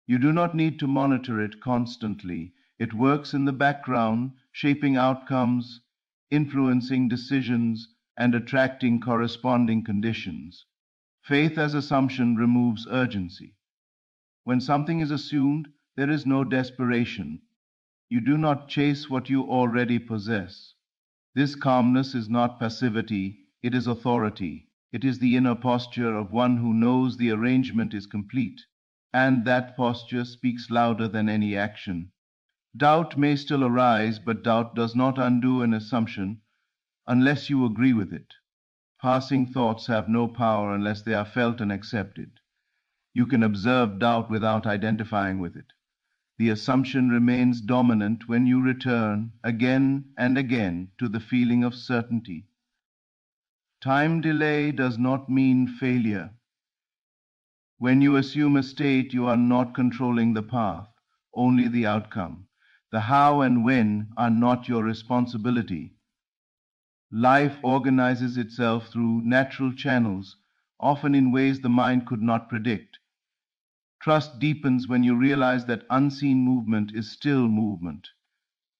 You do not need to monitor it constantly. It works in the background, shaping outcomes, influencing decisions, and attracting corresponding conditions. Faith as assumption removes urgency. When something is assumed, there is no desperation. You do not chase what you already possess. This calmness is not passivity, it is authority. It is the inner posture of one who knows the arrangement is complete, and that posture speaks louder than any action. Doubt may still arise, but doubt does not undo an assumption unless you agree with it. Passing thoughts have no power unless they are felt and accepted. You can observe doubt without identifying with it. The assumption remains dominant when you return again and again to the feeling of certainty. Time delay does not mean failure. When you assume a state, you are not controlling the path, only the outcome. The how and when are not your responsibility. Life organizes itself through natural channels, often in ways the mind could not predict. Trust deepens when you realize that unseen movement is still movement.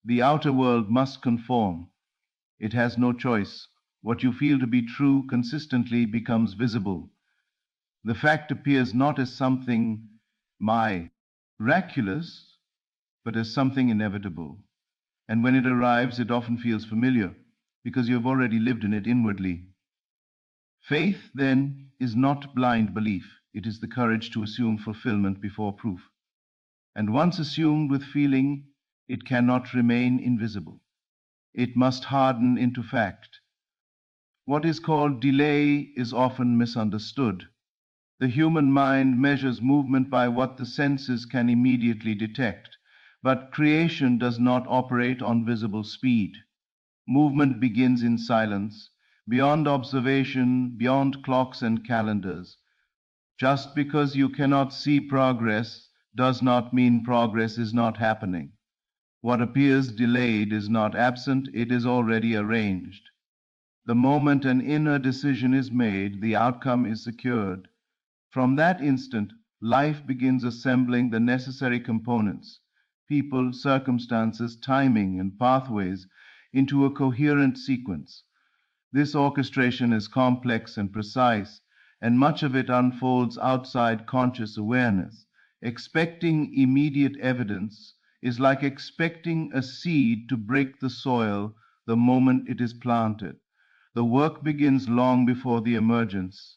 The outer world must conform. It has no choice. What you feel to be true consistently becomes visible. The fact appears not as something miraculous, but as something inevitable. And when it arrives, it often feels familiar because you have already lived in it inwardly. Faith, then, is not blind belief. It is the courage to assume fulfillment before proof. And once assumed with feeling, it cannot remain invisible. It must harden into fact. What is called delay is often misunderstood. The human mind measures movement by what the senses can immediately detect, but creation does not operate on visible speed. Movement begins in silence, beyond observation, beyond clocks and calendars. Just because you cannot see progress does not mean progress is not happening. What appears delayed is not absent, it is already arranged. The moment an inner decision is made, the outcome is secured. From that instant, life begins assembling the necessary components, people, circumstances, timing, and pathways into a coherent sequence. This orchestration is complex and precise, and much of it unfolds outside conscious awareness. Expecting immediate evidence is like expecting a seed to break the soil the moment it is planted. The work begins long before the emergence.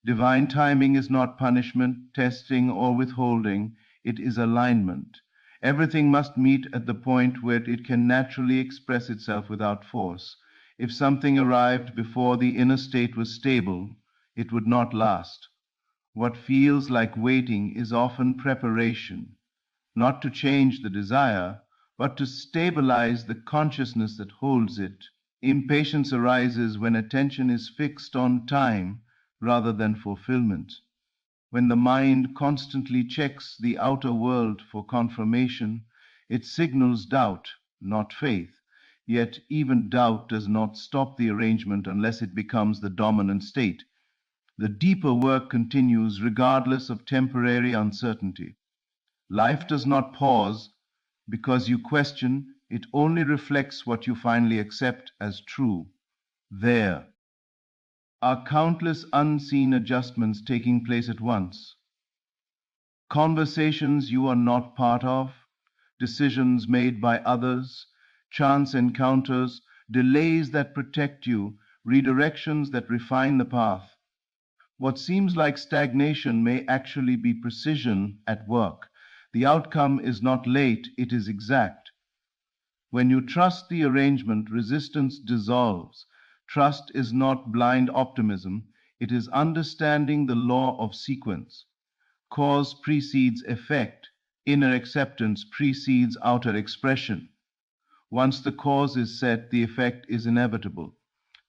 Divine timing is not punishment, testing, or withholding, it is alignment. Everything must meet at the point where it can naturally express itself without force. If something arrived before the inner state was stable, it would not last. What feels like waiting is often preparation, not to change the desire, but to stabilize the consciousness that holds it. Impatience arises when attention is fixed on time rather than fulfillment. When the mind constantly checks the outer world for confirmation, it signals doubt, not faith. Yet even doubt does not stop the arrangement unless it becomes the dominant state. The deeper work continues regardless of temporary uncertainty. Life does not pause because you question, it only reflects what you finally accept as true. There are countless unseen adjustments taking place at once. Conversations you are not part of, decisions made by others, chance encounters, delays that protect you, redirections that refine the path. What seems like stagnation may actually be precision at work. The outcome is not late, it is exact. When you trust the arrangement, resistance dissolves. Trust is not blind optimism, it is understanding the law of sequence. Cause precedes effect, inner acceptance precedes outer expression. Once the cause is set, the effect is inevitable.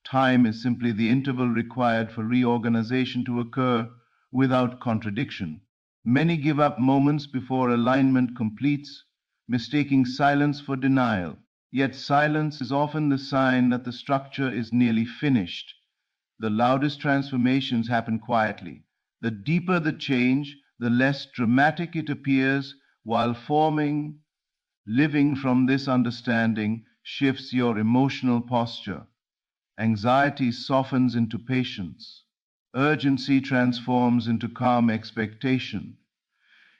Time is simply the interval required for reorganization to occur without contradiction. Many give up moments before alignment completes, mistaking silence for denial. Yet silence is often the sign that the structure is nearly finished. The loudest transformations happen quietly. The deeper the change, the less dramatic it appears, while forming, living from this understanding shifts your emotional posture. Anxiety softens into patience. Urgency transforms into calm expectation.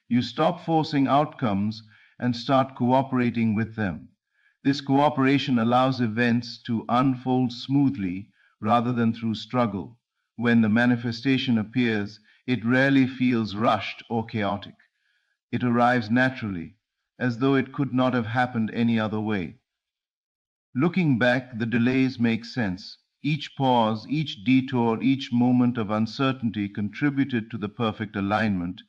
You stop forcing outcomes and start cooperating with them. This cooperation allows events to unfold smoothly rather than through struggle. When the manifestation appears, it rarely feels rushed or chaotic. It arrives naturally, as though it could not have happened any other way. Looking back, the delays make sense. Each pause, each detour, each moment of uncertainty contributed to the perfect alignment.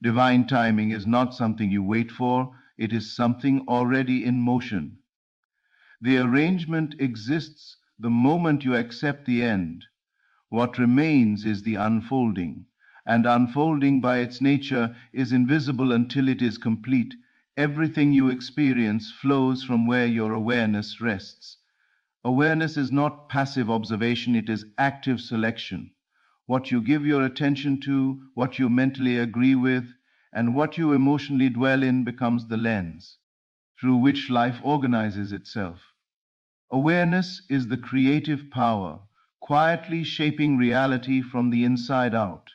Divine timing is not something you wait for, it is something already in motion. The arrangement exists the moment you accept the end. What remains is the unfolding, and unfolding by its nature is invisible until it is complete. Everything you experience flows from where your awareness rests. Awareness is not passive observation, it is active selection. What you give your attention to, what you mentally agree with, and what you emotionally dwell in becomes the lens through which life organizes itself. Awareness is the creative power, quietly shaping reality from the inside out.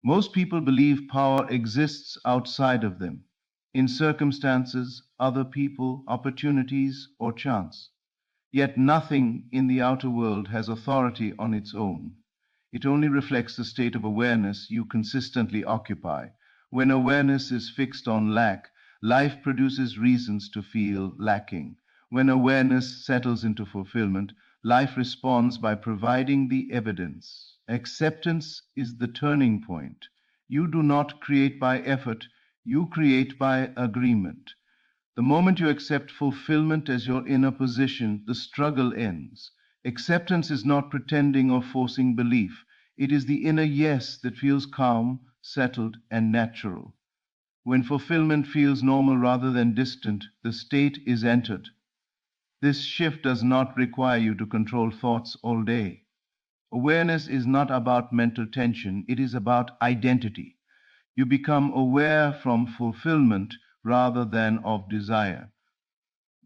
Most people believe power exists outside of them, in circumstances, other people, opportunities, or chance. Yet nothing in the outer world has authority on its own. It only reflects the state of awareness you consistently occupy. When awareness is fixed on lack, life produces reasons to feel lacking. When awareness settles into fulfillment, life responds by providing the evidence. Acceptance is the turning point. You do not create by effort, you create by agreement. The moment you accept fulfillment as your inner position, the struggle ends. Acceptance is not pretending or forcing belief. It is the inner yes that feels calm, settled, and natural. When fulfillment feels normal rather than distant, the state is entered. This shift does not require you to control thoughts all day. Awareness is not about mental tension, it is about identity. You become aware from fulfillment rather than of desire.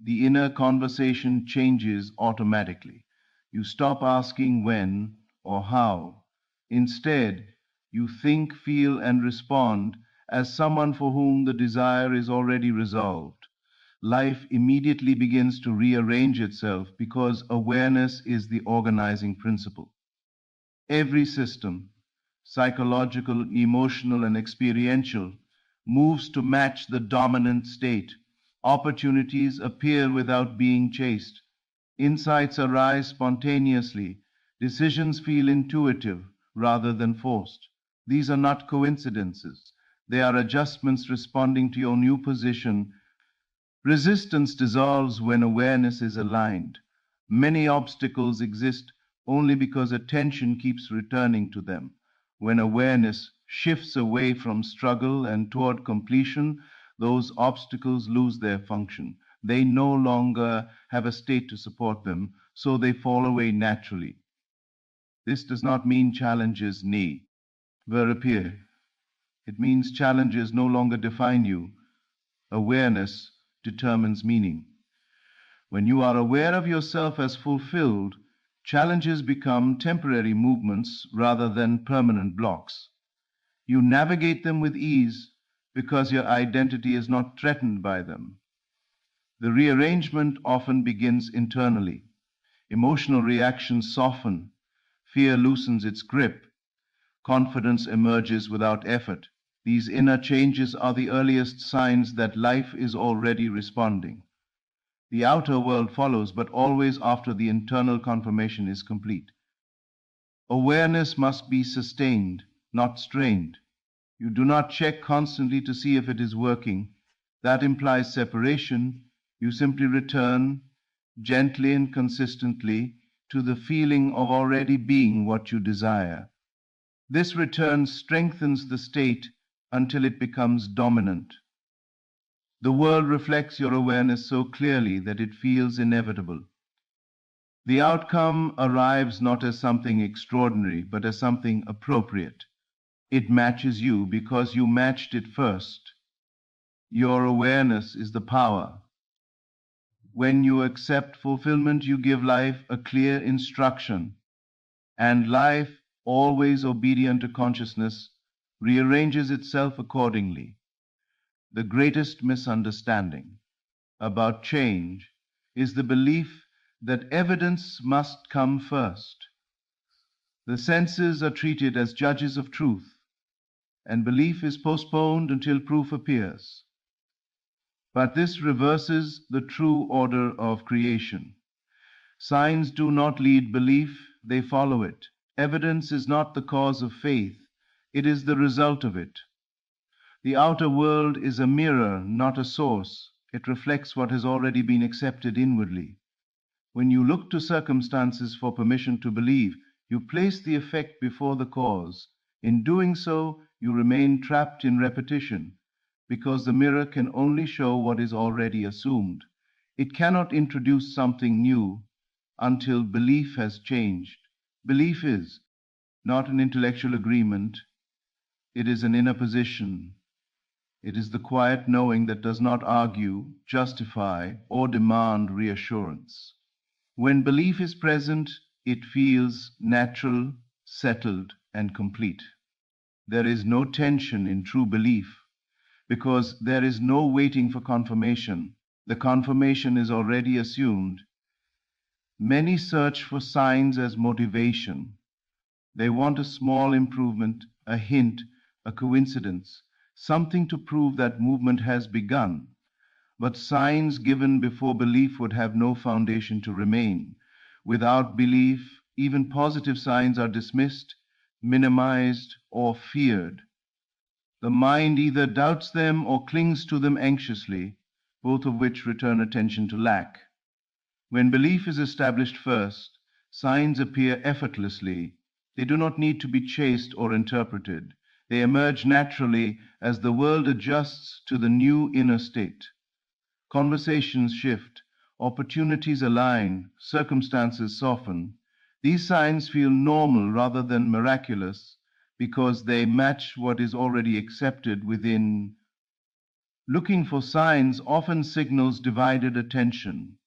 The inner conversation changes automatically. You stop asking when or how. Instead, you think, feel, and respond as someone for whom the desire is already resolved. Life immediately begins to rearrange itself because awareness is the organizing principle. Every system, psychological, emotional, and experiential, moves to match the dominant state. Opportunities appear without being chased. Insights arise spontaneously. Decisions feel intuitive rather than forced. These are not coincidences. They are adjustments responding to your new position. Resistance dissolves when awareness is aligned. Many obstacles exist only because attention keeps returning to them. When awareness shifts away from struggle and toward completion, those obstacles lose their function. They no longer have a state to support them, so they fall away naturally. This does not mean challenges never appear. It means challenges no longer define you. Awareness determines meaning. When you are aware of yourself as fulfilled, challenges become temporary movements rather than permanent blocks. You navigate them with ease because your identity is not threatened by them. The rearrangement often begins internally. Emotional reactions soften, fear loosens its grip, confidence emerges without effort. These inner changes are the earliest signs that life is already responding. The outer world follows, but always after the internal confirmation is complete. Awareness must be sustained, not strained. You do not check constantly to see if it is working. That implies separation. You simply return gently and consistently to the feeling of already being what you desire. This return strengthens the state until it becomes dominant. The world reflects your awareness so clearly that it feels inevitable. The outcome arrives not as something extraordinary, but as something appropriate. It matches you because you matched it first. Your awareness is the power. When you accept fulfillment, you give life a clear instruction, and life, always obedient to consciousness, rearranges itself accordingly. The greatest misunderstanding about change is the belief that evidence must come first. The senses are treated as judges of truth, and belief is postponed until proof appears. But this reverses the true order of creation. Signs do not lead belief, they follow it. Evidence is not the cause of faith, it is the result of it. The outer world is a mirror, not a source. It reflects what has already been accepted inwardly. When you look to circumstances for permission to believe, you place the effect before the cause. In doing so, you remain trapped in repetition, because the mirror can only show what is already assumed. It cannot introduce something new until belief has changed. Belief is not an intellectual agreement, it is an inner position. It is the quiet knowing that does not argue, justify, or demand reassurance. When belief is present, it feels natural, settled, and complete. There is no tension in true belief because there is no waiting for confirmation. The confirmation is already assumed. Many search for signs as motivation. They want a small improvement, a hint, a coincidence, something to prove that movement has begun. But signs given before belief would have no foundation to remain. Without belief, even positive signs are dismissed, minimized, or feared. The mind either doubts them or clings to them anxiously, both of which return attention to lack. When belief is established first, signs appear effortlessly. They do not need to be chased or interpreted. They emerge naturally as the world adjusts to the new inner state. Conversations shift, opportunities align, circumstances soften. These signs feel normal rather than miraculous because they match what is already accepted within. Looking for signs often signals divided attention.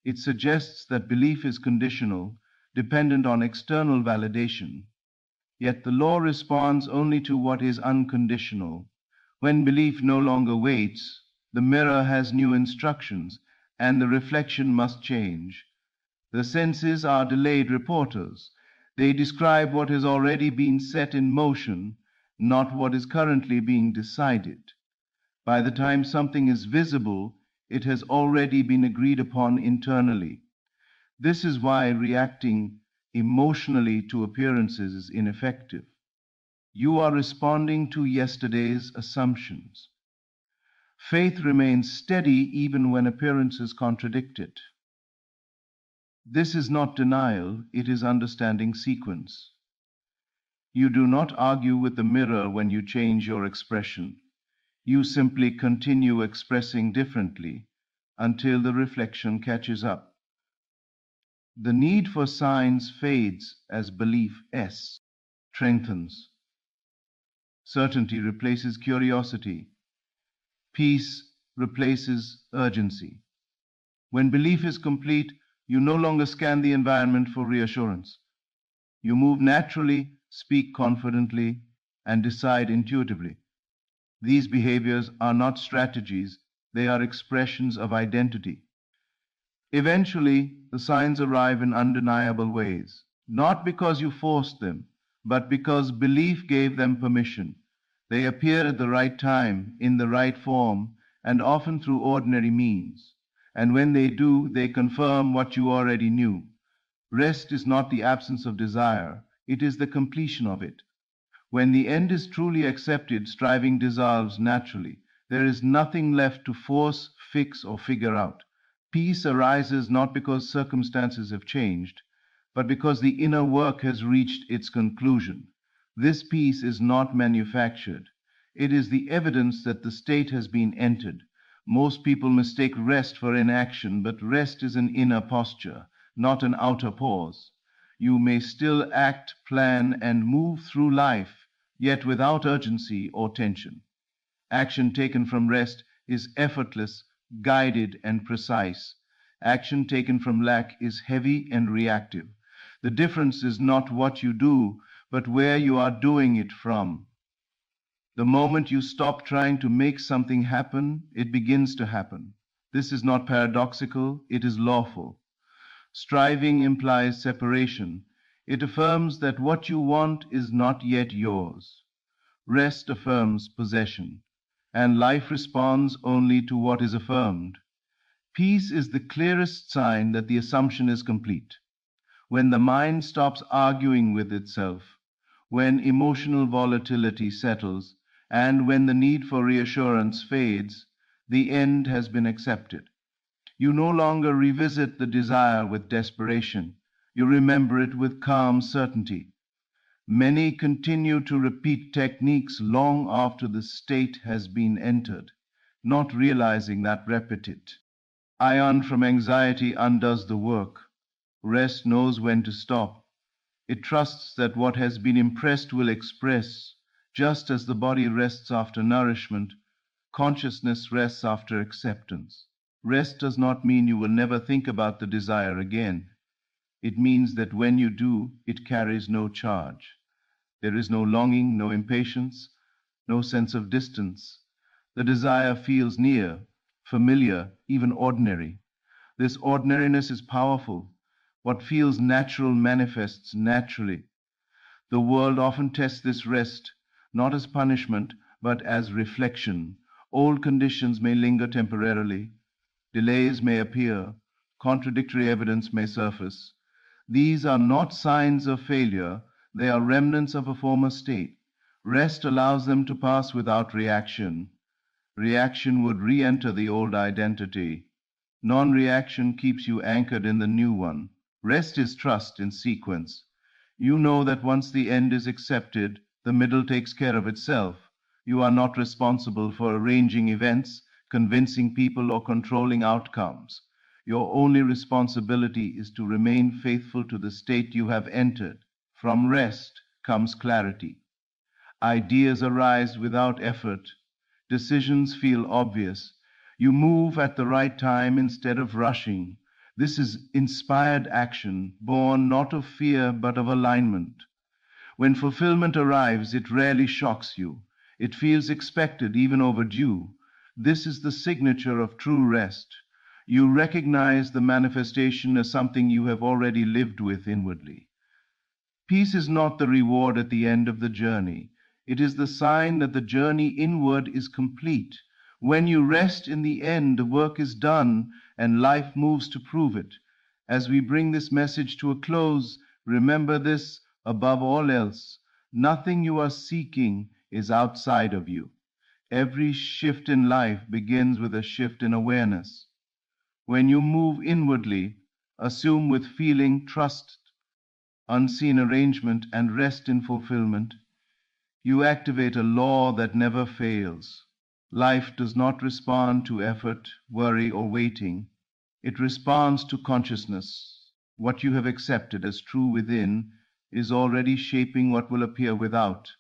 It suggests that belief is conditional, dependent on external validation. Yet the law responds only to what is unconditional. When belief no longer waits, the mirror has new instructions, and the reflection must change. The senses are delayed reporters. They describe what has already been set in motion, not what is currently being decided. By the time something is visible, it has already been agreed upon internally. This is why reacting emotionally to appearances is ineffective. You are responding to yesterday's assumptions. Faith remains steady even when appearances contradict it. This is not denial, it is understanding sequence. You do not argue with the mirror when you change your expression. You simply continue expressing differently until the reflection catches up. The need for signs fades as belief strengthens. Certainty replaces curiosity. Peace replaces urgency. When belief is complete, you no longer scan the environment for reassurance. You move naturally, speak confidently, and decide intuitively. These behaviors are not strategies, they are expressions of identity. Eventually, the signs arrive in undeniable ways, not because you forced them, but because belief gave them permission. They appear at the right time, in the right form, and often through ordinary means. And when they do, they confirm what you already knew. Rest is not the absence of desire, it is the completion of it. When the end is truly accepted, striving dissolves naturally. There is nothing left to force, fix, or figure out. Peace arises not because circumstances have changed, but because the inner work has reached its conclusion. This peace is not manufactured. It is the evidence that the state has been entered. Most people mistake rest for inaction, but rest is an inner posture, not an outer pause. You may still act, plan, and move through life, yet without urgency or tension. Action taken from rest is effortless, guided, and precise. Action taken from lack is heavy and reactive. The difference is not what you do, but where you are doing it from. The moment you stop trying to make something happen, it begins to happen. This is not paradoxical, it is lawful. Striving implies separation. It affirms that what you want is not yet yours. Rest affirms possession, and life responds only to what is affirmed. Peace is the clearest sign that the assumption is complete. When the mind stops arguing with itself, when emotional volatility settles, and when the need for reassurance fades, the end has been accepted. You no longer revisit the desire with desperation. You remember it with calm certainty. Many continue to repeat techniques long after the state has been entered, not realizing that repetition. Ion from anxiety undoes the work. Rest knows when to stop. It trusts that what has been impressed will express, just as the body rests after nourishment. Consciousness rests after acceptance. Rest does not mean you will never think about the desire again. It means that when you do, it carries no charge. There is no longing, no impatience, no sense of distance. The desire feels near, familiar, even ordinary. This ordinariness is powerful. What feels natural manifests naturally. The world often tests this rest, not as punishment, but as reflection. Old conditions may linger temporarily. Delays may appear. Contradictory evidence may surface. These are not signs of failure, they are remnants of a former state. Rest allows them to pass without reaction. Reaction would re enter the old identity. Non reaction keeps you anchored in the new one. Rest is trust in sequence. You know that once the end is accepted, the middle takes care of itself. You are not responsible for arranging events, convincing people, or controlling outcomes. Your only responsibility is to remain faithful to the state you have entered. From rest comes clarity. Ideas arise without effort. Decisions feel obvious. You move at the right time instead of rushing. This is inspired action, born not of fear but of alignment. When fulfillment arrives, it rarely shocks you. It feels expected, even overdue. This is the signature of true rest. You recognize the manifestation as something you have already lived with inwardly. Peace is not the reward at the end of the journey. It is the sign that the journey inward is complete. When you rest in the end, the work is done and life moves to prove it. As we bring this message to a close, remember this above all else. Nothing you are seeking is outside of you. Every shift in life begins with a shift in awareness. When you move inwardly, assume with feeling, trust, unseen arrangement, and rest in fulfillment, you activate a law that never fails. Life does not respond to effort, worry, or waiting. It responds to consciousness. What you have accepted as true within is already shaping what will appear without.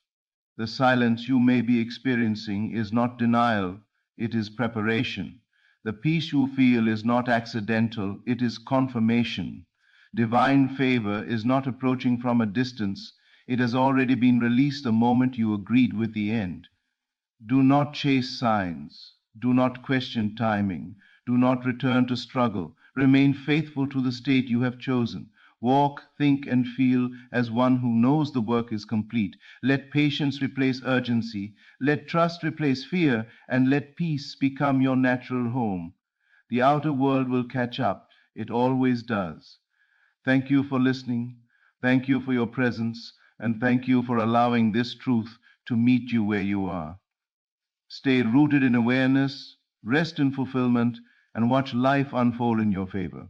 The silence you may be experiencing is not denial, it is preparation. The peace you feel is not accidental, it is confirmation. Divine favor is not approaching from a distance, it has already been released the moment you agreed with the end. Do not chase signs. Do not question timing. Do not return to struggle. Remain faithful to the state you have chosen. Walk, think, and feel as one who knows the work is complete. Let patience replace urgency. Let trust replace fear. And let peace become your natural home. The outer world will catch up. It always does. Thank you for listening. Thank you for your presence. And thank you for allowing this truth to meet you where you are. Stay rooted in awareness, rest in fulfillment, and watch life unfold in your favor.